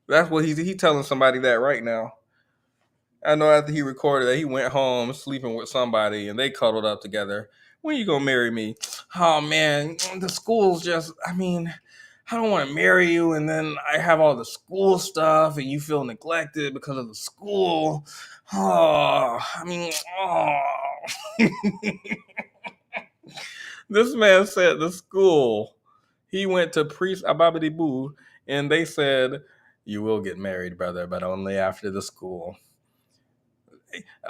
That's what he's telling somebody that right now. I know after he recorded that, he went home sleeping with somebody and they cuddled up together. When you gonna marry me? Oh man, the school's just, I don't want to marry you and then I have all the school stuff and you feel neglected because of the school. This man said the school. He went to Priest Ababidi Boo and they said, you will get married, brother, but only after the school.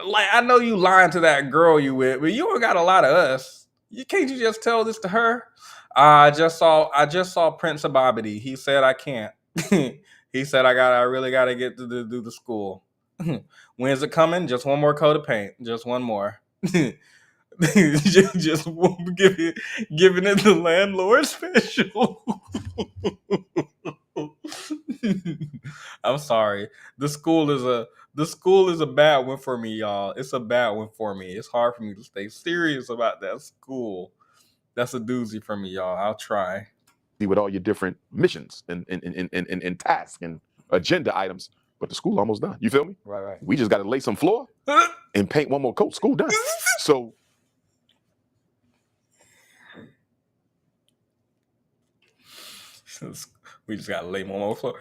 Like, I know you lying to that girl you with, but you don't got a lot of us. Can't you just tell this to her? I just saw Prince Ababidi. He said I can't. He said I really gotta get to do the school. When's it coming? Just one more coat of paint. Just one more. just giving it the landlord special. I'm sorry. The school is a bad one for me, y'all. It's a bad one for me. It's hard for me to stay serious about that school. That's a doozy for me, y'all. I'll try. With all your different missions and tasks and agenda items, but the school almost done. You feel me? Right. We just got to lay some floor and paint one more coat. School done. So we just gotta lay one more floor,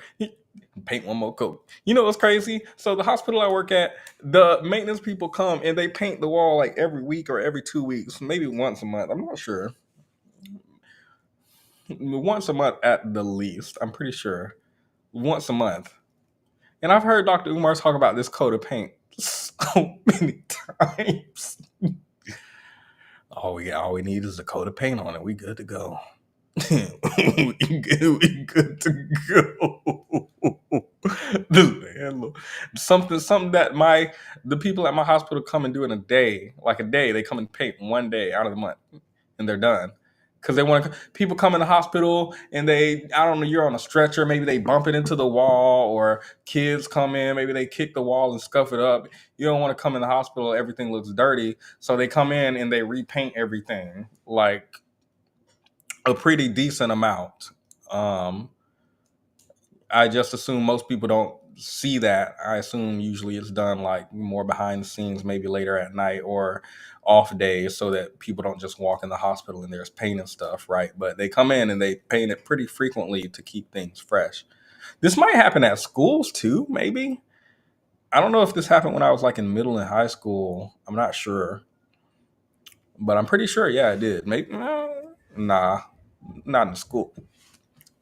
paint one more coat. You know what's crazy? So the hospital I work at, the maintenance people come and they paint the wall like every week or every 2 weeks, maybe once a month. I'm not sure. Once a month at the least. I'm pretty sure. Once a month. And I've heard Dr. Umar talk about this coat of paint so many times. All we need is a coat of paint on it. We good to go. we good to go. Something that the people at my hospital come and do in a day, like a day. They come and paint one day out of the month, and they're done. Because they want to. People come in the hospital and I don't know, you're on a stretcher. Maybe they bump it into the wall, or kids come in. Maybe they kick the wall and scuff it up. You don't want to come in the hospital. Everything looks dirty, so they come in and they repaint everything, like a pretty decent amount. I just assume most people don't see that. I assume usually it's done like more behind the scenes, maybe later at night or off days, so that people don't just walk in the hospital and there's paint and stuff, right? But they come in and they paint it pretty frequently to keep things fresh. This might happen at schools too, maybe. I don't know if this happened when I was like in middle and high school. I'm not sure. But I'm pretty sure, yeah, it did. Maybe, nah, not in school.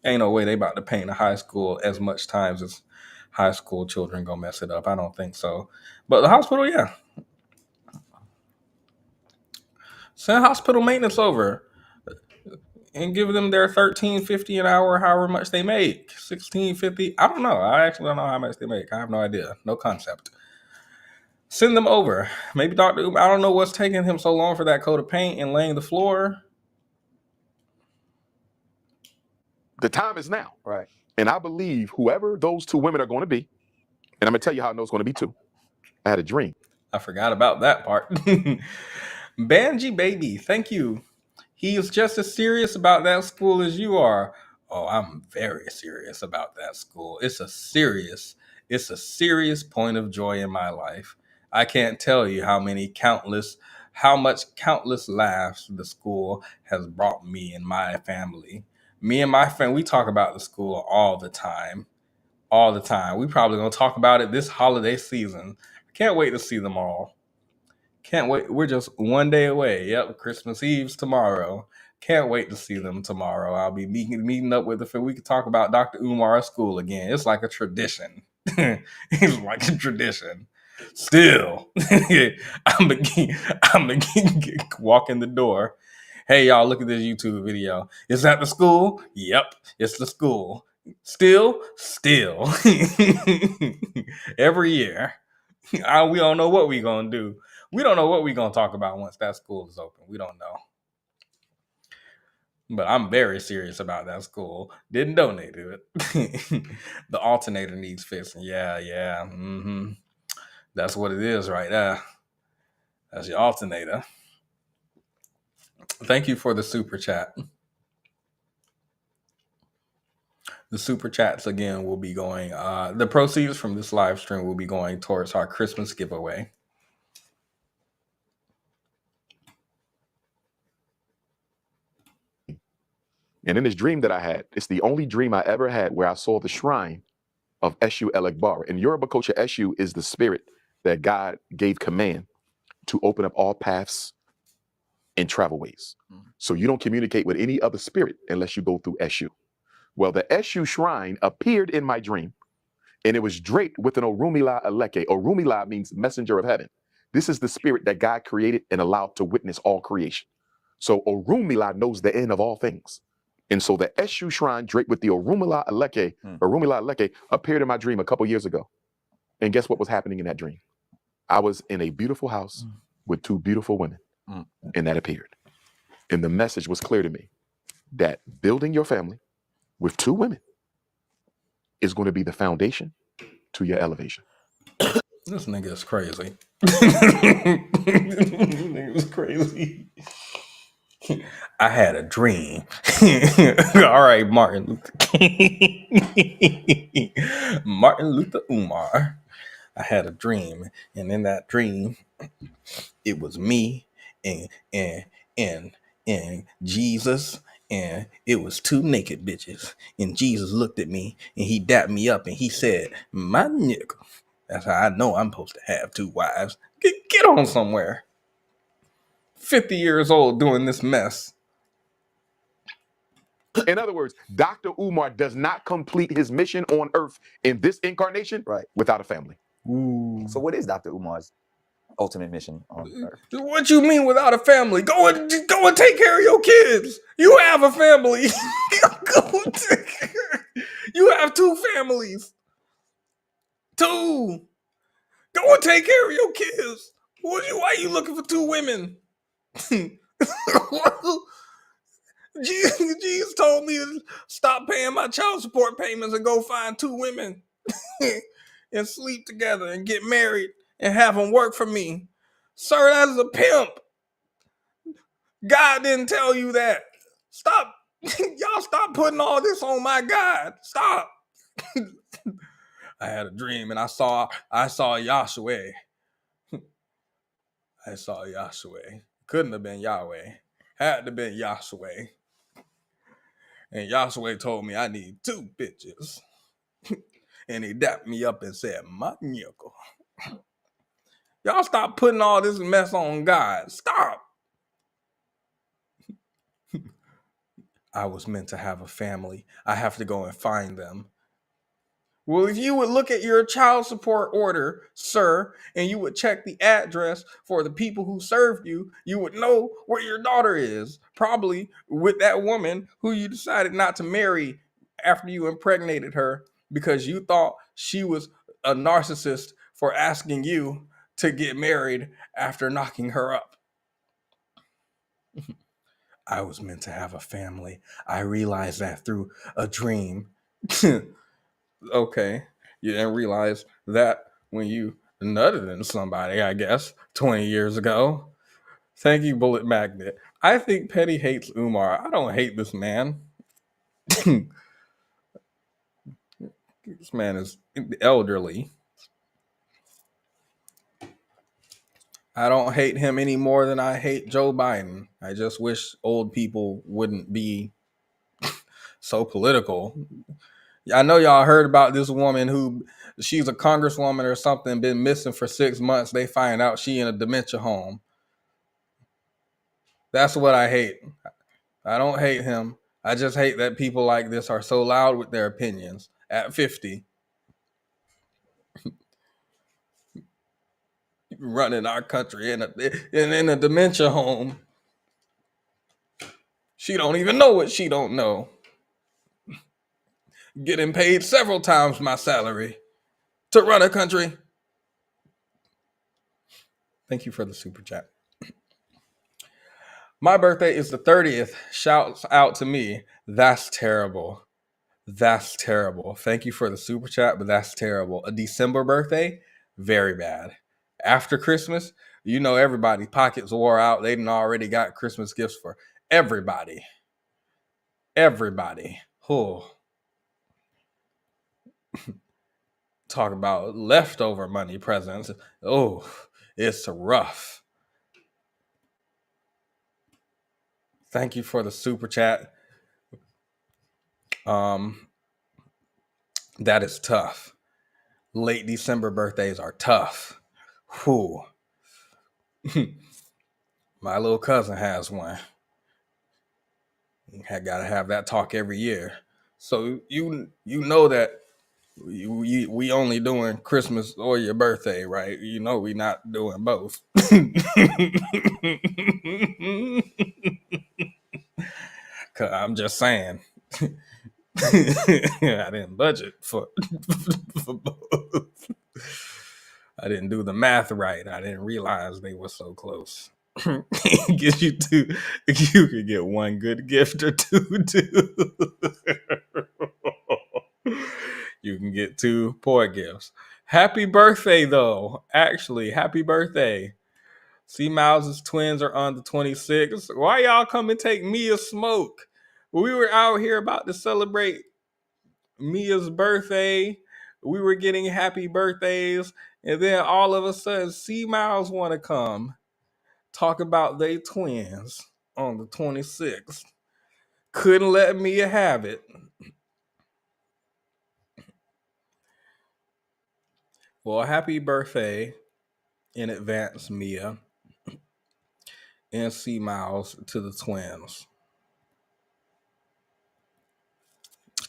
Ain't no way they about to paint a high school as much times as high school children gonna mess it up. I don't think so. But the hospital, yeah. Send hospital maintenance over and give them their $13.50 an hour, however much they make. $16.50. I don't know. I actually don't know how much they make. I have no idea. No concept. Send them over. Maybe Dr. Umar, I don't know what's taking him so long for that coat of paint and laying the floor. The time is now. Right. And I believe whoever those two women are going to be, and I'm going to tell you how I know it's going to be too. I had a dream. I forgot about that part. Banji Baby, thank you. He is just as serious about that school as you are. Oh, I'm very serious about that school. It's a serious point of joy in my life. I can't tell you how much countless laughs the school has brought me and my family. Me and my friend, we talk about the school all the time. All the time. We probably gonna talk about it this holiday season. Can't wait to see them all. Can't wait. We're just one day away. Yep, Christmas Eve's tomorrow. Can't wait to see them tomorrow. I'll be meeting up with them. We can talk about Dr. Umar's school again. It's like a tradition. It's like a tradition. Still, I'm walk in the door. Hey, y'all, look at this YouTube video. Is that the school? Yep, it's the school. Still. Every year. We don't know what we're going to do. We don't know what we're going to talk about once that school is open. We don't know. But I'm very serious about that school. Didn't donate to it. The alternator needs fixing. Yeah. Mm-hmm. That's what it is right there. That's your alternator. Thank you for the super chat. The super chats again will be going. The proceeds from this live stream will be going towards our Christmas giveaway. And in this dream that I had, it's the only dream I ever had where I saw the shrine of Eshu El Ekbar. In Yoruba culture, Eshu is the spirit that God gave command to open up all paths and travel ways. So you don't communicate with any other spirit unless you go through Eshu. Well, the Eshu shrine appeared in my dream, and it was draped with an Orumila Aleke. Orumila means messenger of heaven. This is the spirit that God created and allowed to witness all creation. So Orumila knows the end of all things. And so the Eshu shrine draped with the Orumila Aleke appeared in my dream a couple years ago. And guess what was happening in that dream? I was in a beautiful house with two beautiful women, and that appeared. And the message was clear to me that building your family with two women is going to be the foundation to your elevation. This nigga is crazy. This nigga is crazy. I had a dream. All right, Martin Luther Umar. I had a dream, and in that dream, it was me and Jesus, and it was two naked bitches. And Jesus looked at me, and he dapped me up, and he said, "My nigga." That's how I know I'm supposed to have two wives. Get on somewhere. 50 years old doing this mess. In other words, Dr. Umar does not complete his mission on earth in this incarnation without a family. Ooh. So what is Dr. Umar's ultimate mission on Earth? What you mean without a family? Go and take care of your kids. You have a family. You have 2 families. 2. Go and take care of your kids. Why are you looking for 2 women? Jesus told me to stop paying my child support payments and go find 2 women and sleep together and get married and have them work for me. Sir, that is a pimp. God didn't tell you that. Stop. Y'all stop putting all this on my God. Stop. I had a dream and I saw Yahshua. I saw Yahshua. Couldn't have been Yahweh. Had to have been Yahshua. And Yahshua told me I need 2 bitches. And he dapped me up and said, Manyoko. Y'all stop putting all this mess on God. Stop. I was meant to have a family. I have to go and find them. Well, if you would look at your child support order, sir, and you would check the address for the people who served you, you would know where your daughter is. Probably with that woman who you decided not to marry after you impregnated her because you thought she was a narcissist for asking you to get married after knocking her up. I was meant to have a family. I realized that through a dream. Okay. You didn't realize that when you nutted in somebody, I guess, 20 years ago. Thank you, Bullet Magnet. I think Petty hates Umar. I don't hate this man. This man is elderly. I don't hate him any more than I hate Joe Biden. I just wish old people wouldn't be so political. I know y'all heard about this woman who she's a congresswoman or something, been missing for 6 months. They find out she in a dementia home. That's what I hate. I don't hate him. I just hate that people like this are so loud with their opinions at 50. Running our country in a dementia home. She don't even know what she don't know. Getting paid several times my salary to run a country. Thank you for the super chat. My birthday is the 30th. Shouts out to me. That's terrible. That's terrible. Thank you for the super chat, but that's terrible. A December birthday? Very bad. After Christmas, you know everybody's pockets wore out. They done already got Christmas gifts for everybody. Everybody. Oh. Talk about leftover money presents. Oh, it's rough. Thank you for the super chat. That is tough. Late December birthdays are tough. Whew. My little cousin has one. I gotta have that talk every year. So you know that we only doing Christmas or your birthday, right? You know we not doing both. Cause I'm just saying. I didn't budget for both. I didn't do the math right. I didn't realize they were so close. Get you 2. You could get 1 good gift or 2 too. You can get 2 poor gifts. Happy birthday, though. Actually, happy birthday. C Miles' twins are on the 26th. Why y'all come and take Mia's smoke? We were out here about to celebrate Mia's birthday. We were getting happy birthdays. And then all of a sudden, C Miles want to come talk about they twins on the 26th. Couldn't let Mia have it. Well, happy birthday in advance, Mia and C Miles to the twins.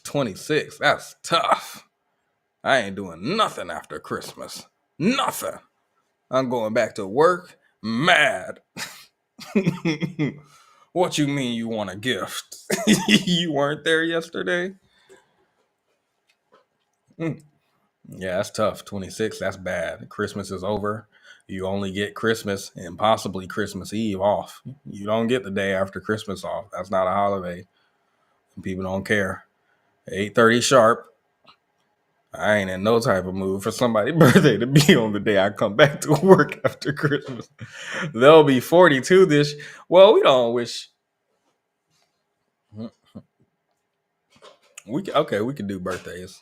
26, that's tough. I ain't doing nothing after Christmas. Nothing. I'm going back to work mad. What you mean you want a gift? You weren't there yesterday? Yeah, that's tough. 26, that's bad. Christmas is over. You only get Christmas and possibly Christmas Eve off. You don't get the day after Christmas off. That's not a holiday. People don't care. 8:30 sharp. I ain't in no type of mood for somebody's birthday to be on the day I come back to work after Christmas. They'll be 42 this. Well, we don't wish. We can do birthdays.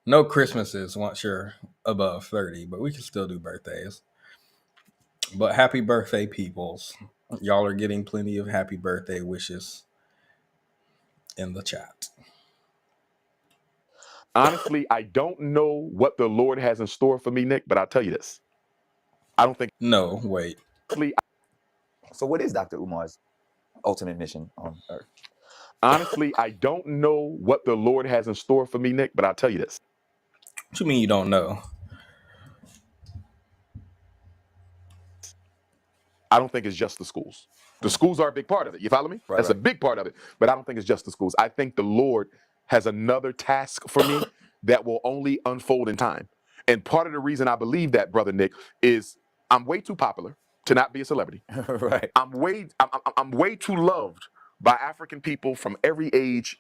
No Christmases once you're above 30, but we can still do birthdays. But happy birthday, peoples. Y'all are getting plenty of happy birthday wishes in the chat. Honestly, I don't know what the Lord has in store for me, Nick, but I'll tell you this. I don't think. No, wait. So what is Dr. Umar's ultimate mission on Earth? Honestly, I don't know what the Lord has in store for me, Nick, but I'll tell you this. What you mean you don't know? I don't think it's just the schools. The schools are a big part of it. You follow me? Right, That's right. a big part of it. But I don't think it's just the schools. I think the Lord has another task for me that will only unfold in time. And part of the reason I believe that, brother Nick, is I'm way too popular to not be a celebrity. Right. I'm way too loved by African people from every age,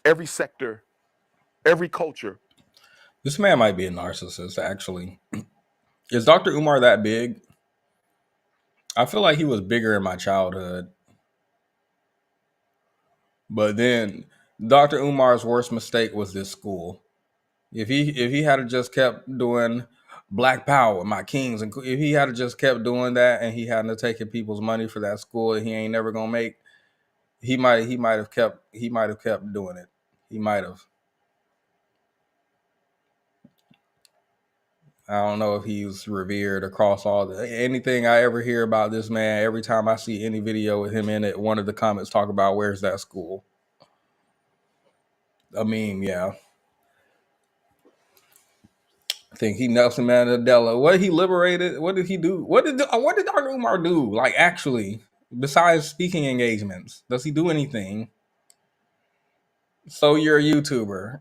every sector, every culture. This man might be a narcissist, actually. Is Dr. Umar that big? I feel like he was bigger in my childhood. But then Dr. Umar's worst mistake was this school. If he had just kept doing Black Power, my kings, and if he had just kept doing that and he hadn't taken people's money for that school that he ain't never gonna make, he might have kept doing it. He might have. I don't know if he's revered across anything I ever hear about this man. Every time I see any video with him in it, one of the comments talk about where's that school. I mean, yeah. I think he Nelson Mandela. What he liberated? What did he do? What did Dr. Umar do? Like actually, besides speaking engagements, does he do anything? So you're a YouTuber.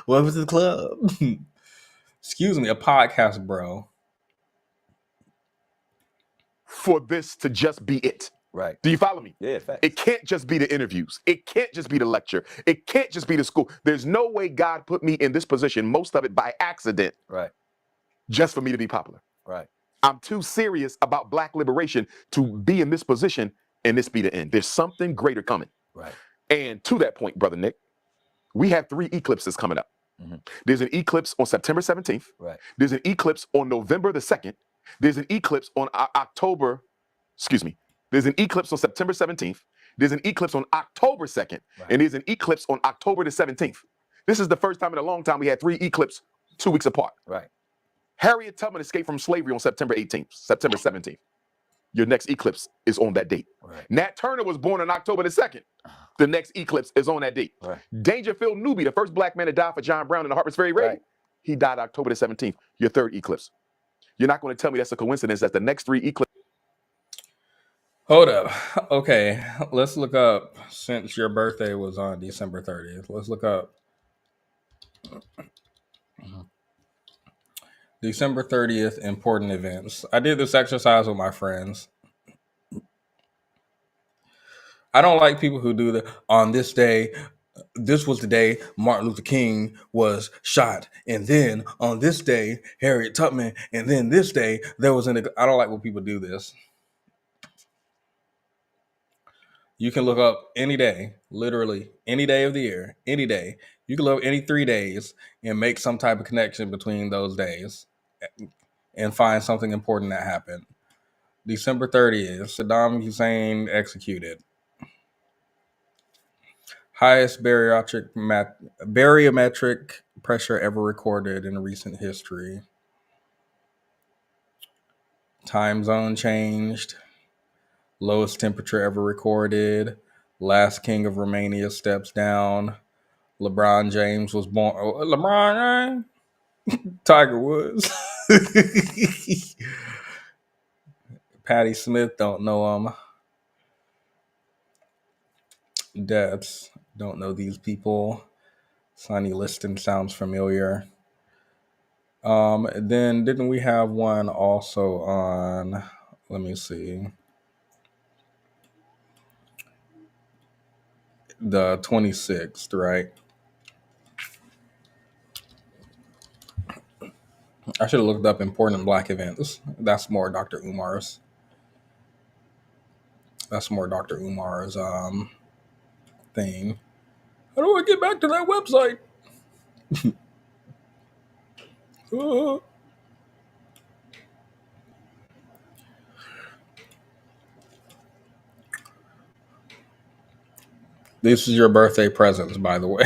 What was the club? Excuse me, a podcast, bro. For this to just be it. Right. Do you follow me? Yeah, facts. It can't just be the interviews. It can't just be the lecture. It can't just be the school. There's no way God put me in this position, most of it by accident, Right. just for me to be popular. Right. I'm too serious about Black liberation to be in this position and this be the end. There's something greater coming. Right. And to that point, brother Nick, we have 3 eclipses coming up. Mm-hmm. There's an eclipse on September 17th. Right. There's an eclipse on November the 2nd. There's an eclipse on There's an eclipse on September 17th. There's an eclipse on October 2nd. Right. And there's an eclipse on October the 17th. This is the first time in a long time we had 3 eclipses 2 weeks apart. Right. Harriet Tubman escaped from slavery on September 17th. Your next eclipse is on that date. Right. Nat Turner was born on October the 2nd. The next eclipse is on that date. Right. Dangerfield Newby, the first Black man to die for John Brown in the Harper's Ferry raid, Right. he died October the 17th. Your 3rd eclipse. You're not going to tell me that's a coincidence that the next 3 eclipses. Hold up. Okay, let's look up, since your birthday was on December 30th. Let's look up December 30th important events. I did this exercise with my friends. I don't like people who do that on this day. This was the day Martin Luther King was shot, and then on this day Harriet Tubman, and then this day there was I don't like when people do this. You can look up any day, literally any day of the year, any day. You can look up any 3 days and make some type of connection between those days and find something important that happened. December 30th, Saddam Hussein executed. Highest barometric pressure ever recorded in recent history. Time zone changed. Lowest temperature ever recorded. Last king of Romania steps down. LeBron James was born. LeBron James? Tiger Woods. Patti Smith, don't know him. Deaths, don't know these people. Sonny Liston sounds familiar. Then didn't we have one also on, let me see, the 26th, right? I should have looked up important Black events. That's more Dr. Umar's. That's more Dr. Umar's thing. How do I get back to that website? This is your birthday presents, by the way.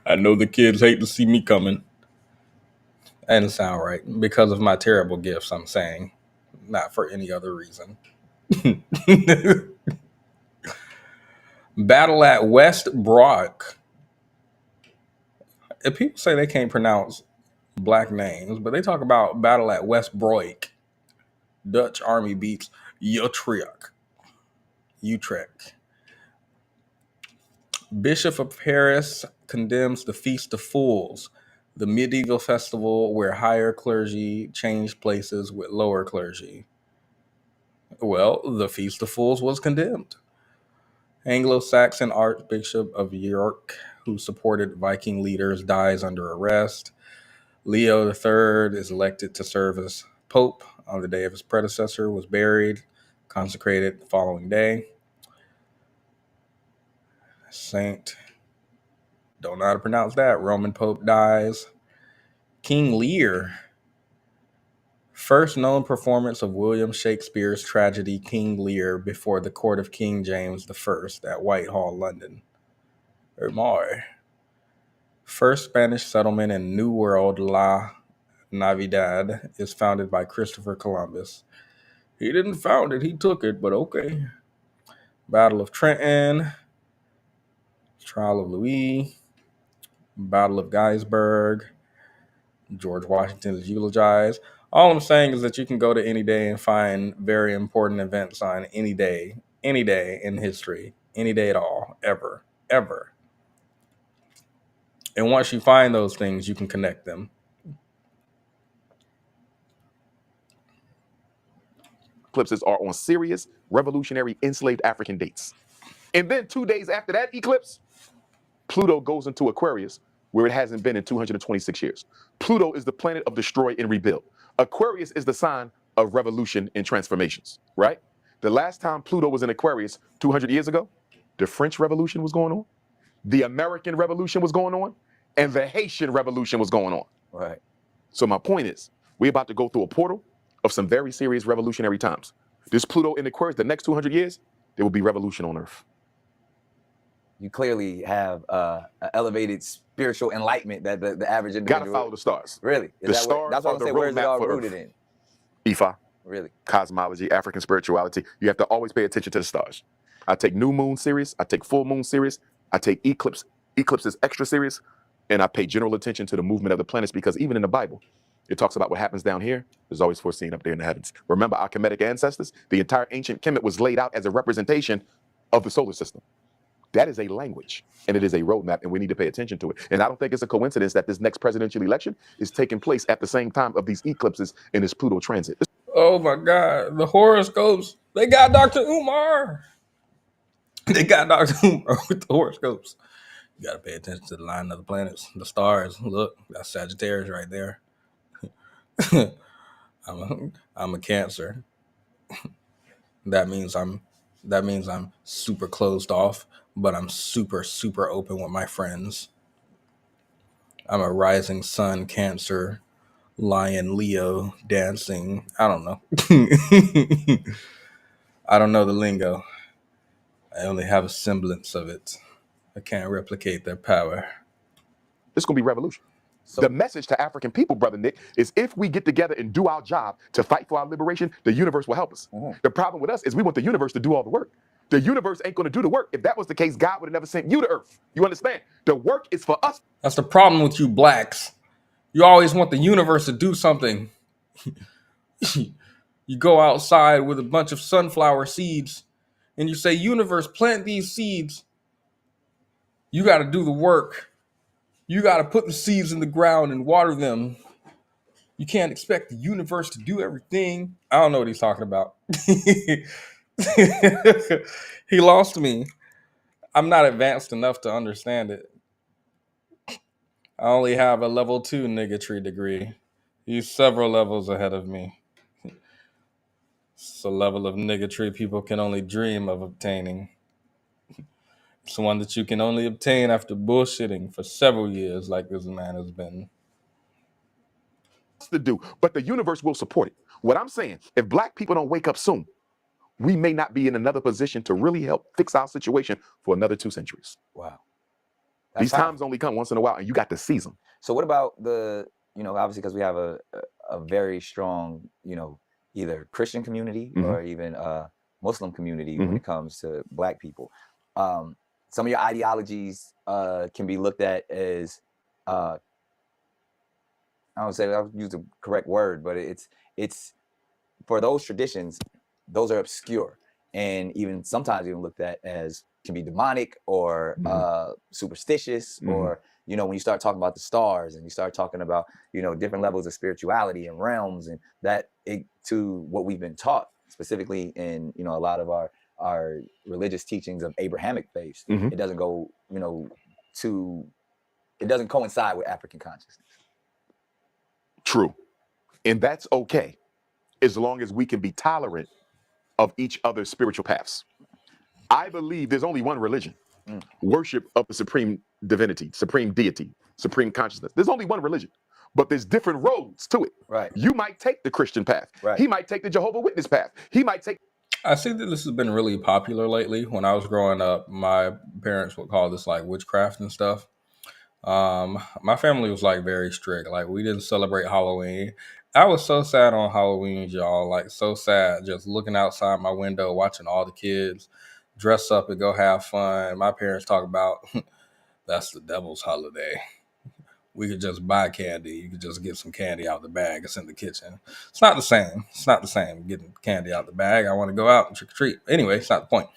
I know the kids hate to see me coming. That didn't sound right. Because of my terrible gifts, I'm saying. Not for any other reason. Battle at West Brock. If people say they can't pronounce Black names, but they talk about battle at West Broik. Dutch army beats Utrecht. Bishop of Paris condemns the Feast of Fools, the medieval festival where higher clergy changed places with lower clergy. Well, the Feast of Fools was condemned. Anglo-Saxon Archbishop of York, who supported Viking leaders, dies under arrest. Leo III is elected to serve as Pope on the day of his predecessor, was buried, consecrated the following day. Saint, don't know how to pronounce that, Roman Pope dies. King Lear, first known performance of William Shakespeare's tragedy King Lear before the court of King James I at Whitehall, London. Umar, first Spanish settlement in New World, La Navidad, is founded by Christopher Columbus. He didn't found it, he took it, but okay. Battle of Trenton, Trial of Louis, Battle of Gettysburg, George Washington is eulogized. All I'm saying is that you can go to any day and find very important events on any day in history, any day at all, ever. And once you find those things, you can connect them. Eclipses are on serious, revolutionary, enslaved African dates. And then 2 days after that eclipse, Pluto goes into Aquarius, where it hasn't been in 226 years. Pluto is the planet of destroy and rebuild. Aquarius is the sign of revolution and transformations, right? The last time Pluto was in Aquarius 200 years ago, the French Revolution was going on, the American Revolution was going on, and the Haitian Revolution was going on. Right. So my point is, we're about to go through a portal of some very serious revolutionary times. This Pluto in Aquarius, the next 200 years, there will be revolution on Earth. You clearly have an elevated spiritual enlightenment that the average individual. Gotta follow the stars. Really? The stars that's what are I'm the saying. Where is it roadmap all for rooted Earth. in? Ifa, Really? cosmology, African spirituality. You have to always pay attention to the stars. I take new moon serious. I take full moon serious. I take eclipses extra serious. And I pay general attention to the movement of the planets because even in the Bible, it talks about what happens down here is always foreseen up there in the heavens. Remember our Kemetic ancestors? The entire ancient Kemet was laid out as a representation of the solar system. That is a language, and it is a roadmap, and we need to pay attention to it. And I don't think it's a coincidence that this next presidential election is taking place at the same time of these eclipses and this Pluto transit. Oh my God, the horoscopes. They got Dr. Umar. They got Dr. Umar with the horoscopes. You got to pay attention to the line of the planets, the stars. Look, that's Sagittarius right there. I'm a Cancer. That means I'm super closed off, but I'm super open with my friends. I'm a rising sun, Cancer, Lion, Leo, dancing. I don't know. I don't know the lingo. I only have a semblance of it. I can't replicate their power. It's going to be revolution. So the message to African people, Brother Nick, is if we get together and do our job to fight for our liberation, the universe will help us. The problem with us is we want the universe to do all the work. The universe ain't going to do the work. If that was the case, God would have never sent you to earth. You understand? The work is for us. That's the problem with you blacks. You always want the universe to do something. You go outside with a bunch of sunflower seeds and you say, universe, plant these seeds. You got to do the work. You got to put the seeds in the ground and water them. You can't expect the universe to do everything. I don't know what he's talking about. He lost me. I'm not advanced enough to understand it. I only have a level 2 niggatry degree. He's several levels ahead of me. It's a level of niggatry people can only dream of obtaining. It's one that you can only obtain after bullshitting for several years, like this man has been. To do, but the universe will support it. What I'm saying, if black people don't wake up soon, we may not be in another position to really help fix our situation for another 2 centuries. Wow. These times only come once in a while, and you got to seize them. So what about the, obviously because we have a very strong, either Christian community or even Muslim community when it comes to black people. Some of your ideologies can be looked at as, I don't say I'll use the correct word, but it's for those traditions, those are obscure, and even sometimes even looked at as can be demonic or superstitious, or when you start talking about the stars and you start talking about different levels of spirituality and realms, and that to what we've been taught specifically in a lot of our religious teachings of Abrahamic faiths, it doesn't go it doesn't coincide with African consciousness. True. And that's okay, as long as we can be tolerant of each other's spiritual paths. I believe there's only one religion, worship of the supreme divinity, supreme deity, supreme consciousness. There's only one religion, but there's different roads to it. Right. You might take the Christian path. Right. He might take the Jehovah's Witness path. He might take... I see that this has been really popular lately. When I was growing up, my parents would call this like witchcraft and stuff. My family was like very strict. Like we didn't celebrate Halloween. I was so sad on Halloween, y'all. Like so sad, just looking outside my window, watching all the kids dress up and go have fun. My parents talk about that's the devil's holiday. We could just buy candy. You could just get some candy out the bag. It's in the kitchen. It's not the same. It's not the same getting candy out the bag. I want to go out and trick or treat. Anyway, it's not the point.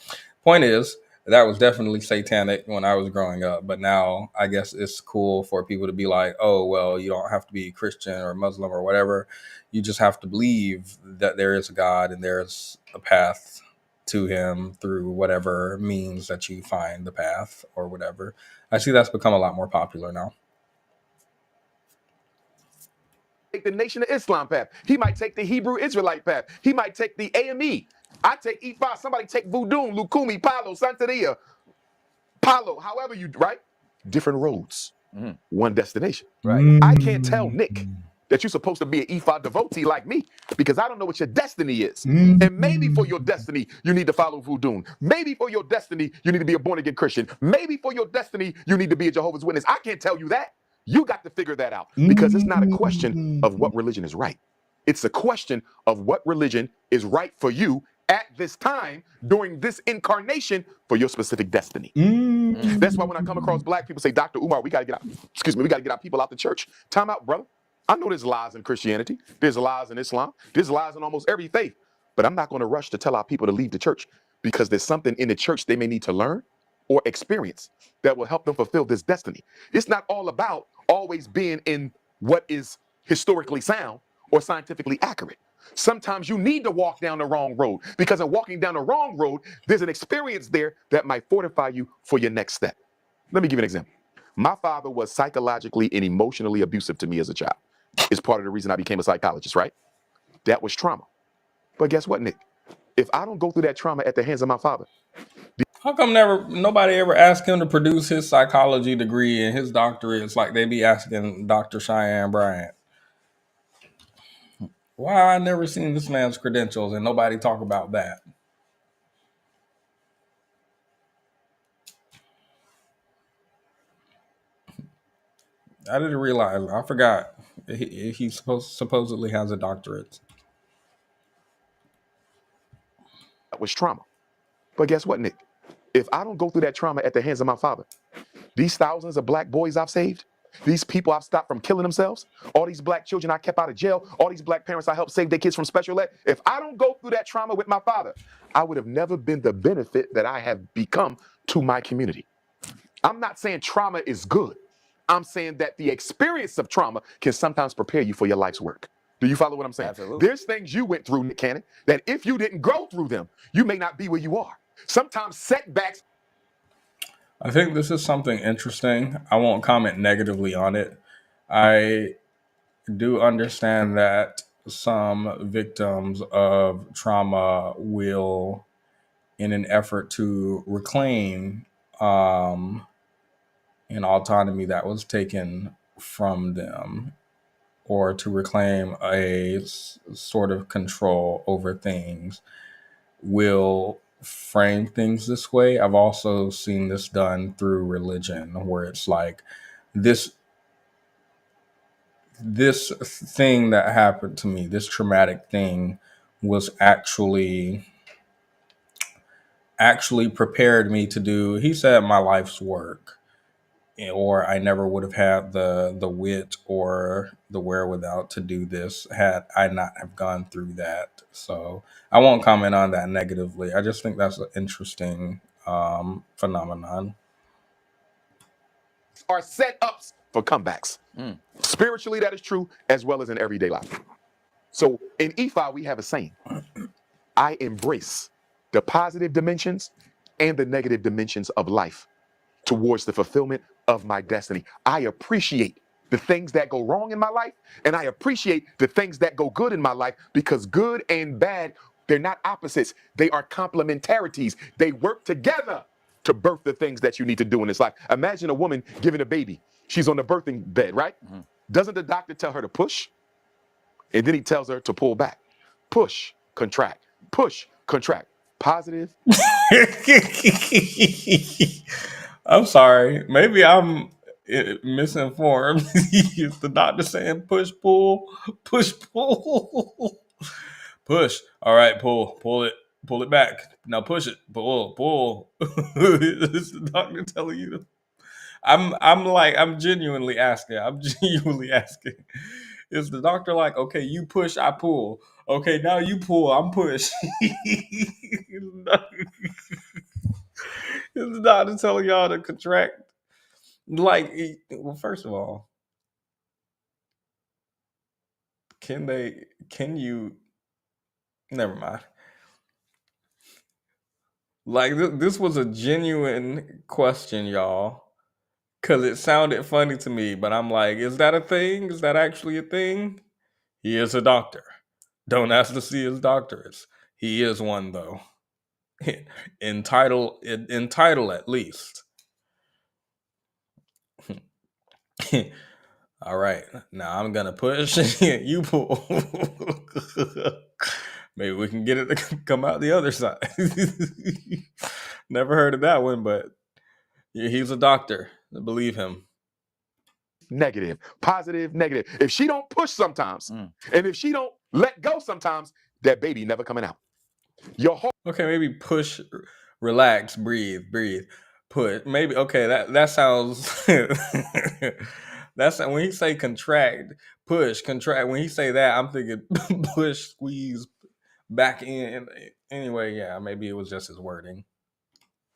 Point is, that was definitely satanic when I was growing up. But now I guess it's cool for people to be like, oh, well, you don't have to be Christian or Muslim or whatever. You just have to believe that there is a God and there's a path to him through whatever means that you find the path or whatever. I see that's become a lot more popular now. Take the Nation of Islam path. He might take the Hebrew Israelite path. He might take the AME. I take Ifa. Somebody take Voodoo, Lukumi, Palo, Santeria, Palo, however you, right? Different roads, one destination. Right. I can't tell Nick that you're supposed to be an Ifa devotee like me because I don't know what your destiny is. And maybe for your destiny, you need to follow Voodoo. Maybe for your destiny, you need to be a born-again Christian. Maybe for your destiny, you need to be a Jehovah's Witness. I can't tell you that. You got to figure that out because it's not a question of what religion is right. It's a question of what religion is right for you at this time during this incarnation for your specific destiny. That's why when I come across black people say, Dr. Umar, we got to get out. Excuse me, we got to get our people out the church. Time out, brother. I know there's lies in Christianity. There's lies in Islam. There's lies in almost every faith. But I'm not going to rush to tell our people to leave the church because there's something in the church they may need to learn or experience that will help them fulfill this destiny. It's not all about always being in what is historically sound or scientifically accurate. Sometimes you need to walk down the wrong road because in walking down the wrong road, there's an experience there that might fortify you for your next step. Let me give you an example. My father was psychologically and emotionally abusive to me as a child. It's part of the reason I became a psychologist, right? That was trauma. But guess what, Nick? If I don't go through that trauma at the hands of my father, How come nobody ever asked him to produce his psychology degree and his doctorate? It's like they be asking Dr. Cheyenne Bryant. Why I never seen this man's credentials and nobody talk about that? I didn't realize. I forgot. He supposedly has a doctorate. that was trauma. But guess what, Nick? If I don't go through that trauma at the hands of my father, these thousands of black boys I've saved, these people I've stopped from killing themselves, all these black children I kept out of jail, all these black parents I helped save their kids from special ed, if I don't go through that trauma with my father, I would have never been the benefit that I have become to my community. I'm not saying trauma is good. I'm saying that the experience of trauma can sometimes prepare you for your life's work. Do you follow what I'm saying? Absolutely. There's things you went through, Nick Cannon, that if you didn't go through them, you may not be where you are. Sometimes setbacks. I think this is something interesting. I won't comment negatively on it. I do understand that some victims of trauma will, in an effort to reclaim an autonomy that was taken from them, or to reclaim a sort of control over things, will frame things this way. I've also seen this done through religion, where it's like this thing that happened to me, this traumatic thing, was actually prepared me to do, he said, my life's work, or I never would have had the wit or the wherewithal to do this had I not have gone through that. So I won't comment on that negatively. I just think that's an interesting phenomenon. Are set ups for comebacks. Spiritually, that is true, as well as in everyday life. So in EFI, we have a saying: I embrace the positive dimensions and the negative dimensions of life towards the fulfillment of my destiny. I appreciate the things that go wrong in my life, and I appreciate the things that go good in my life, because good and bad, they're not opposites. They are complementarities. They work together to birth the things that you need to do in this life. Imagine a woman giving a baby. She's on the birthing bed, right? Doesn't the doctor tell her to push? And then he tells her to pull back. Push, contract, push, contract. Positive. I'm sorry. Maybe I'm misinformed. Is the doctor saying push, pull, push, pull, push? All right, pull it back. Now push it, pull. Is the doctor telling you to? I'm genuinely asking. Is the doctor like, okay, you push, I pull. Okay, now you pull, I'm push. Is the doctor telling y'all to contract? Like, well, first of all, can you, never mind. Like, this was a genuine question, y'all, because it sounded funny to me, but I'm like, is that a thing? Is that actually a thing? He is a doctor. Don't ask to see his doctorates. He is one, though. Entitled at least. All right, now I'm gonna push. You pull. Maybe we can get it to come out the other side. Never heard of that one, but he's a doctor. Believe him. Negative, positive, negative. If she don't push sometimes, and if she don't let go sometimes, that baby never coming out. Your whole Okay, maybe push, relax, breathe, put. Maybe okay. That sounds. That's when he say contract, push, contract. When he say that, I'm thinking push, squeeze, back in. Anyway, yeah, maybe it was just his wording.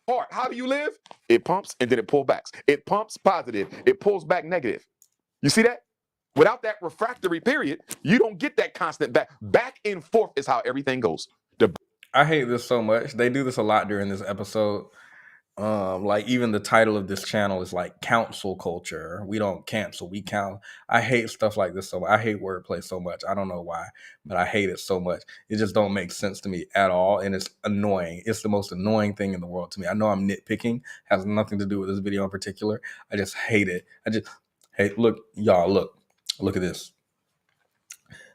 heart, how do you live? It pumps and then it pulls back. It pumps positive, it pulls back negative. You see that? Without that refractory period, you don't get that constant back and forth is how everything goes. I hate this so much. They do this a lot during this episode. Like even the title of this channel is like council culture. We don't cancel, we count. I hate stuff like this so much. I hate wordplay so much. I don't know why, but I hate it so much. It just don't make sense to me at all, and it's annoying. It's the most annoying thing in the world to me. I know I'm nitpicking, has nothing to do with this video in particular. I just hate it. Hey, look, y'all, look at this.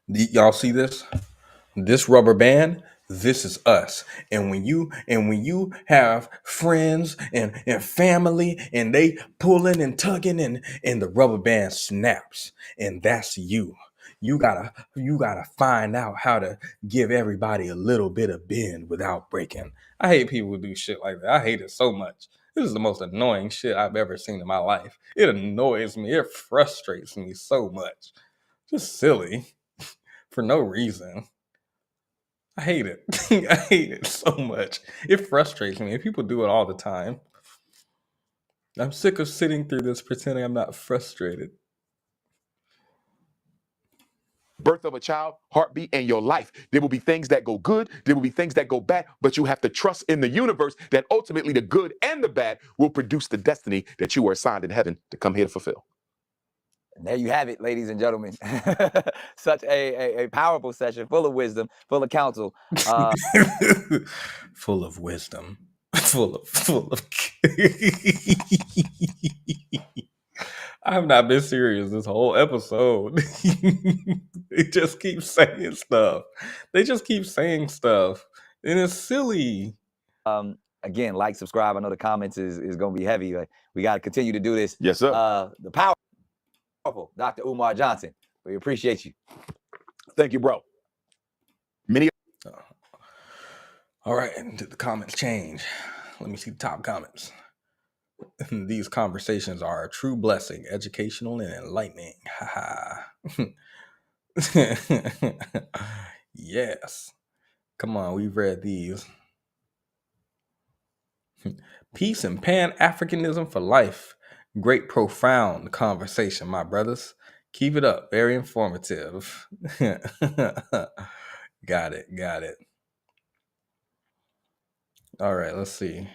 Y'all see this? This rubber band, this is us. And when you have friends and family and they pulling and tugging and the rubber band snaps, and that's you. You gotta find out how to give everybody a little bit of bend without breaking. I hate people who do shit like that. I hate it so much. This is the most annoying shit I've ever seen in my life. It annoys me. It frustrates me so much. Just silly for no reason. I hate it. I hate it so much. It frustrates me. People do it all the time. I'm sick of sitting through this pretending I'm not frustrated. Birth of a child, heartbeat, and your life. There will be things that go good, there will be things that go bad, but you have to trust in the universe that ultimately the good and the bad will produce the destiny that you were assigned in heaven to come here to fulfill. And there you have it, ladies and gentlemen. Such a powerful session, full of wisdom, full of counsel. Full of wisdom. Full of I have not been serious this whole episode. They just keep saying stuff. They just keep saying stuff. And it's silly. Again, like, subscribe. I know the comments is going to be heavy. But we got to continue to do this. Yes, sir. The powerful Dr. Umar Johnson. We appreciate you. Thank you, bro. All right, did the comments change? Let me see the top comments. These conversations are a true blessing, educational and enlightening. Yes. Come on, we've read these. Peace and Pan-Africanism for life. Great, profound conversation, my brothers. Keep it up. Very informative. Got it. All right, let's see.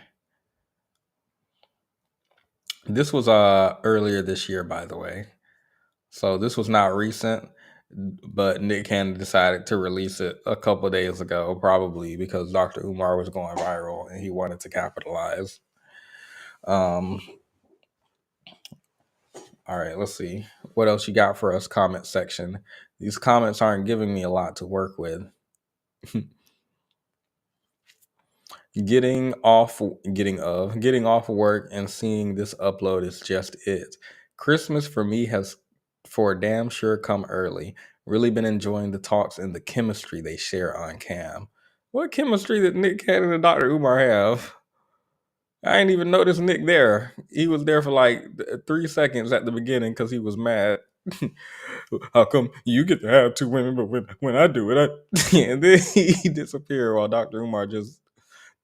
This was earlier this year, by the way. So this was not recent, but Nick Cannon decided to release it a couple days ago, probably because Dr. Umar was going viral and he wanted to capitalize. All right, let's see. What else you got for us, comment section? These comments aren't giving me a lot to work with. Getting off work and seeing this upload is just it. Christmas for me has for damn sure come early. Really been enjoying the talks and the chemistry they share on cam. What chemistry did Nick Cannon and Dr. Umar have? I ain't even noticed Nick there. He was there for like 3 seconds at the beginning because he was mad. How come you get to have 2 women, but when I do it, and then he disappeared while Dr. Umar just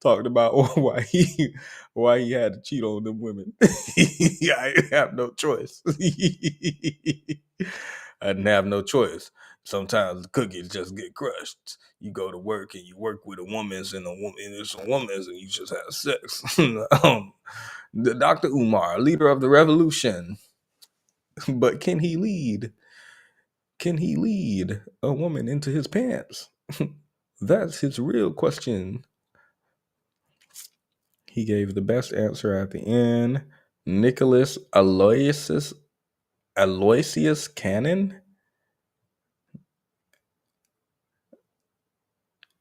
talked about why he had to cheat on them women. I didn't have no choice. I didn't have no choice. Sometimes the cookies just get crushed. You go to work and you work with a woman's and it's a woman's and you just have sex. Dr. Umar, leader of the revolution. But can he lead? Can he lead a woman into his pants? That's his real question. He gave the best answer at the end. Nicholas Aloysius Cannon.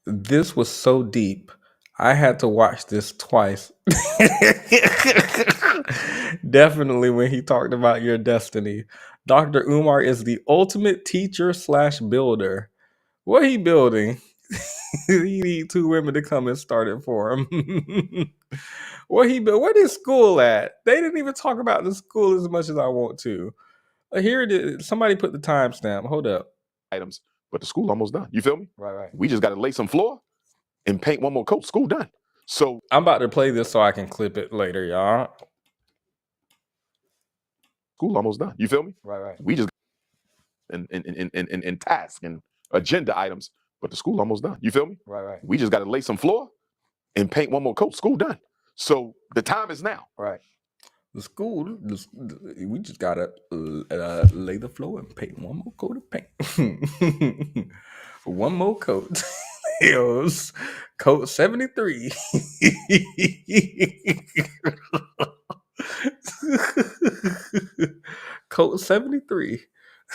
This was so deep. I had to watch this twice. Definitely when he talked about your destiny. Dr. Umar is the ultimate teacher / builder. What he building? He need 2 women to come and start it for him. Where is school at? They didn't even talk about the school as much as I want to. Here it is. Somebody put the timestamp. Hold up. Items, but the school almost done. You feel me? Right. We just got to lay some floor and paint one more coat. School done. So I'm about to play this so I can clip it later, y'all. School almost done. You feel me? Right. We just in task and agenda items, but the school almost done. You feel me? Right. We just got to lay some floor and paint one more coat. School done. So the time is now. Right. The school, we just gotta lay the floor and paint one more coat of paint. One more coat. Hills, coat 73. Coat 73.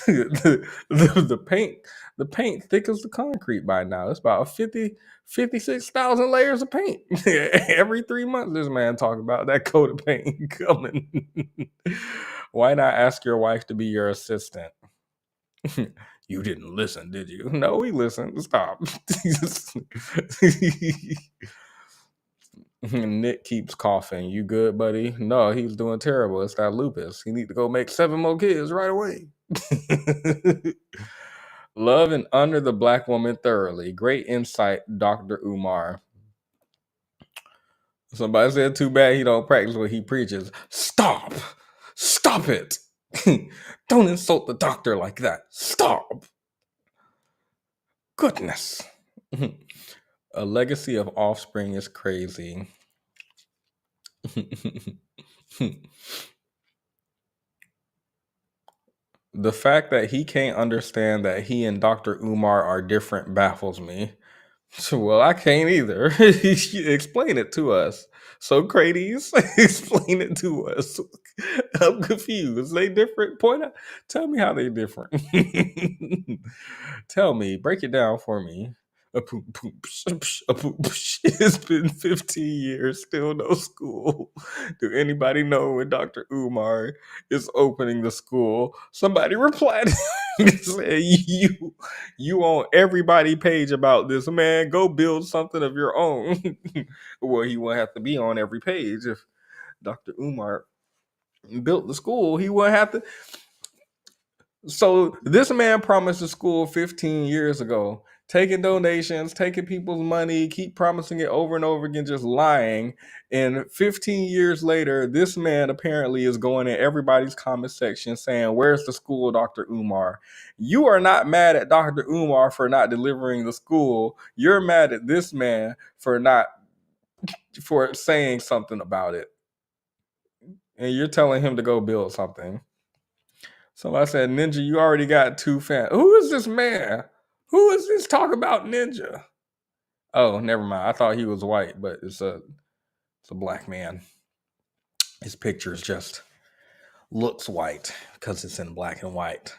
The paint thick as the concrete by now. It's about 56,000 layers of paint. Every 3 months this man talk about that coat of paint coming. Why not ask your wife to be your assistant? You didn't listen, did you? No, we listened. Stop. Nick keeps coughing. You good, buddy? No, he's doing terrible. It's that lupus. He need to go make 7 more kids right away. Love and honor the black woman thoroughly. Great insight, Dr. Umar. Somebody said, too bad he don't practice what he preaches. Stop. Stop it. Don't insult the doctor like that. Stop. Goodness. A legacy of offspring is crazy. The fact that he can't understand that he and Dr. Umar are different baffles me. Well, I can't either. Explain it to us. Socrates, explain it to us. I'm confused. They different? Point out. Tell me how they different. Tell me. Break it down for me. It's been 15 years, still no school. Do anybody know when Dr. Umar is opening the school? Somebody replied and said, you on everybody page about this, man. Go build something of your own. Well, he won't have to be on every page. If Dr. Umar built the school, he wouldn't have to. So this man promised the school 15 years ago, taking donations, taking people's money, keep promising it over and over again, just lying. And 15 years later, this man apparently is going in everybody's comment section saying, where's the school, Dr. Umar? You are not mad at Dr. Umar for not delivering the school. You're mad at this man for saying something about it. And you're telling him to go build something. Somebody said, Ninja, you already got 2 fans. Who is this man? Who is this talk about Ninja? Oh, never mind. I thought he was white, but it's a black man. His picture just looks white because it's in black and white.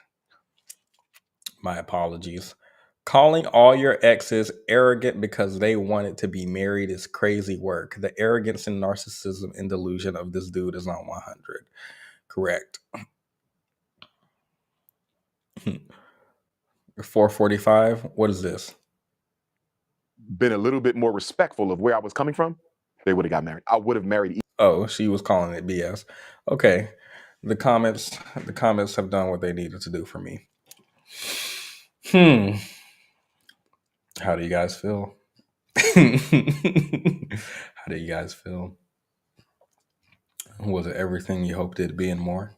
My apologies. Calling all your exes arrogant because they wanted to be married is crazy work. The arrogance and narcissism and delusion of this dude is on 100. Correct. 445. What is this? Been a little bit more respectful of where I was coming from, they would have got married. I would have married. Oh, she was calling it BS. Okay. The comments have done what they needed to do for me. How do you guys feel? How do you guys feel? Was it everything you hoped it'd be and more?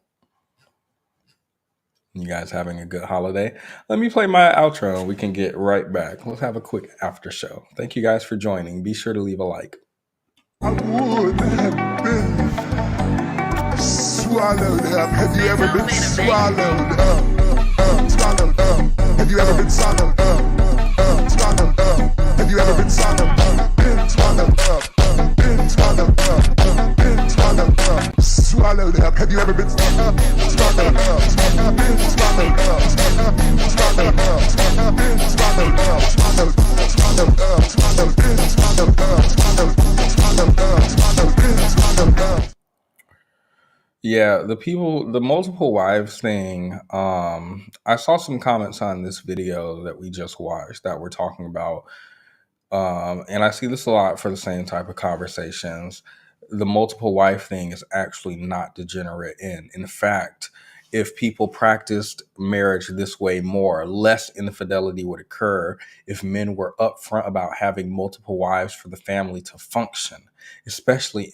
You guys having a good holiday? Let me play my outro and we can get right back. Let's have a quick after show. Thank you guys for joining. Be sure to leave a like. I would have been swallowed up. Have you ever been swallowed up? Swallowed up. Have you ever been swallowed up? Swallowed up. Have you ever been swallowed up? Been swallowed up. Been swallowed up. Been swallowed up. Swallowed up. Have you ever been swallowed up? Swallowed up. Been swallowed up. Swallowed up. Been swallowed up. Swallowed up. Swallowed up. Swallowed. Been swallowed up. Swallowed. Yeah, the multiple wives thing. I saw some comments on this video that we just watched that we're talking about. And I see this a lot for the same type of conversations. The multiple wife thing is actually not degenerate in fact, if people practiced marriage this way more, less infidelity would occur if men were upfront about having multiple wives for the family to function, especially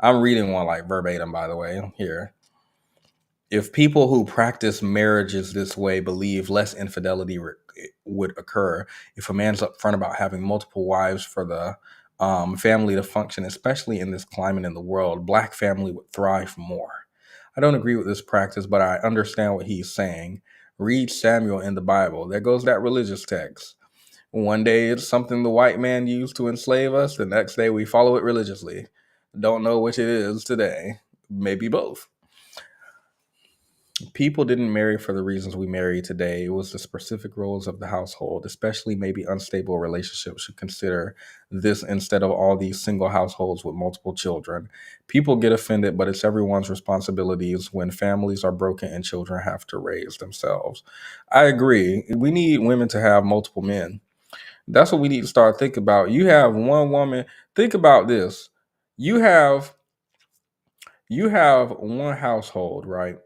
I'm reading one like verbatim, by the way, here. If people who practice marriages this way believe less infidelity would occur if a man's upfront about having multiple wives for the family to function, especially in this climate in the world, black family would thrive more. I don't agree with this practice, but I understand what he's saying. Read Samuel in the Bible. There goes that religious text. One day it's something the white man used to enslave us. The next day we follow it religiously. Don't know which it is today. Maybe both. People didn't marry for the reasons we marry today. It was the specific roles of the household, especially maybe unstable relationships should consider this instead of all these single households with multiple children. People get offended, but it's everyone's responsibilities when families are broken and children have to raise themselves. I agree. We need women to have multiple men. That's what we need to start thinking about. You have one woman. Think about this. You have one household, right?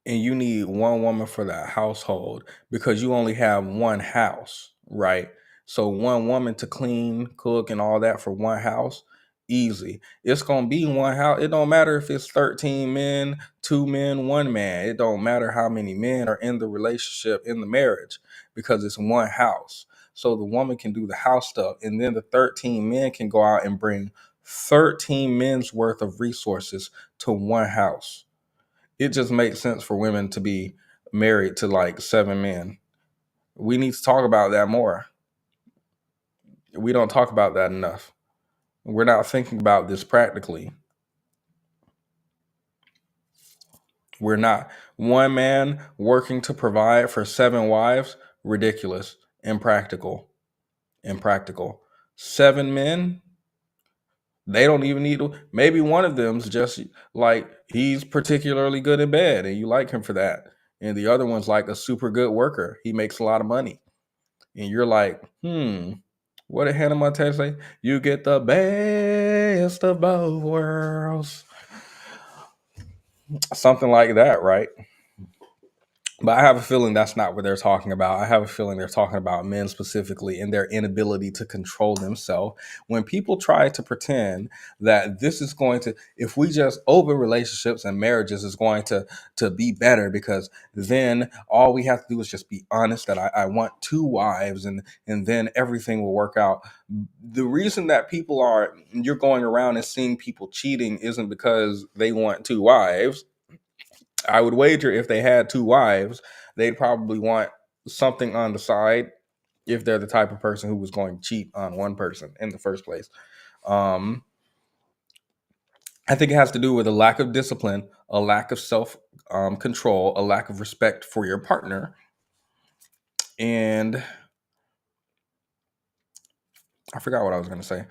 And you need one woman for that household because you only have one house, right? So one woman to clean, cook, and all that for one house, easy. It's gonna be one house. It don't matter if it's 13 men, 2 men, 1 man. It don't matter how many men are in the relationship, in the marriage, because it's one house. So the woman can do the house stuff, and then the 13 men can go out and bring 13 men's worth of resources to one house. It just makes sense for women to be married to like 7 men. We need to talk about that more. We don't talk about that enough. We're not thinking about this practically. We're not. One man working to provide for 7 wives, ridiculous, impractical. 7 men, they don't even need to. Maybe one of them's just like he's particularly good in bed and you like him for that. And the other one's like a super good worker. He makes a lot of money. And you're like, what did Hannah Montana say? You get the best of both worlds. Something like that, right? But I have a feeling that's not what they're talking about. I have a feeling they're talking about men specifically and their inability to control themselves. When people try to pretend that this is going to, if we just open relationships and marriages is going to be better because then all we have to do is just be honest that I want 2 wives and then everything will work out. The reason that you're going around and seeing people cheating isn't because they want 2 wives. I would wager if they had 2 wives, they'd probably want something on the side if they're the type of person who was going to cheat on one person in the first place. Um, I think it has to do with a lack of discipline, a lack of self control, a lack of respect for your partner. And I forgot what I was going to say.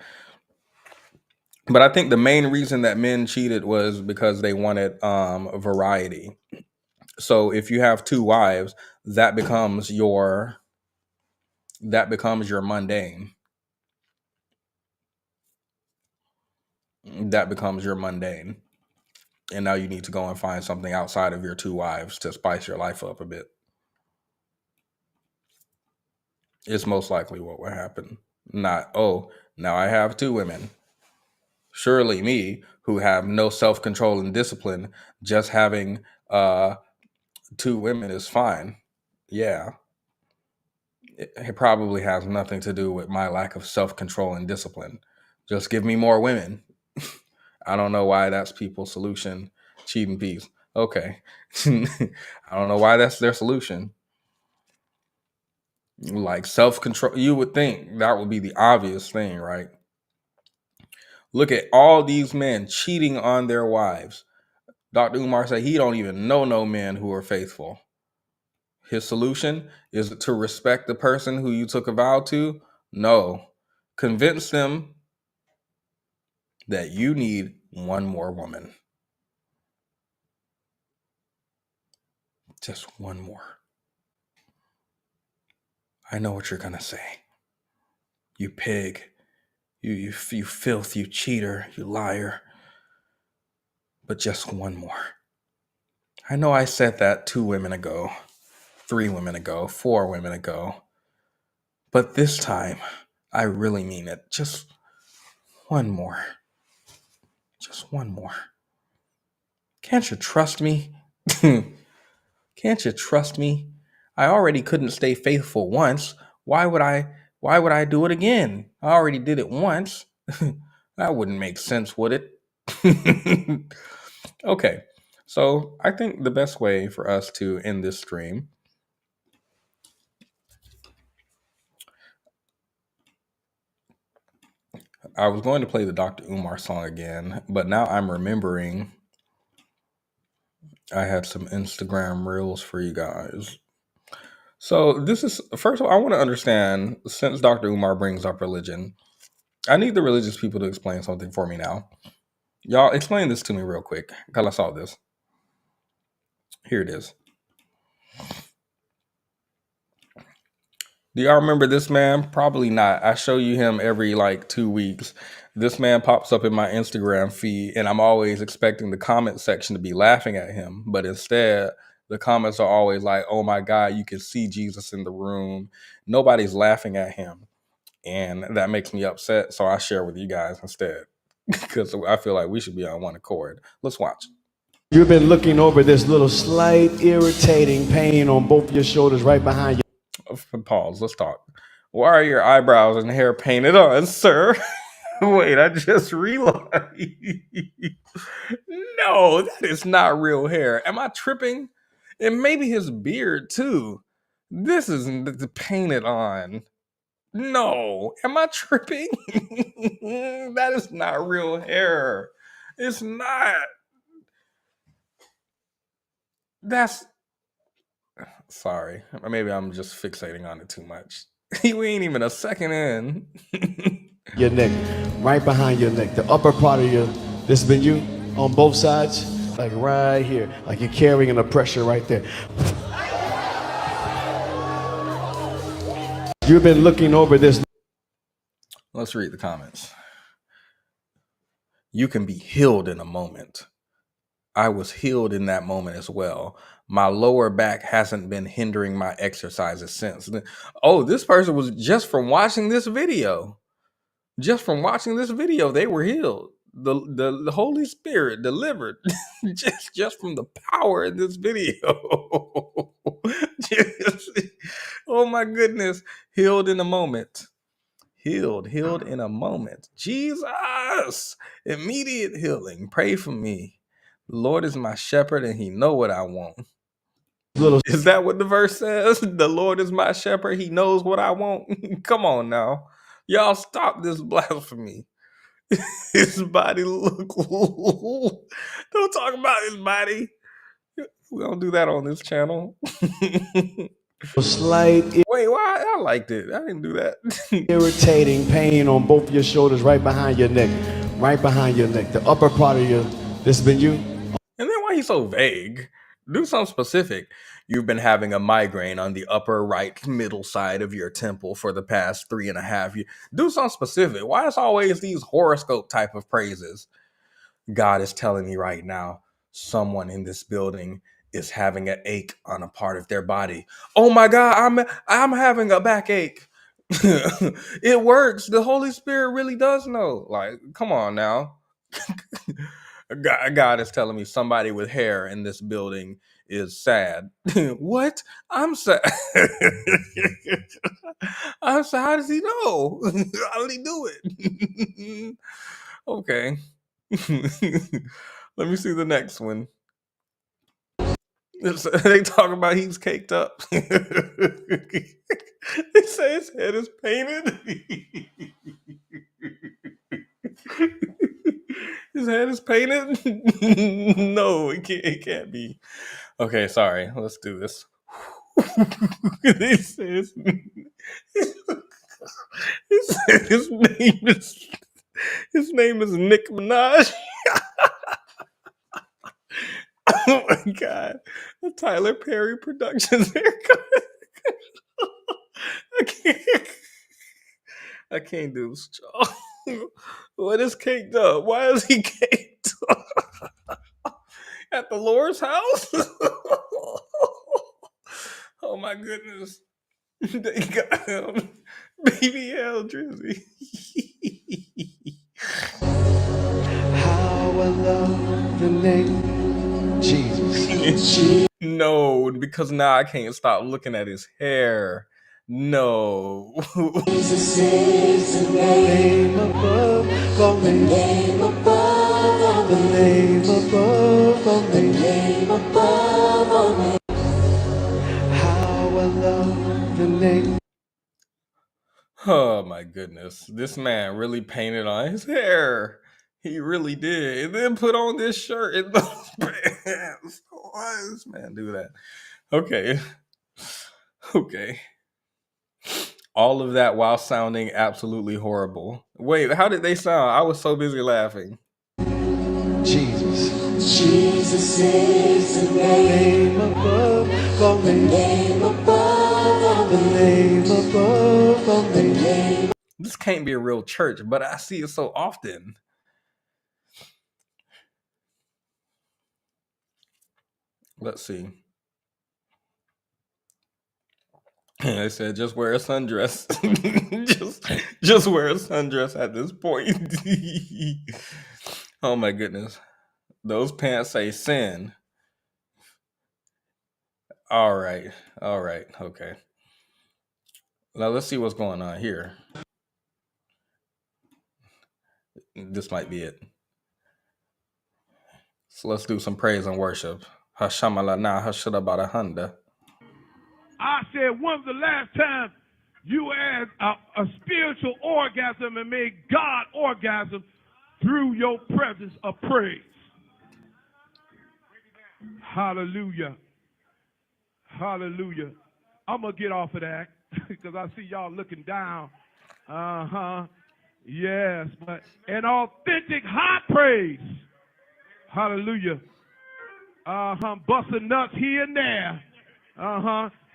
But I think the main reason that men cheated was because they wanted variety. So if you have 2 wives, that becomes your mundane. That becomes your mundane. And now you need to go and find something outside of your 2 wives to spice your life up a bit. It's most likely what will happen. Not, oh, now I have 2 women. Surely me, who have no self-control and discipline, just having 2 women is fine. Yeah. It probably has nothing to do with my lack of self-control and discipline. Just give me more women. I don't know why that's people's solution. Cheating peas. Okay. I don't know why that's their solution. Like self-control. You would think that would be the obvious thing, right? Look at all these men cheating on their wives. Dr. Umar said he don't even know no men who are faithful. His solution is to respect the person who you took a vow to. No. Convince them that you need one more woman. Just one more. I know what you're going to say. You pig. You filth, you cheater, you liar. But just one more. I know I said that 2 women ago, 3 women ago, 4 women ago. But this time, I really mean it. Just one more. Just one more. Can't you trust me? Can't you trust me? I already couldn't stay faithful once. Why would I do it again? I already did it once. That wouldn't make sense, would it? Okay. So I think the best way for us to end this stream, I was going to play the Dr. Umar song again, but now I'm remembering I had some Instagram reels for you guys. So this is first of all, I want to understand since Dr. Umar brings up religion, I need the religious people to explain something for me now. Y'all explain this to me real quick because I saw this. Here it is. Do y'all remember this man? Probably not. I show you him every like 2 weeks. This man pops up in my Instagram feed, and I'm always expecting the comment section to be laughing at him. But instead, the comments are always like, oh my God, you can see Jesus in the room. Nobody's laughing at him. And that makes me upset. So I share with you guys instead because I feel like we should be on one accord. Let's watch. You've been looking over this little slight irritating pain on both your shoulders right behind you. Pause. Let's talk. Why are your eyebrows and hair painted on, sir? Wait, I just realized. No, that is not real hair. Am I tripping? And maybe his beard too. This isn't painted on. No, am I tripping? That is not real hair. It's not. That's sorry. Maybe I'm just fixating on it too much. We ain't even a second in. Your neck, right behind your neck, the upper part of your, this been you on both sides, like right here, like you're carrying the pressure right there. You've been looking over this. Let's read the comments. You can be healed in a moment. I was healed in that moment as well. My lower back hasn't been hindering my exercises since. Oh, this person was just from watching this video. Just from watching this video, they were healed. The Holy Spirit delivered just from the power in this video. Oh my goodness. Healed in a moment. Healed in a moment. Jesus. Immediate healing. Pray for me. The Lord is my shepherd and he know what I want. Is that what the verse says? The Lord is my shepherd. He knows what I want. Come on now. Y'all stop this blasphemy. His body look. Don't talk about his body. We don't do that on this channel. Slight Wait, why? I liked it. I didn't do that. irritating pain on both your shoulders right behind your neck, right behind your neck, the upper part of your, this been you. And then why he's so vague? Do something specific. You've been having a migraine on the upper right middle side of your temple for the past 3.5 years. Do something specific. Why is always these horoscope type of praises? God is telling me right now, someone in this building is having an ache on a part of their body. Oh my God, I'm having a backache. It works. The Holy Spirit really does know. Like, come on now. God is telling me somebody with hair in this building is sad. What? I'm sad. I'm sad. How does he know? How did he do it? Okay. Let me see the next one. They talk about he's caked up. They say his head is painted. His head is painted? No, it can't be. Okay, sorry. Let's do this. They say his name is Nick Minaj. Oh my God. The Tyler Perry Productions haircut. I can't do this, y'all. What is caked up? Why is he caked up? At the Lord's house? Oh my goodness. They got him. Baby L Drizzy. How I love the name Jesus. No, because now I can't stop looking at his hair. No. Jesus is the name above all names. The name above all names. The name above all names. The name above all names. How I love the name. Oh my goodness. This man really painted on his hair. He really did. And then put on this shirt and those pants. Why does this man do that? Okay. Okay. All of that while sounding absolutely horrible. Wait, how did they sound? I was so busy laughing. Jesus. Jesus is the name above all names. The name above all names. The name above all names. This can't be a real church, but I see it so often. Let's see. They said just wear a sundress. just wear a sundress at this point. Oh my goodness. Those pants say sin. All right. Okay. Now let's see what's going on here. This might be it. So let's do some praise and worship. Hashamalana Hashadabadahanda. I said, when's the last time you had a spiritual orgasm and made God orgasm through your presence of praise? Hallelujah. Hallelujah. I'm going to get off of that because I see y'all looking down. Yes, but an authentic high praise. Hallelujah. Busting nuts here and there.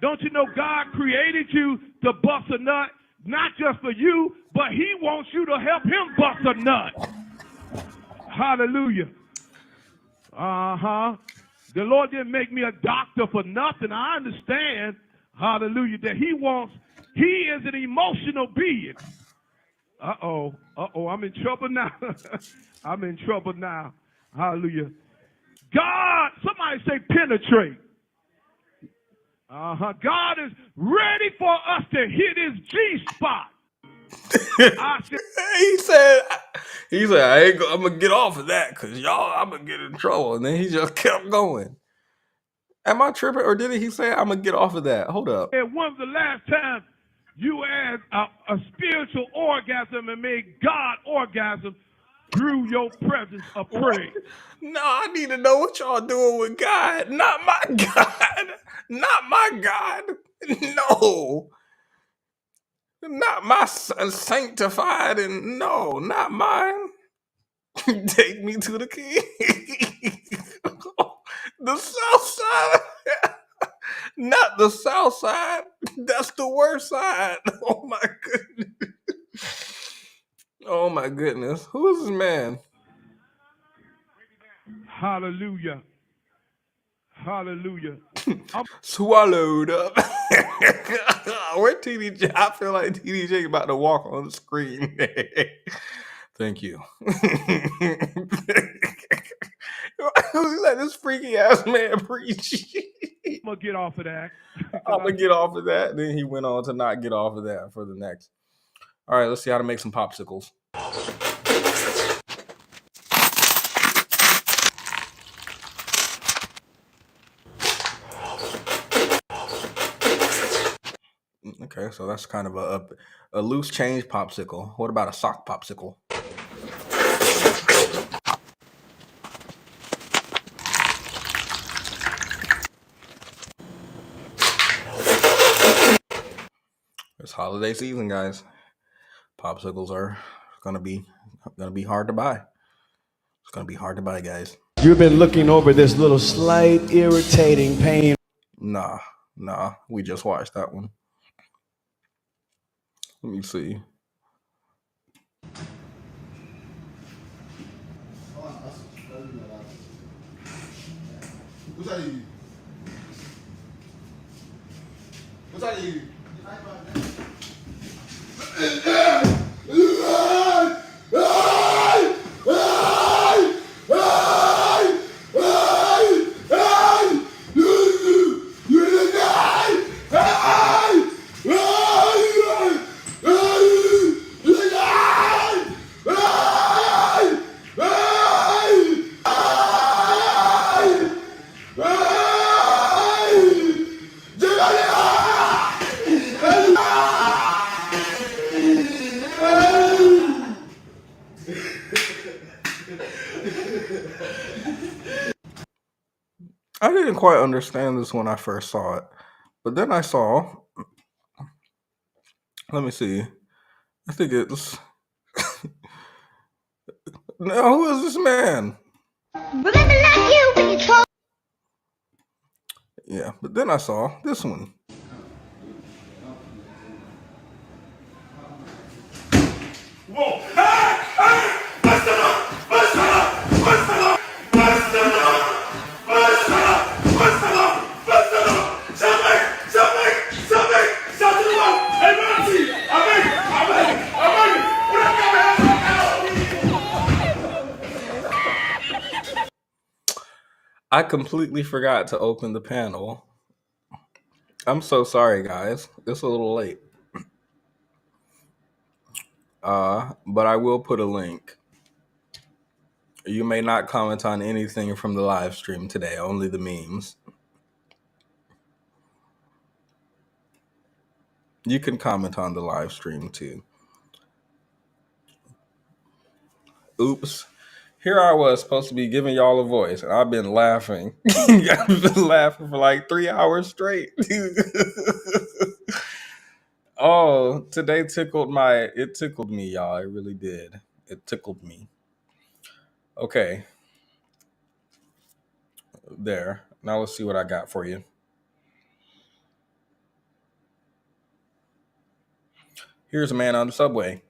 Don't you know God created you to bust a nut, not just for you, but he wants you to help him bust a nut. Hallelujah. The Lord didn't make me a doctor for nothing. I understand, hallelujah, that he is an emotional being. I'm in trouble now. I'm in trouble now. Hallelujah. God, somebody say penetrate. God is ready for us to hit his G-spot. he said, I'm going to get off of that because y'all, I'm going to get in trouble. And then he just kept going. Am I tripping? Or did he say, I'm going to get off of that? Hold up. And when's the last time you had a spiritual orgasm and made God orgasm through your presence of praise? No, I need to know what y'all doing with God. Not my God. Not my God. No. Not my sanctified and no, not mine. Take me to the king. The south side. Not the south side. That's the worst side. Oh my goodness. Oh my goodness. Who is this man? Hallelujah. Hallelujah. Swallowed up. Where TDJ? I feel like TDJ about to walk on the screen. Thank you. Let this freaky ass man preach. I'm going to get off of that. I'm going to get off of that. Then he went on to not get off of that for the next. All right, let's see how to make some popsicles. Okay, so that's kind of a loose change popsicle. What about a sock popsicle? It's holiday season, guys. Popsicles are gonna be hard to buy. It's gonna be hard to buy, guys. You've been looking over this little slight irritating pain. Nah, we just watched that one. Let me see. I didn't quite understand this when I first saw it, but then I saw. Let me see. I think it's. No, who is this man? Yeah, but then I saw this one. Whoa! I completely forgot to open the panel. I'm so sorry, guys. It's a little late. But I will put a link. You may not comment on anything from the live stream today, only the memes. You can comment on the live stream too. Oops. Here I was supposed to be giving y'all a voice, and I've been laughing. I've been laughing for like 3 hours straight. Oh, today it tickled me, y'all. It really did. It tickled me. Okay. There. Now let's see what I got for you. Here's a man on the subway.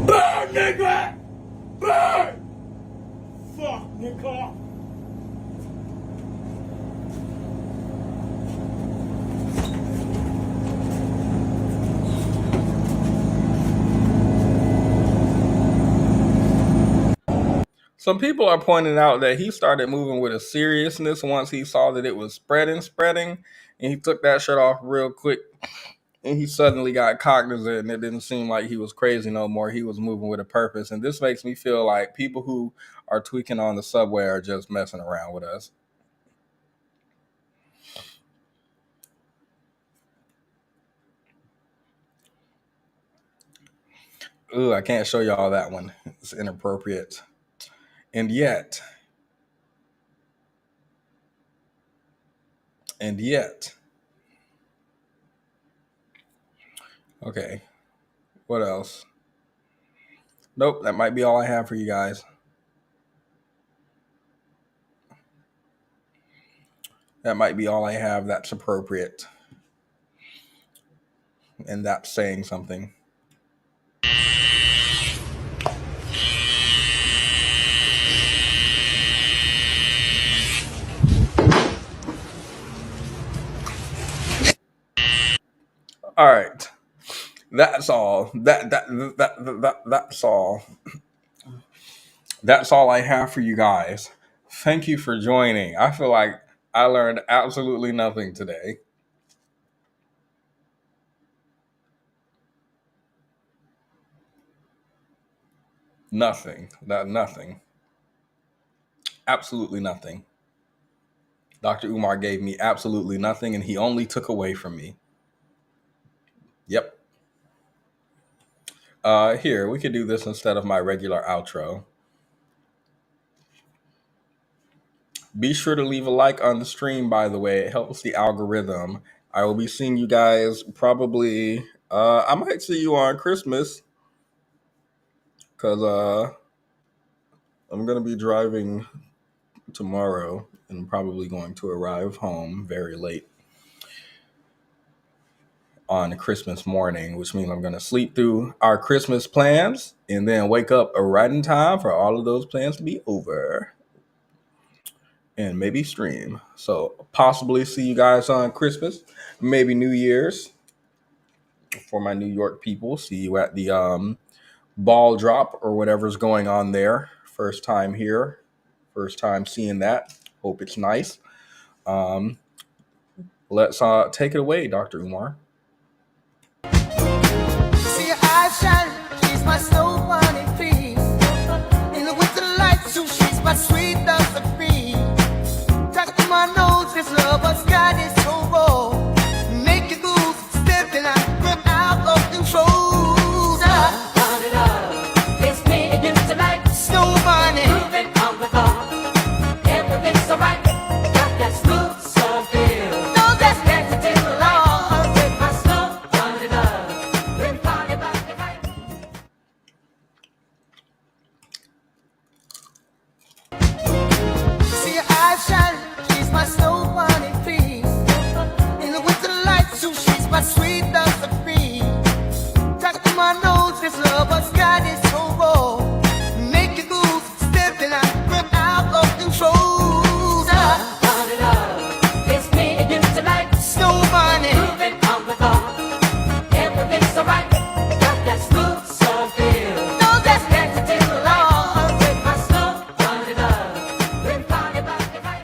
Burn, nigga! Burn! Fuck, nigga! Some people are pointing out that he started moving with a seriousness once he saw that it was spreading, and he took that shirt off real quick, and he suddenly got cognizant, and it didn't seem like he was crazy no more. He was moving with a purpose, and this makes me feel like people who are tweaking on the subway are just messing around with us. Ooh, I can't show y'all that one. It's inappropriate. And yet, okay, what else? Nope, that might be all I have for you guys. That might be all I have that's appropriate. And that's saying something. All right. That's all. That's all. That's all I have for you guys. Thank you for joining. I feel like I learned absolutely nothing today. Nothing. Nothing. Absolutely nothing. Dr. Umar gave me absolutely nothing, and he only took away from me. Yep. Here, we could do this instead of my regular outro. Be sure to leave a like on the stream, by the way. It helps the algorithm. I will be seeing you guys probably... I might see you on Christmas. Because I'm going to be driving tomorrow and probably going to arrive home very late on Christmas morning, which means I'm going to sleep through our Christmas plans and then wake up right in time for all of those plans to be over and maybe stream. So possibly see you guys on Christmas, maybe New Year's. For my New York people, see you at the ball drop or whatever's going on there. First time here, first time seeing that. Hope it's nice. Let's take it away, Dr. Umar. See your eyes shine, she's my snow bunny, please. In the winter light, so she's my sweet dove.